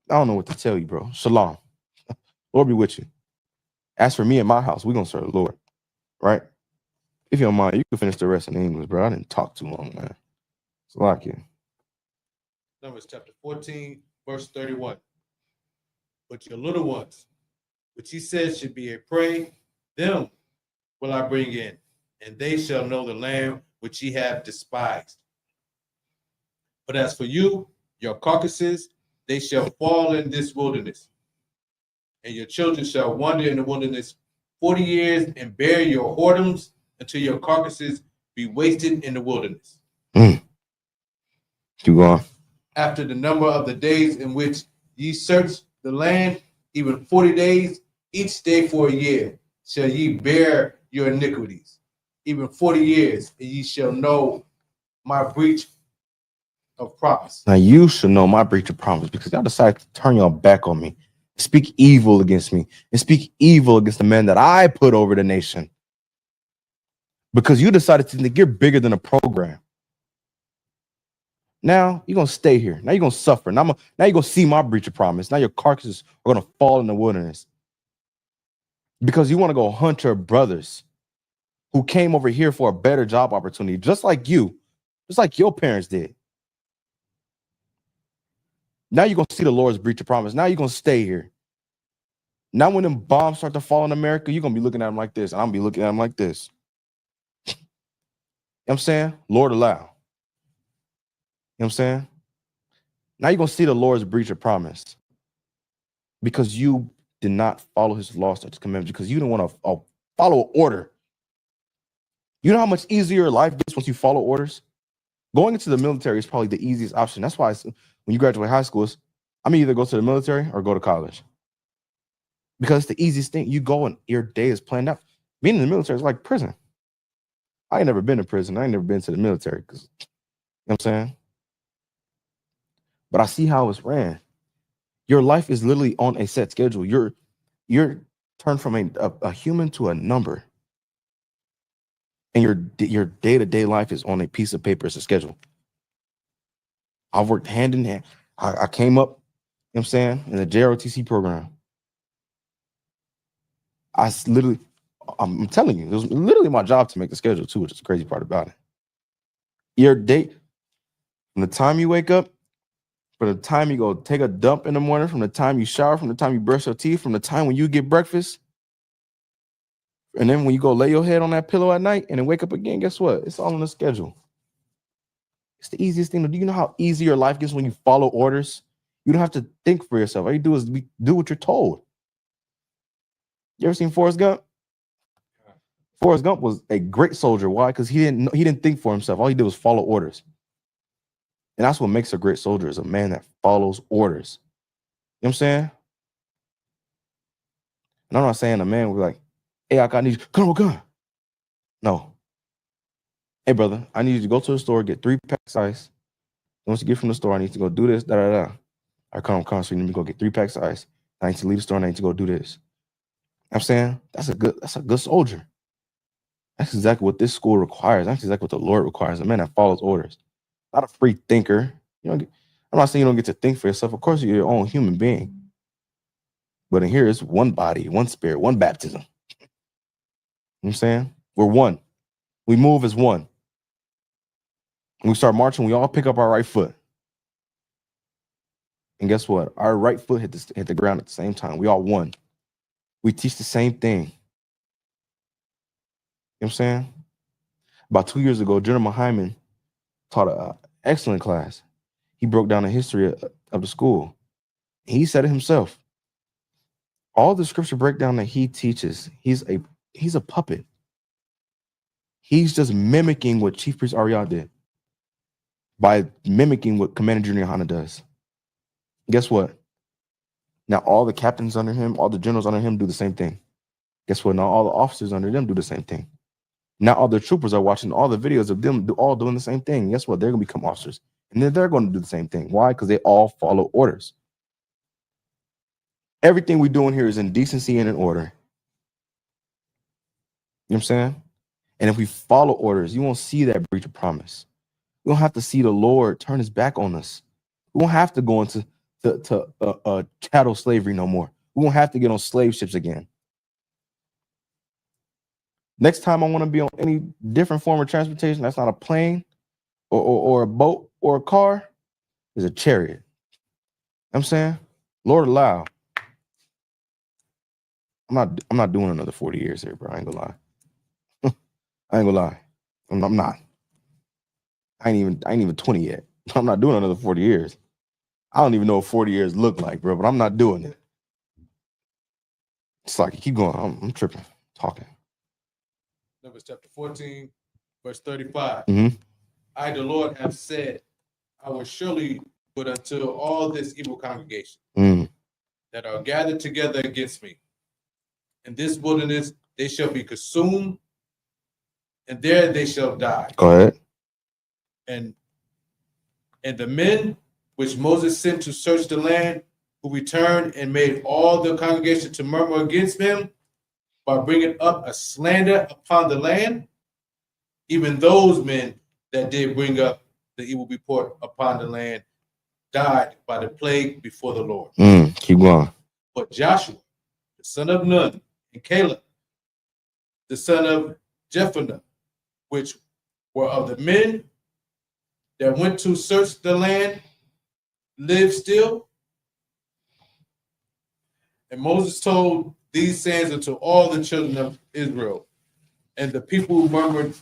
Speaker 3: I don't know what to tell you, bro. Shalom. Lord be with you. As for me and my house, we're gonna serve the Lord, right? If you don't mind, you can finish the rest in English, bro. I didn't talk too long, man. It's like you.
Speaker 2: Numbers chapter 14, verse 31. but your little ones, which he said should be a prey, them will I bring in, and they shall know the land which ye have despised. But as for you, your carcasses, they shall fall in this wilderness, and your children shall wander in the wilderness 40 years and bear your whoredoms until your carcasses be wasted in the wilderness.
Speaker 3: Keep going.
Speaker 2: After the number of the days in which ye search the land, even 40 days, each day for a year, shall ye bear your iniquities, even 40 years, and ye shall know my breach of promise.
Speaker 3: Now you should know my breach of promise because y'all decided to turn your back on me, speak evil against me, and speak evil against the man that I put over the nation. Because you decided to think you're bigger than a program. Now you're gonna stay here. Now you're gonna suffer. Now you're gonna see my breach of promise. Now your carcasses are gonna fall in the wilderness. Because you want to go hunt your brothers who came over here for a better job opportunity, just like you, just like your parents did. Now you're gonna see the Lord's breach of promise. Now you're gonna stay here. Now when them bombs start to fall in America, you're gonna be looking at them like this, and I'm gonna be looking at them like this. You know what I'm saying? Lord allow. You know what I'm saying? Now you're gonna see the Lord's breach of promise. Because you did not follow his law, statutes, commandments, because you didn't want to follow order. You know how much easier your life gets once you follow orders? Going into the military is probably the easiest option. That's why when you graduate high school, I'm either go to the military or go to college. Because it's the easiest thing. You go and your day is planned out. Being in the military is like prison. I ain't never been to prison. I ain't never been to the military. You know what I'm saying? But I see how it's ran. Your life is literally on a set schedule. You're turned from a human to a number. And your day-to-day life is on a piece of paper. It's a schedule. I've worked hand in hand. I came up, you know what I'm saying, in the JROTC program. I'm telling you, it was literally my job to make the schedule too, which is the crazy part about it. Your date, from the time you wake up, from the time you go take a dump in the morning, from the time you shower, from the time you brush your teeth, from the time when you get breakfast, and then when you go lay your head on that pillow at night and then wake up again, guess what? It's all on the schedule. It's the easiest thing to do. You know how easy your life gets when you follow orders? You don't have to think for yourself. All you do is do what you're told. You ever seen Forrest Gump? Forrest Gump was a great soldier. Why? Because he didn't think for himself. All he did was follow orders. And that's what makes a great soldier, is a man that follows orders. You know what I'm saying? And I'm not saying a man will be like, hey, I need you, come on, gun. No. Hey, brother, I need you to go to the store, get 3 packs of ice. Once you get from the store, I need to go do this, da-da-da. I come, so you need to go get 3 packs of ice. I need to leave the store, and I need to go do this. You know what I'm saying? That's a good soldier. That's exactly what this school requires. That's exactly what the Lord requires, a man that follows orders. Not a free thinker. I'm not saying you don't get to think for yourself. Of course, you're your own human being. But in here, it's one body, one spirit, one baptism. You know what I'm saying? We're one. We move as one. When we start marching, we all pick up our right foot. And guess what? Our right foot hit the ground at the same time. We all one. We teach the same thing. You know what I'm saying? About 2 years ago, General Hyman taught an excellent class. He broke down the history of the school. He said it himself. All the scripture breakdown that he teaches, he's a puppet. He's just mimicking what Chief Priest Ariel did by mimicking what Commander Junior Hanna does. Guess what? Now all the captains under him, all the generals under him do the same thing. Guess what? Now all the officers under them do the same thing. Now all the troopers are watching all the videos of them all doing the same thing. Guess what? They're going to become officers. And then they're going to do the same thing. Why? Because they all follow orders. Everything we're doing here is in decency and in order. You know what I'm saying? And if we follow orders, you won't see that breach of promise. We don't have to see the Lord turn his back on us. We won't have to go into chattel slavery no more. We won't have to get on slave ships again. Next time I want to be on any different form of transportation that's not a plane or a boat or a car, is a chariot. You know what I'm saying? Lord allow. I'm not doing another 40 years here, bro. I ain't gonna lie. I ain't gonna lie. I'm not. I ain't even 20 yet. I'm not doing another 40 years. I don't even know what 40 years look like, bro, but I'm not doing it. It's like, keep going. I'm tripping, talking.
Speaker 2: Numbers chapter 14, verse 35.
Speaker 3: Mhm.
Speaker 2: I, the Lord, have said, I will surely put unto all this evil congregation that are gathered together against me. In this wilderness they shall be consumed, and there they shall die.
Speaker 3: Go ahead.
Speaker 2: And the men which Moses sent to search the land, who returned and made all the congregation to murmur against him by bringing up a slander upon the land, even those men that did bring up the evil report upon the land died by the plague before the Lord.
Speaker 3: Keep going.
Speaker 2: But Joshua, the son of Nun, and Caleb, the son of Jephunneh, which were of the men that went to search the land, lived still. And Moses told these sayings unto all the children of Israel, and the people murmured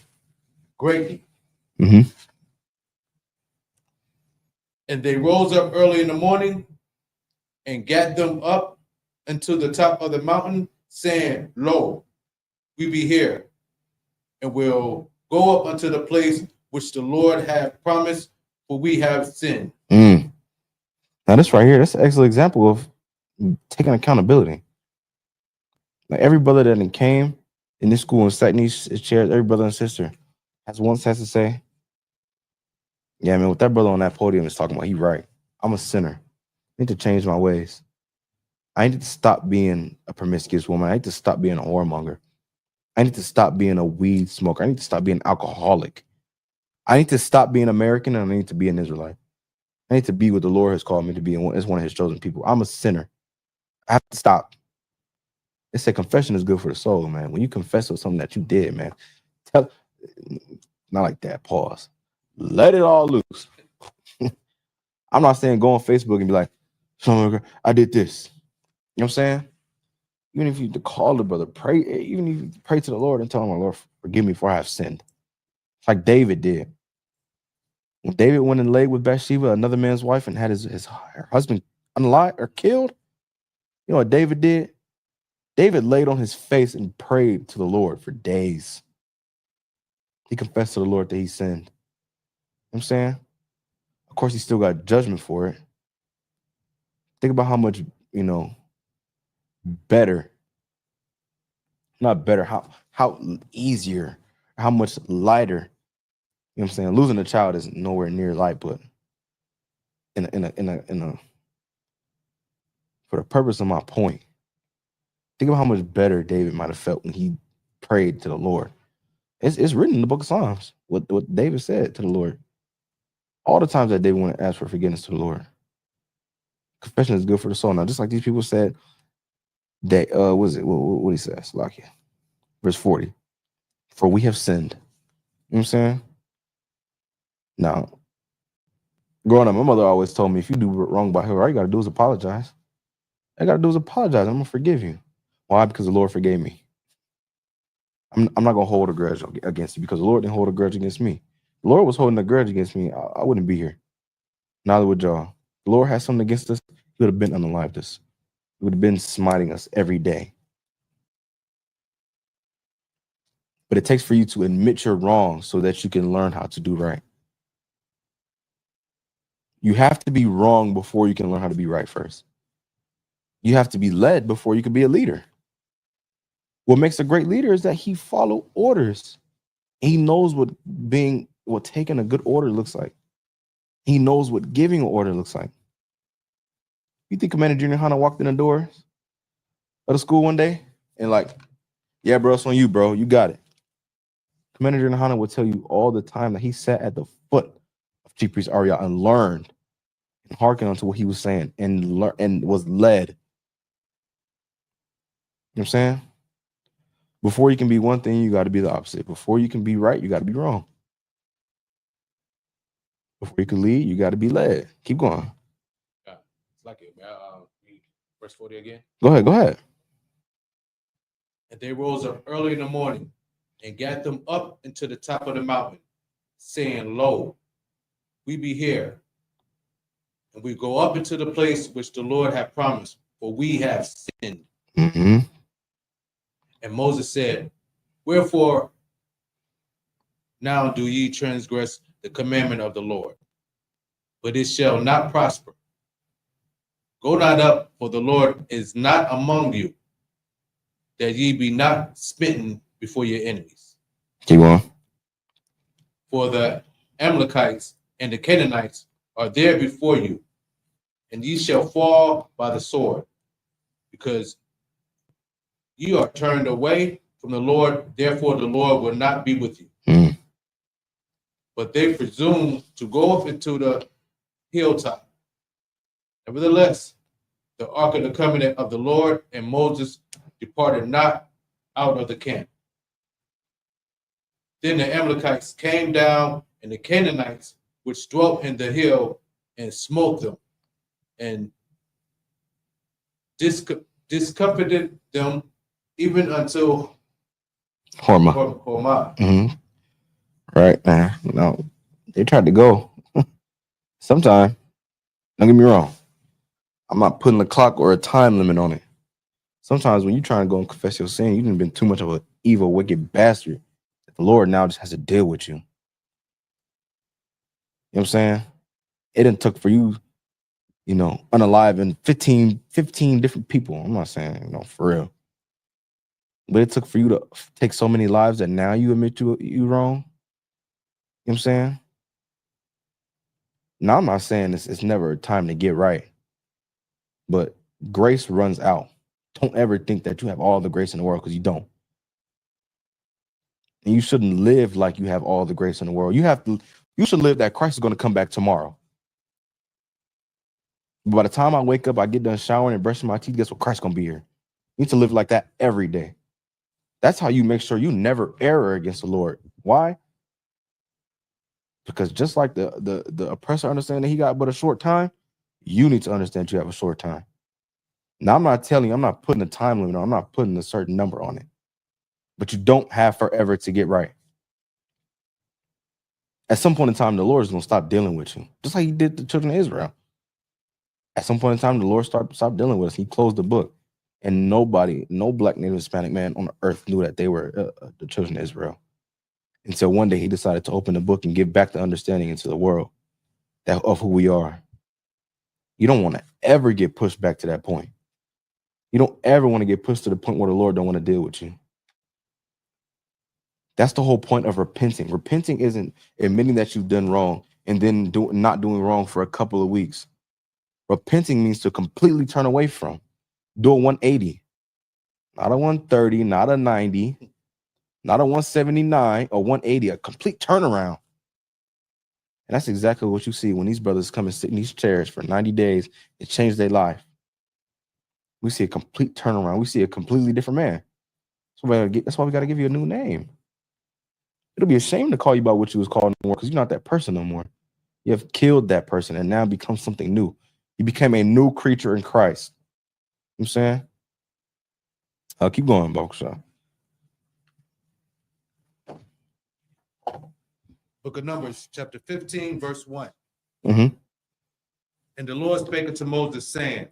Speaker 2: greatly.
Speaker 3: Mhm.
Speaker 2: And they rose up early in the morning and gat them up unto the top of the mountain, saying, Lo, we be here, and will go up unto the place which the Lord hath promised, for we have sinned.
Speaker 3: Now this right here, that's an excellent example of taking accountability. Like every brother that came in this school and sat in these chairs, every brother and sister has to say, yeah, man, what that brother on that podium is talking about, he right. I'm a sinner. I need to change my ways. I need to stop being a promiscuous woman. I need to stop being a whoremonger. I need to stop being a weed smoker. I need to stop being alcoholic. I need to stop being American, and I need to be an Israelite. I need to be what the Lord has called me to be as one of his chosen people. I'm a sinner. I have to stop. They say confession is good for the soul, man. When you confess of something that you did, man, tell, not like that, pause. Let it all loose. I'm not saying go on Facebook and be like, I did this. You know what I'm saying? Even if you call the brother, pray, even if you pray to the Lord and tell him, Lord, forgive me for I have sinned. It's like David did. When David went and laid with Bathsheba, another man's wife, and had her husband unalive or killed, you know what David did? David laid on his face and prayed to the Lord for days. He confessed to the Lord that he sinned. You know what I'm saying? Of course, he still got judgment for it. Think about how much, better, not better, how easier, how much lighter. You know what I'm saying? Losing a child is nowhere near light, but in a for the purpose of my point, think about how much better David might have felt when he prayed to the Lord. It's written in the book of Psalms what David said to the Lord. All the times that David wanted to ask for forgiveness to the Lord. Confession is good for the soul. Now, just like these people said that, what he says? Like, verse 40. For we have sinned. You know what I'm saying? Now, growing up, my mother always told me if you do wrong by her, all you got to do is apologize. All you got to do is apologize. I'm going to forgive you. Why? Because the Lord forgave me. I'm not going to hold a grudge against you because the Lord didn't hold a grudge against me. The Lord was holding a grudge against me. I wouldn't be here. Neither would y'all. The Lord had something against us. He would have been unalived us. He would have been smiting us every day. But it takes for you to admit you're wrong so that you can learn how to do right. You have to be wrong before you can learn how to be right first. You have to be led before you can be a leader. What makes a great leader is that he follows orders. He knows what taking a good order looks like. He knows what giving an order looks like. You think Commander Junior Hunter walked in the doors of the school one day and like, yeah, bro, it's on you, bro. You got it. Commander Junior Hunter would tell you all the time that he sat at the foot of Chief Priest Arya and learned and hearkened onto what he was saying and was led. You know what I'm saying? Before you can be one thing, you got to be the opposite. Before you can be right, you got to be wrong. Before you can lead, you got to be led. Keep going.
Speaker 2: Yeah, it's like it, man. Verse 40 again.
Speaker 3: Go ahead.
Speaker 2: And they rose up early in the morning and gat them up into the top of the mountain, saying, Lo, we be here, and we go up into the place which the Lord hath promised, for we have sinned.
Speaker 3: Mm-hmm.
Speaker 2: And Moses said, Wherefore now do ye transgress the commandment of the Lord? But it shall not prosper. Go not up, for the Lord is not among you, that ye be not smitten before your enemies.
Speaker 3: Keep on.
Speaker 2: For the Amalekites and the Canaanites are there before you, and ye shall fall by the sword, because ye are turned away from the Lord, therefore the Lord will not be with you.
Speaker 3: Mm.
Speaker 2: But they presume to go up into the hilltop. Nevertheless, the ark of the covenant of the Lord and Moses departed not out of the camp. Then the Amalekites came down, and the Canaanites, which dwelt in the hill, and smote them, and discomfited them even until
Speaker 3: Horma.
Speaker 2: Hormah.
Speaker 3: Mm-hmm. Right. No, they tried to go. Sometime. Don't get me wrong. I'm not putting a clock or a time limit on it. Sometimes when you're trying to go and confess your sin, you've been too much of an evil, wicked bastard. The Lord now just has to deal with you. You know what I'm saying? It didn't took for you, unalive 15 different people. I'm not saying, for real. But it took for you to take so many lives that now you admit you wrong. You know what I'm saying? Now, I'm not saying it's never a time to get right. But grace runs out. Don't ever think that you have all the grace in the world, because you don't. And you shouldn't live like you have all the grace in the world. You should live that Christ is going to come back tomorrow. But by the time I wake up, I get done showering and brushing my teeth, guess what? Christ's going to be here. You need to live like that every day. That's how you make sure you never err against the Lord. Why? Because just like the oppressor understand that he got but a short time, you need to understand you have a short time. Now, I'm not telling you, I'm not putting a time limit on, I'm not putting a certain number on it. But you don't have forever to get right. At some point in time, the Lord is going to stop dealing with you, just like he did the children of Israel. At some point in time, the Lord stopped dealing with us. He closed the book. And no black, Native, Hispanic man on the earth knew that they were the children of Israel. Until one day he decided to open the book and give back the understanding into the world of who we are. You don't want to ever get pushed back to that point. You don't ever want to get pushed to the point where the Lord don't want to deal with you. That's the whole point of repenting. Repenting isn't admitting that you've done wrong and then not doing wrong for a couple of weeks. Repenting means to completely turn away from. Do a 180. Not a 130, not a 90, not a 179, or 180, a complete turnaround. And that's exactly what you see when these brothers come and sit in these chairs for 90 days and change their life. We see a complete turnaround. We see a completely different man. That's why we got to give you a new name. It'll be a shame to call you by what you was called no more, because you're not that person no more. You have killed that person and now become something new. You became a new creature in Christ. You know what I'm saying? I'll keep going, folks.
Speaker 2: Book of Numbers, chapter 15, verse 1.
Speaker 3: Mm-hmm.
Speaker 2: And the Lord spake unto Moses, saying,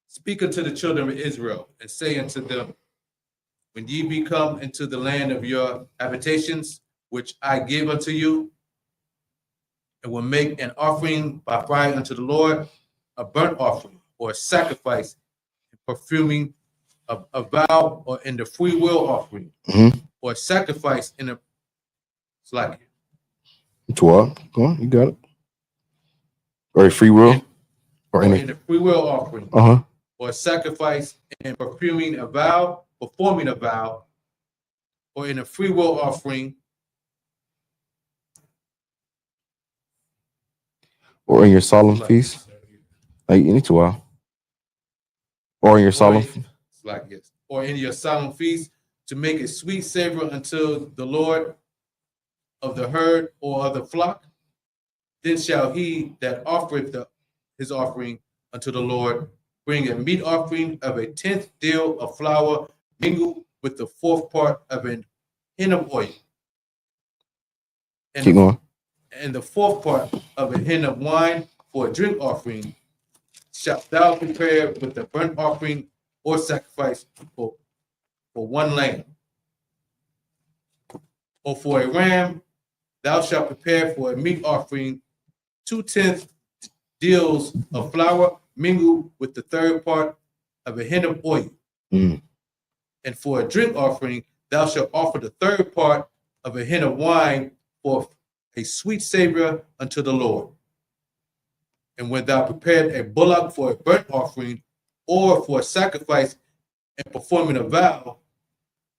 Speaker 2: Speak unto the children of Israel, and say unto them, When ye be come into the land of your habitations, which I give unto you, and will make an offering by fire unto the Lord, a burnt offering, or a sacrifice, perfuming a vow, or in the free will offering, or a sacrifice in a slack.
Speaker 3: 12. Go on, you got it. Or a free will.
Speaker 2: Or in a free will offering.
Speaker 3: Uh-huh.
Speaker 2: Or a sacrifice in performing a vow, or in a free will offering.
Speaker 3: Or in your solemn feast. Like any 12. Or in your solemn
Speaker 2: Or in your solemn feast, to make a sweet savor unto the Lord of the herd or of the flock. Then shall he that offereth his offering unto the Lord bring a meat offering of a 10th deal of flour mingled with the fourth part of an hin of oil.
Speaker 3: Keep going.
Speaker 2: And the fourth part of a hin of wine for a drink offering shalt thou prepare with the burnt offering or sacrifice for one lamb. Or for a ram, thou shalt prepare for a meat offering 2/10 deals of flour mingled with the third part of a hin of oil.
Speaker 3: Mm.
Speaker 2: And for a drink offering, thou shalt offer the third part of a hin of wine for a sweet savor unto the Lord. And when thou prepared a bullock for a burnt offering or for a sacrifice and performing a vow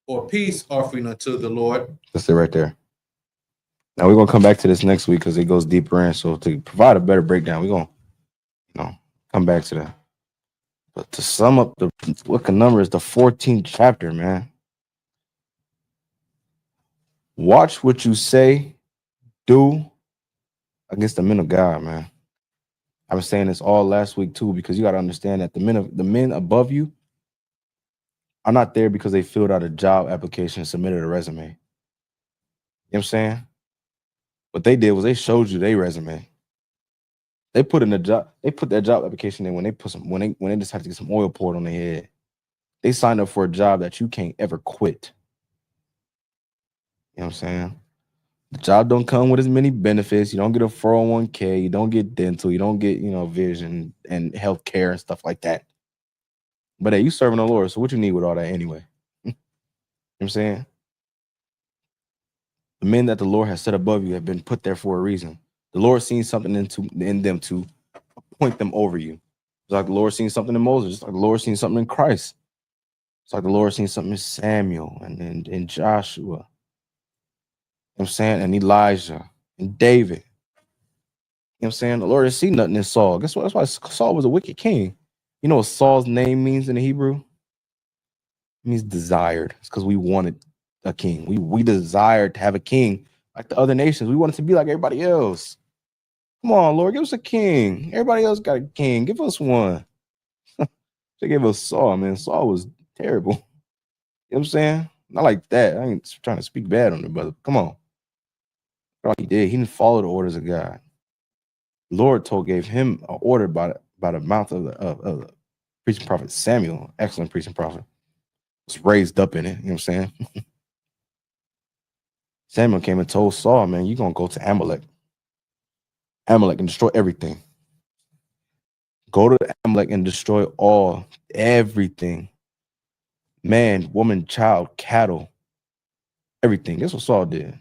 Speaker 2: or peace offering unto the Lord.
Speaker 3: That's it right there. Now we're gonna come back to this next week because it goes deeper in. So to provide a better breakdown, we're gonna come back to that. But to sum up the book of Numbers, the 14th chapter, man. Watch what you say, do against the men of God, man. I was saying this all last week too, because you got to understand that the men above you are not there because they filled out a job application and submitted a resume. You know what I'm saying? What they did was they showed you their resume. They put in the job, they put that job application in when they decided to get some oil poured on their head. They signed up for a job that you can't ever quit. You know what I'm saying? The job don't come with as many benefits. You don't get a 401k. You don't get dental. You don't get, vision and health care and stuff like that. But hey, you serving the Lord, so what you need with all that anyway? You know what I'm saying? The men that the Lord has set above you have been put there for a reason. The Lord seen something in them to appoint them over you. It's like the Lord seen something in Moses. It's like the Lord seen something in Christ. It's like the Lord seen something in Samuel and in Joshua. You know what I'm saying? And Elijah and David. You know what I'm saying? The Lord has seen nothing in Saul. Guess what? That's why Saul was a wicked king. You know what Saul's name means in the Hebrew? It means desired. It's because we wanted a king. We desired to have a king like the other nations. We wanted to be like everybody else. Come on, Lord, give us a king. Everybody else got a king. Give us one. They gave us Saul, man. Saul was terrible. You know what I'm saying? Not like that. I ain't trying to speak bad on him, brother. Come on. All he did, he didn't follow the orders of God. The Lord gave him an order by the mouth of the preaching prophet Samuel, excellent preaching prophet. Was raised up in it. You know what I'm saying? Samuel came and told Saul, man, you're going to go to Amalek. Amalek and destroy everything. Go to Amalek and destroy everything. Man, woman, child, cattle, everything. That's what Saul did.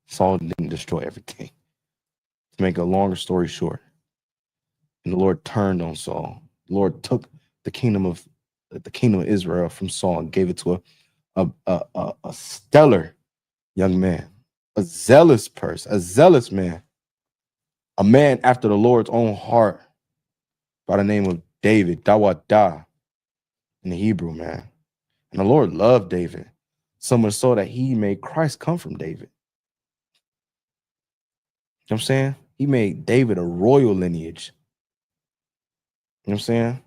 Speaker 3: Saul didn't destroy everything. To make a longer story short, and the Lord turned on Saul. The Lord took the kingdom of Israel from Saul and gave it to a stellar young man, a zealous person, a zealous man, a man after the Lord's own heart by the name of David, Dawadah in the Hebrew, man. And the Lord loved David so much so that he made Christ come from David. You know what I'm saying? He made David a royal lineage. You know what I'm saying?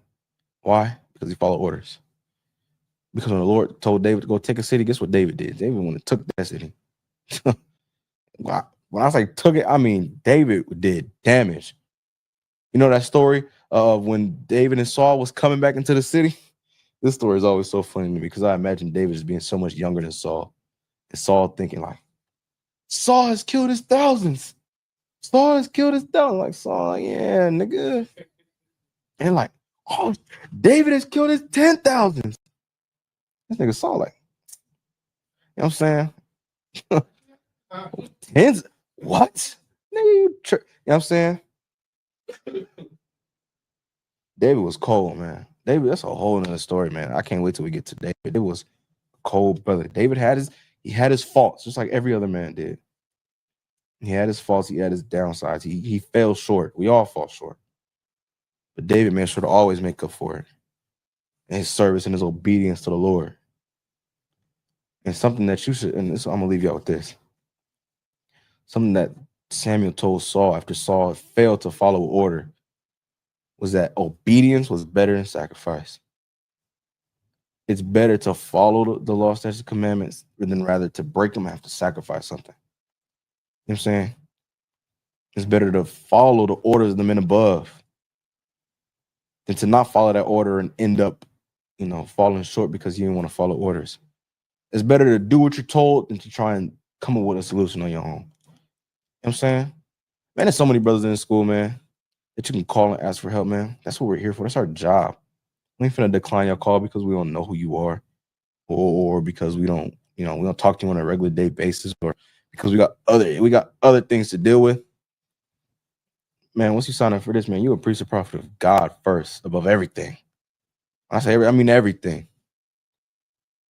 Speaker 3: Why? Because he followed orders. Because when the Lord told David to go take a city, guess what David did? David went and took that city. When I say took it, I mean David did damage. You know that story of when David and Saul was coming back into the city? This story is always so funny to me because I imagine David as being so much younger than Saul. And Saul thinking like, Saul has killed his thousands. Saul has killed his thousands. Like Saul, yeah, nigga. And like, oh, David has killed his 10,000s. This nigga Saul like, you know what I'm saying? Tens? What? Nigga, you know what I'm saying? David was cold, man. David, that's a whole nother story, man. I can't wait till we get to David. It was a cold brother. David had his faults, just like every other man did. He had his faults, he had his downsides. He fell short. We all fall short. But David made sure to always make up for it. In his service and his obedience to the Lord. And something that you should, and this, I'm gonna leave y'all with this. Something that Samuel told Saul after Saul failed to follow order was that obedience was better than sacrifice. it's better to follow the law, statutes, commandments than rather to break them and have to sacrifice something. You know what I'm saying? It's better to follow the orders of the men above than to not follow that order and end up, falling short because you didn't want to follow orders. It's better to do what you're told than to try and come up with a solution on your own. You know what I'm saying? Man, there's so many brothers in school, man, that you can call and ask for help, man. That's what we're here for. That's our job. We ain't finna decline your call because we don't know who you are, or because we don't talk to you on a regular day basis, or because we got other things to deal with. Man, once you sign up for this, man, you're a priest or prophet of God first, above everything. I mean everything.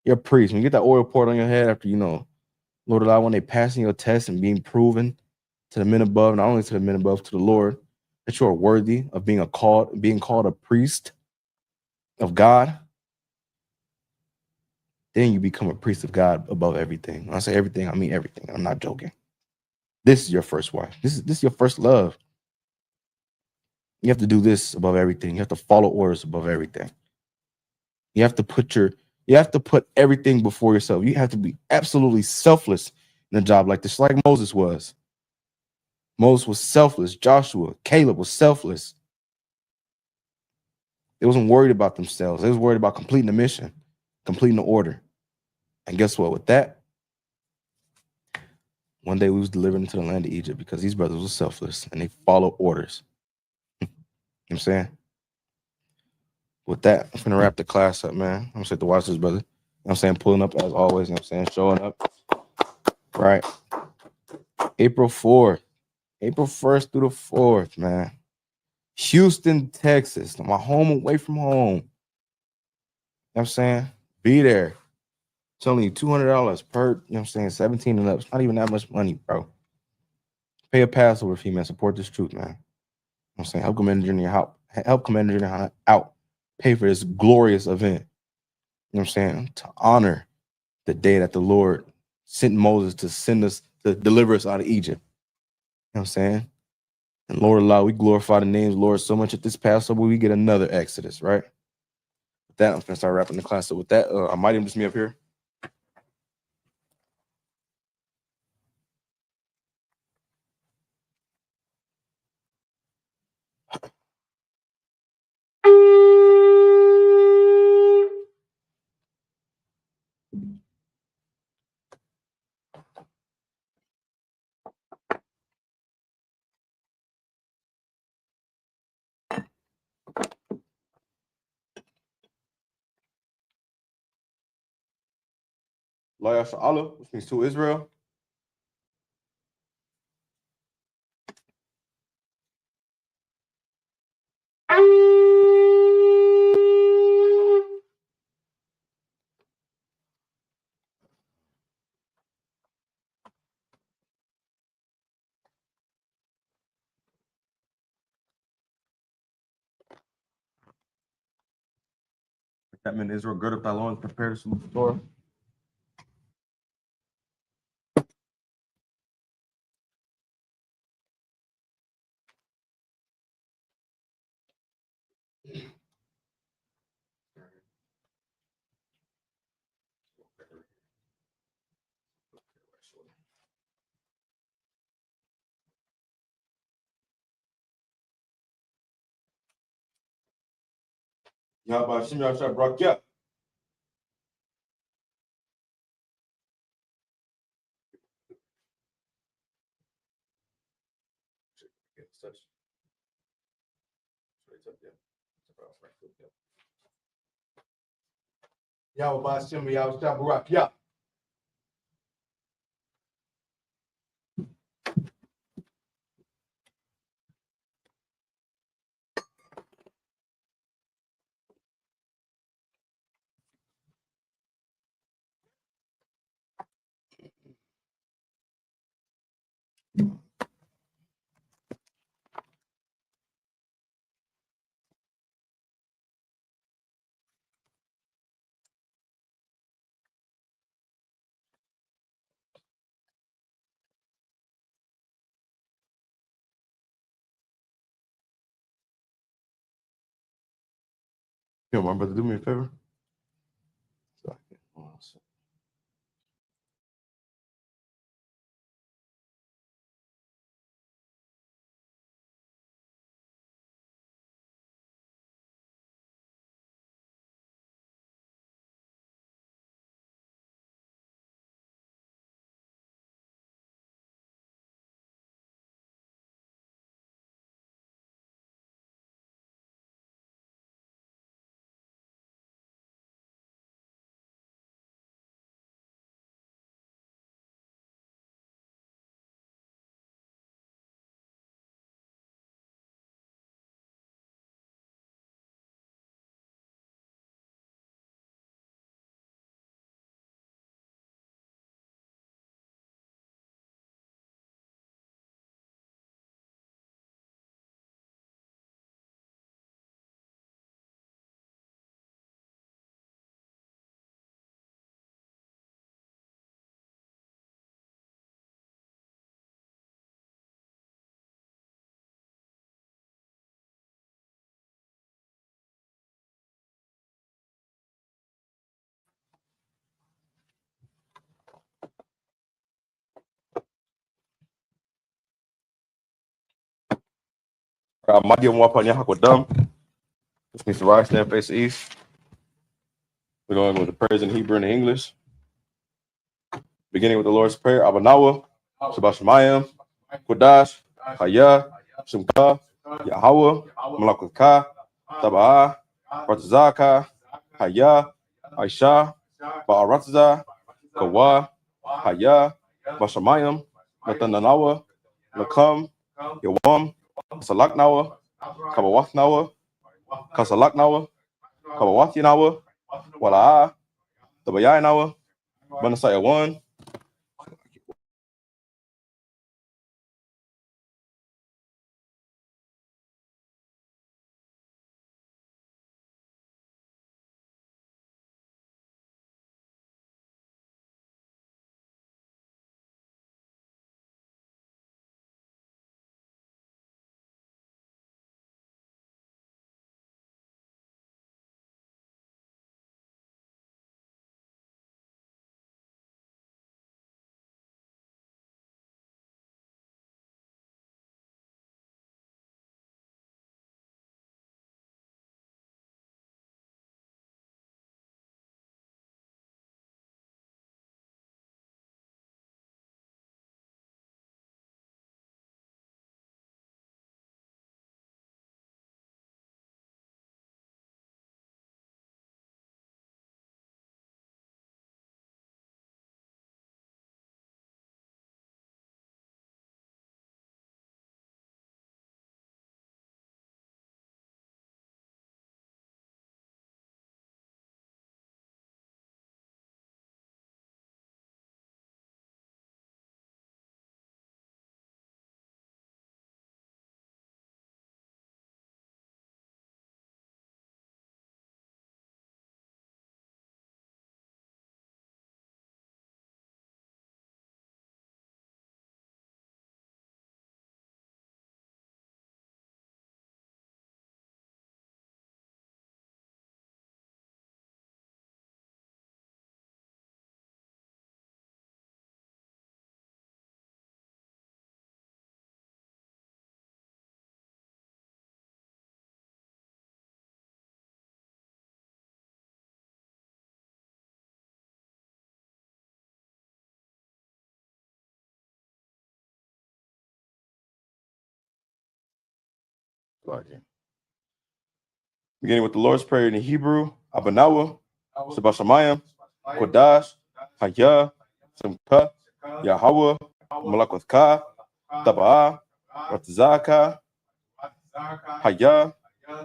Speaker 3: You're a priest. When you get that oil poured on your head after, Lord allow when they passing your test and being proven to the men above, not only to the men above, to the Lord, that you are worthy of being called a priest of God, then you become a priest of God above everything. When I say everything, I mean everything. I'm not joking. This is your first wife. This is your first love. You have to do this above everything. You have to follow orders above everything. You have to put everything before yourself. You have to be absolutely selfless in a job like this, like Moses was. Moses was selfless. Joshua, Caleb was selfless. They wasn't worried about themselves. They was worried about completing the mission, completing the order. And guess what? With that, one day we was delivered into the land of Egypt because these brothers were selfless and they followed orders. You know what I'm saying? With that, I'm gonna wrap the class up, man. I'm gonna say to watch this, brother. You know what I'm saying? Pulling up as always, you know what I'm saying? Showing up. Right. April 4th. April 1st through the 4th, man. Houston, Texas. My home away from home. You know what I'm saying? Be there. It's only $200 per, you know what I'm saying, 17 and up. It's not even that much money, bro. Pay a Passover fee, man. Support this truth, man. You know what I'm saying? Help Commander Junior out. Pay for this glorious event. You know what I'm saying? To honor the day that the Lord sent Moses to deliver us out of Egypt. You know what I'm saying? And Lord allow, we glorify the names, Lord, so much at this Passover, we get another Exodus, right? With that, I'm gonna start wrapping the class up with that. I might even just me up here. La'asha Allah, which means to Israel. That meant Israel, gird up thy loins, prepare to salute the Torah. Yahba Shem Yahshua Barakia. Yahba Shem Yahshua Barakia. Yo, my brother, do me a favor.
Speaker 1: Magi Mwapanya Hakodam, which means to rise, stand, face the east. We're going with the prayers in Hebrew and English. Beginning with the Lord's Prayer, Abanawa, Shabbat Shemayim, Kodash, Haya, Shemka, Yahweh, Malakutka, Tabaa, Ratazaka, Haya, Aisha, Ba'aratza, Kawa, Haya, Bashamayim, Natananawa, Nakam, Yawam, Salaknawa, Kabawathnawa, Kasalaknawa, Kabawathinawa, Wala'a, Tabayanawa, Banasaya 1. Beginning with the Lord's Prayer in Hebrew, Abanawa, Shabbat Shemayim, Kodash, Haya, Shemka, Yahweh, Malakutka, Tabaa, Ratazaka, Haya,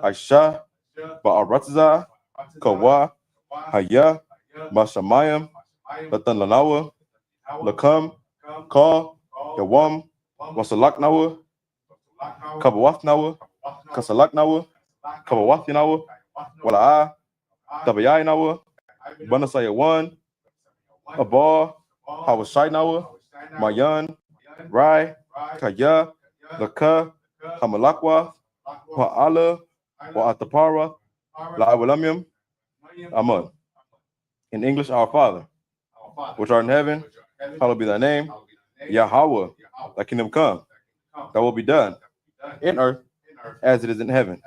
Speaker 1: Aisha, Ba'aratza, Kawa, Haya, Bashamayim, Latanlanawa, Lakam, Ka, Yawam, Wasalaknawa, Kabawathnawa, Kasalaknawa, Kabawathinawa, Wala'a, Tabayanawa, Banasaya 1, Abal, Hawashainawa, Mayan, Rai, Kaya, Laka, Hamalakwa, Wa'ala, Wa'atapara, La'awalamyam, Amun. In English, our Father, which art in heaven, hallowed be thy name. Yahweh, thy kingdom come, thy will be done in earth as it is in heaven.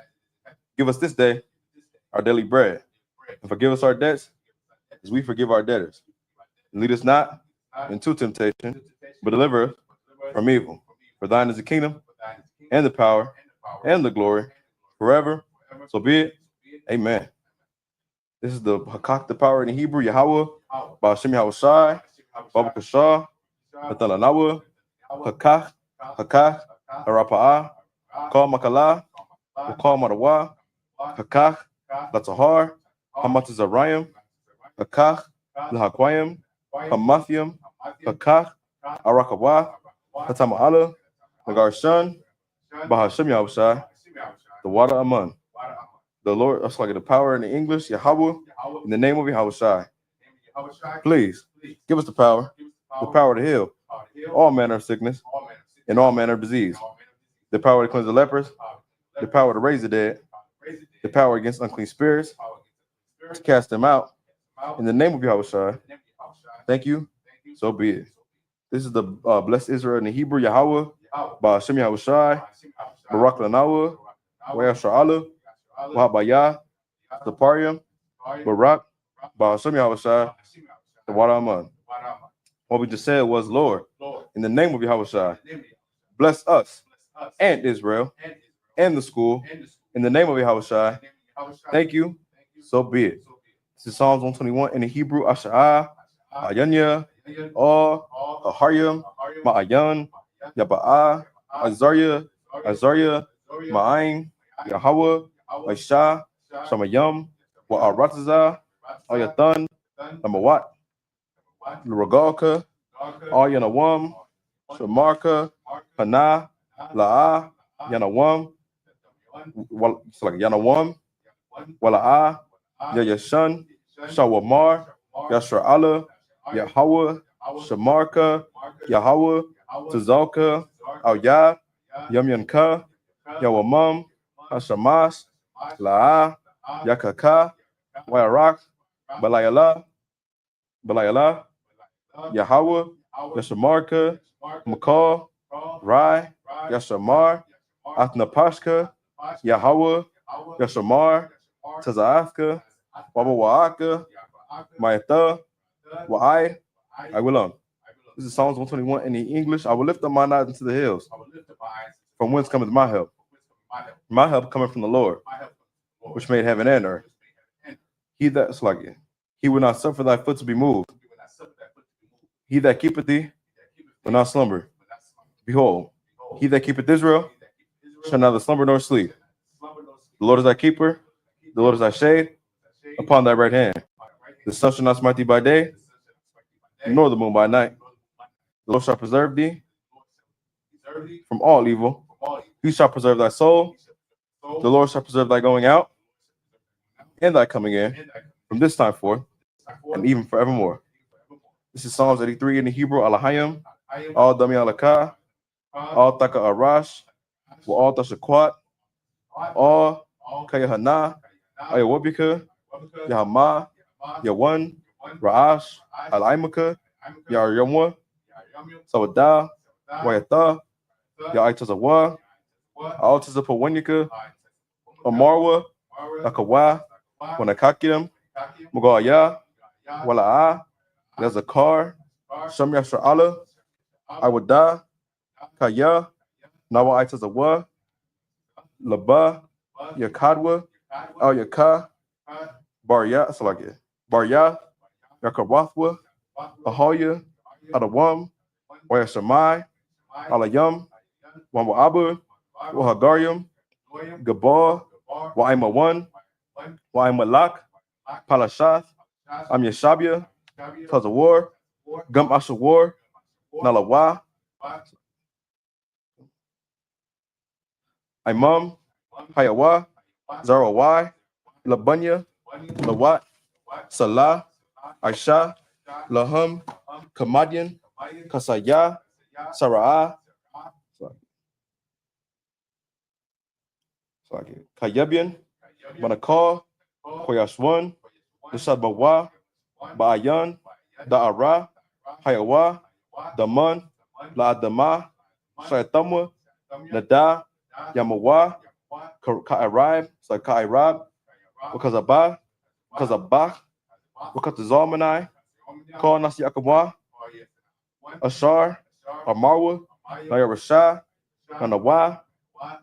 Speaker 1: Give us this day our daily bread, and forgive us our debts as we forgive our debtors. And lead us not into temptation, but deliver us from evil. For thine is the kingdom, and the power, and the glory, forever. So be it. Amen. This is the Hakak, the power in Hebrew, Yahweh, Ba'ashem Yahushai, Baba Kashah, Natalanawa, Hakak, Hakak, Arapa'ah, Kal Makala, Kal Madawa, Hakak, Latahar, Hamatazarayim, Hakak, Lahakwayim, Hamathium, Hakak, Arakawa, Hatama'ala, Nagarshan, Bahashem Yahushai, the water Amun. The Lord, that's like the power in the English, Yahweh, in the name of Yahushai. Please give us the power to heal all manner of sickness and all manner of disease, the power to cleanse the lepers, the power to raise the dead, the power against unclean spirits, to cast them out. In the name of Yahushua, thank you. So be it. This is the blessed Israel in the Hebrew, Yahweh, Ba'ashem Yahushai, Barak Lanawa, Wayasharala, Wahabaya, Zaparium, Barak, Bahasham Yahushai, the Wadaman. What we just said was, Lord, in the name of Yahushai, bless us and Israel and the school. In the name of Yahushai, thank you. So be it. This is Psalms 121 in the Hebrew. Asha'ah, Ayanya, Or, Aharyam, Ma'ayan, Yaba'ah, Azariah, Ma'ain, Yahweh, Aisha, Shamayam, Wa'aratazah, Ayathan, Namawat, Ragalka, Ayanawam, Shamarka, Hana, La'ah, Yanawam, it's like Yanawam, Wala'ah, Yayashan, Shawamar, Yashra'ala, Yahweh, Shamarka, Yahweh, Tazalka, Al-Yah, Yamyanka, Yawamam, Hashamas, La'ah, Yakaka, Wayarak, Balayala, Yahweh, Yashamarka, Makal, Rai, Yashamar, Athnapashka, Yahweh, Yashamar, Tazaafka, Wabawaaka, Mayatha, Wa'ai, I will. This is Psalms 121 in the English. I will lift up mine eyes into the hills. From whence cometh my help? My help cometh from the Lord, which made heaven and earth. He that's like it. He will not suffer thy foot to be moved. He that keepeth thee will not slumber. Behold, he that keepeth Israel shall neither slumber nor sleep. The Lord is thy keeper, the Lord is thy shade upon thy right hand. The sun shall not smite thee by day, nor the moon by night. The Lord shall preserve thee from all evil. He shall preserve thy soul. The Lord shall preserve thy going out and thy coming in from this time forth and even forevermore. This is Psalms 83 in the Hebrew. Alahayim, Al Dami Alaka, Al Taka Arash, Wa Al Tashakwat, Al Kayahana, Ayawabika, Yahama, Yawan, Ra'ash, Alaimaka, Yaryamwa, Sawada, Wayatha, Yaitazawa, Altazapawanyaka, Amarwa, Akawa, Wanakakiam, Mugaya, Wala'a, Yazakar, Shamya Sha'ala, Iwada, Kaya, Nawa Itazawa, Laba, Yakadwa, Al Yaka, Barya, it's like it. Barya, Yakawathwa, Ahoya, Adawam, Wayashamai, Alayam, Wamwaabu, Wahagarium, Gabor, Waimawan, Waimalak, Palashath, Amyashabia, Tazawar, Gum Ashawar, Nalawa, Imam, Hayawa, Zarawai, Labunya, Lawat, Salah, Aisha, Lahum, Kamadian, Kasaya, Sarah, Kayabian, Banakal, Koyashwan, Nishadbawa, Baayan, Da'ara, Hayawa, Daman, La'adama, Shaitamwa, Nada, Yamawa, Ka'arib, Ka'irab, Wakazabah, Wakatazalmanai, Kal Nasi Akamwa, Ashar, Amarwa, Nayarashah, Nanawa,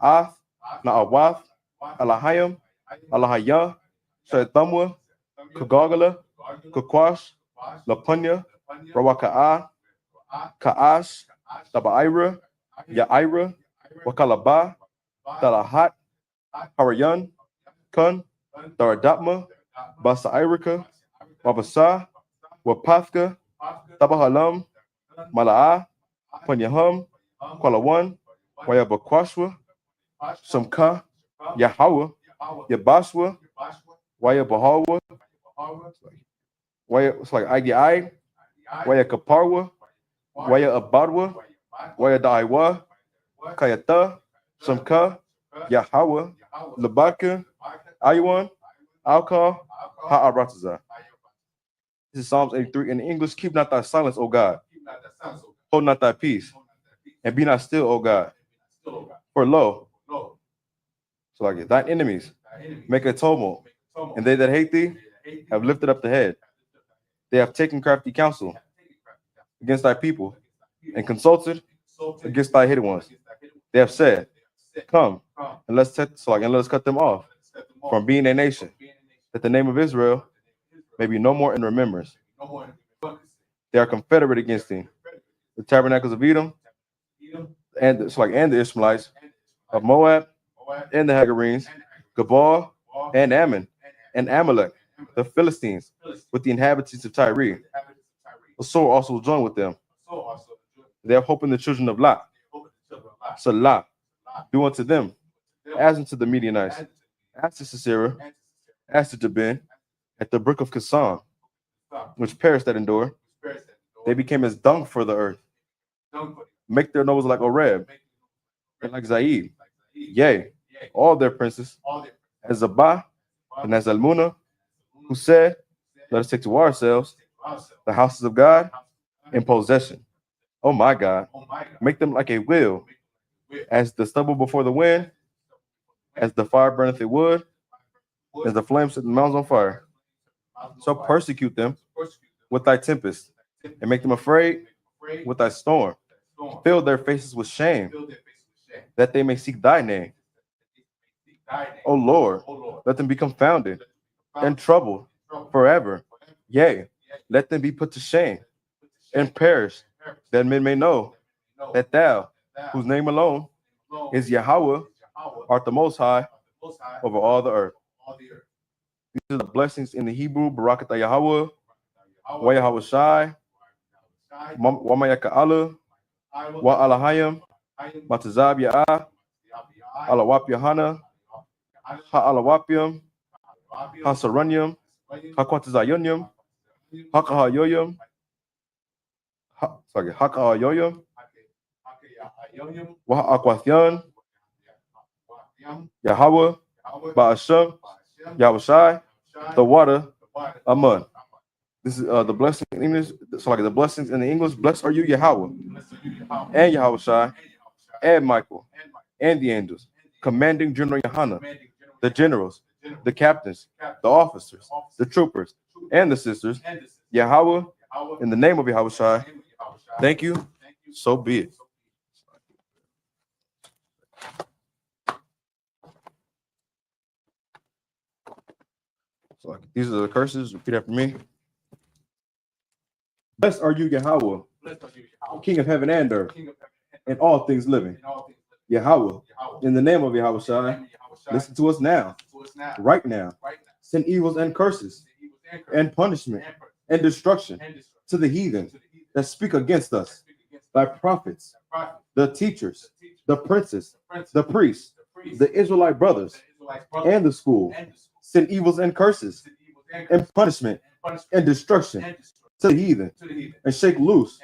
Speaker 1: Ath, Na'awath, Alahayam, Alahaya, Shaitamwa, Kagagala, Kakwash, Lapunya, Rawaka'a, Ka'ash, Taba'ira, Ya'ira, Wakalaba, Dalahat, Harayan, Kun, Daradatma, Basairika, Wabasa, Wapathka, Tabahalam, Mala'a, Punyahum, Kwalawan, Wayabakwashwa, Shamka, Yahawa, Yabaswa, Wayabahawa, it's like IDI, Waya Kaparwa, Waya Abadwa, Waya Daiwa, Kayata, Shamka, Yahawa, Labaka, Aywan, Alka, Ha'arataza. This is Psalms 83 in English. Keep not thy silence, O God. Hold not thy peace. And be not still, O God. For lo, So like thine enemies make a tumult, and they that hate thee have lifted up the head. They have taken crafty counsel against thy people, and consulted against thy hidden ones. They have said, come, and let us cut them off from being a nation, that the name of Israel may be no more in remembrance. They are confederate against thee, the tabernacles of Edom, and the Ishmaelites of Moab, and the Hagarenes, Gabal, and Ammon, and Amalek, the Philistines, with the inhabitants of Tyre. The sword also joined with them. They have hope in the children of Lot. Salah, do unto them as unto the Midianites, as to Sisera, as to Jabin, at the brook of Kassan, which perished that endure. They became as dung for the earth. Make their nose like Oreb, and like Zaid. Yea, all their princes, as Zabah and as Almuna, who said, let us take to ourselves the houses of God in possession. Oh my God, make them like a wheel, as the stubble before the wind, as the fire burneth a wood, as the flame set the mountains on fire. So persecute them with thy tempest, and make them afraid with thy storm. Fill their faces with shame, that they may seek thy name. O Lord, let them be confounded and troubled forever. Yea, let them be put to shame and perish, that men may know that thou, whose name alone is Yahweh, art the Most High over all the earth. These are the blessings in the Hebrew: Barakatah Yahweh, Wa Yahweh Shai, Wa Mayaka Allah, Wa Alahayim, Matazab Ya'ah, Alawap Yahana, Ha Alawapium, Ha Saranyum, Ha Quatazayunyum, Ha Kahayoyum, Ha Kahayoyum, Wa Aquathian, Yahweh, Ba'ashem, Yahweh Shai, the water, Amun. This is the blessing in English. So like the blessings in the English: blessed are you, Yahweh, and Yahweh Shai, and Michael, and the angels, commanding General Yohana, the generals, the captains, the officers, the troopers, and the sisters. Yahweh, in the name of Yahweh Shai, thank you. So be it. So like, these are the curses. Repeat after me. Blessed are you, Yahweh, King of heaven and earth, and all things living. Yahweh, in the name of Yahweh Shai, listen to us now, right now. Send evils and curses, and punishment, and destruction to the heathen that speak against us, thy prophets, the teachers, the princes, the priests, the Israelite brothers, and the school. Send evils and curses, and punishment, and destruction to the heathen, and shake loose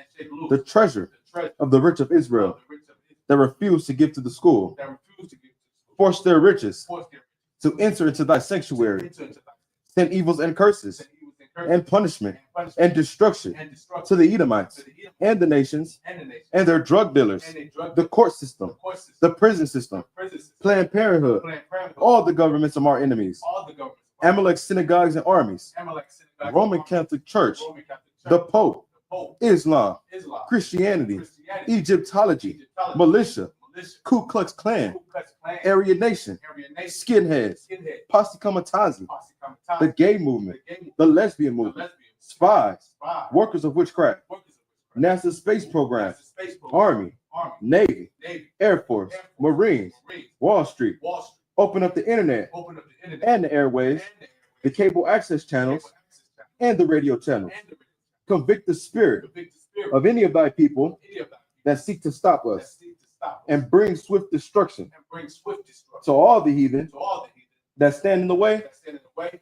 Speaker 1: the treasure of the rich of Israel that refuse to give to the school. Force their riches to enter into thy sanctuary. Send evils and curses, and punishment, and destruction to the Edomites, and the nations, and their drug dealers, the court system, the prison system, Planned Parenthood, all the governments of our enemies, Amalek synagogues and armies, Roman Catholic Church, the Pope, Islam, Christianity, Egyptology, militia, Ku Klux Klan, Aryan Nation, skinheads, Posse Comitazi, the gay movement, the lesbian movement, spies, workers of witchcraft, NASA space program, Army, Navy, Air Force, Marines, Wall Street, open up the internet and the airways, the cable access channels, and the radio channels. Convict the spirit of any of thy people that seek to stop us, and bring swift destruction to all the heathen that stand in the way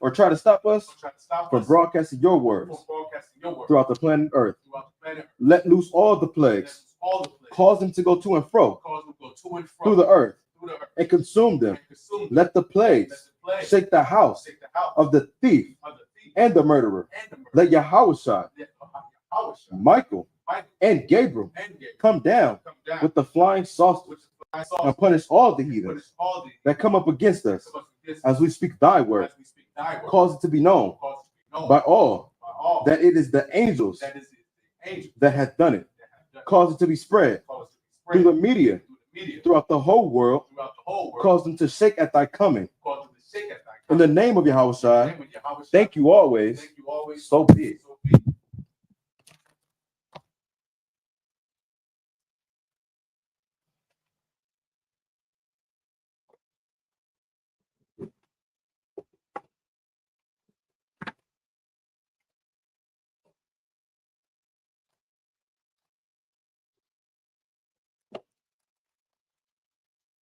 Speaker 1: or try to stop us from broadcasting your words throughout the planet Earth. Let loose all the plagues, cause them to go to and fro through the earth, and consume them. Let the plagues shake the house of the thief and the murderer. Let Yahweh Shai, Michael, and Gabriel come down with the flying saucers and punish all the heathens that come up against us as we speak thy word. Cause it to be known by all that it is the angels that hath done it. Cause it to be spread through the media throughout the whole world. Cause them to shake at thy coming. In the name of Yahweh, thank you always. So be it.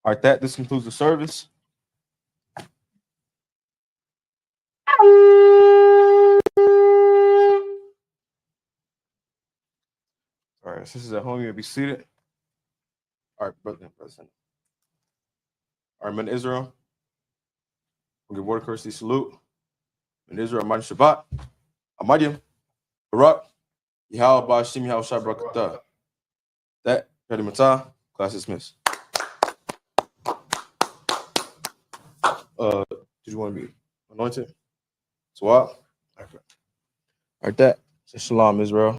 Speaker 1: All right, this concludes the service. All right, since it's at home, you may be seated. All right, brother and president. All right, men of Israel, we'll give word of courtesy salute. Men of Israel, Mighty Shabbat, Amadim, Barak, Yahweh, Bashim, Yahweh, Shai, Barakatah. That, Ready Matah, class dismissed. Did you want to be anointed? Swap? All right, shalom, Israel.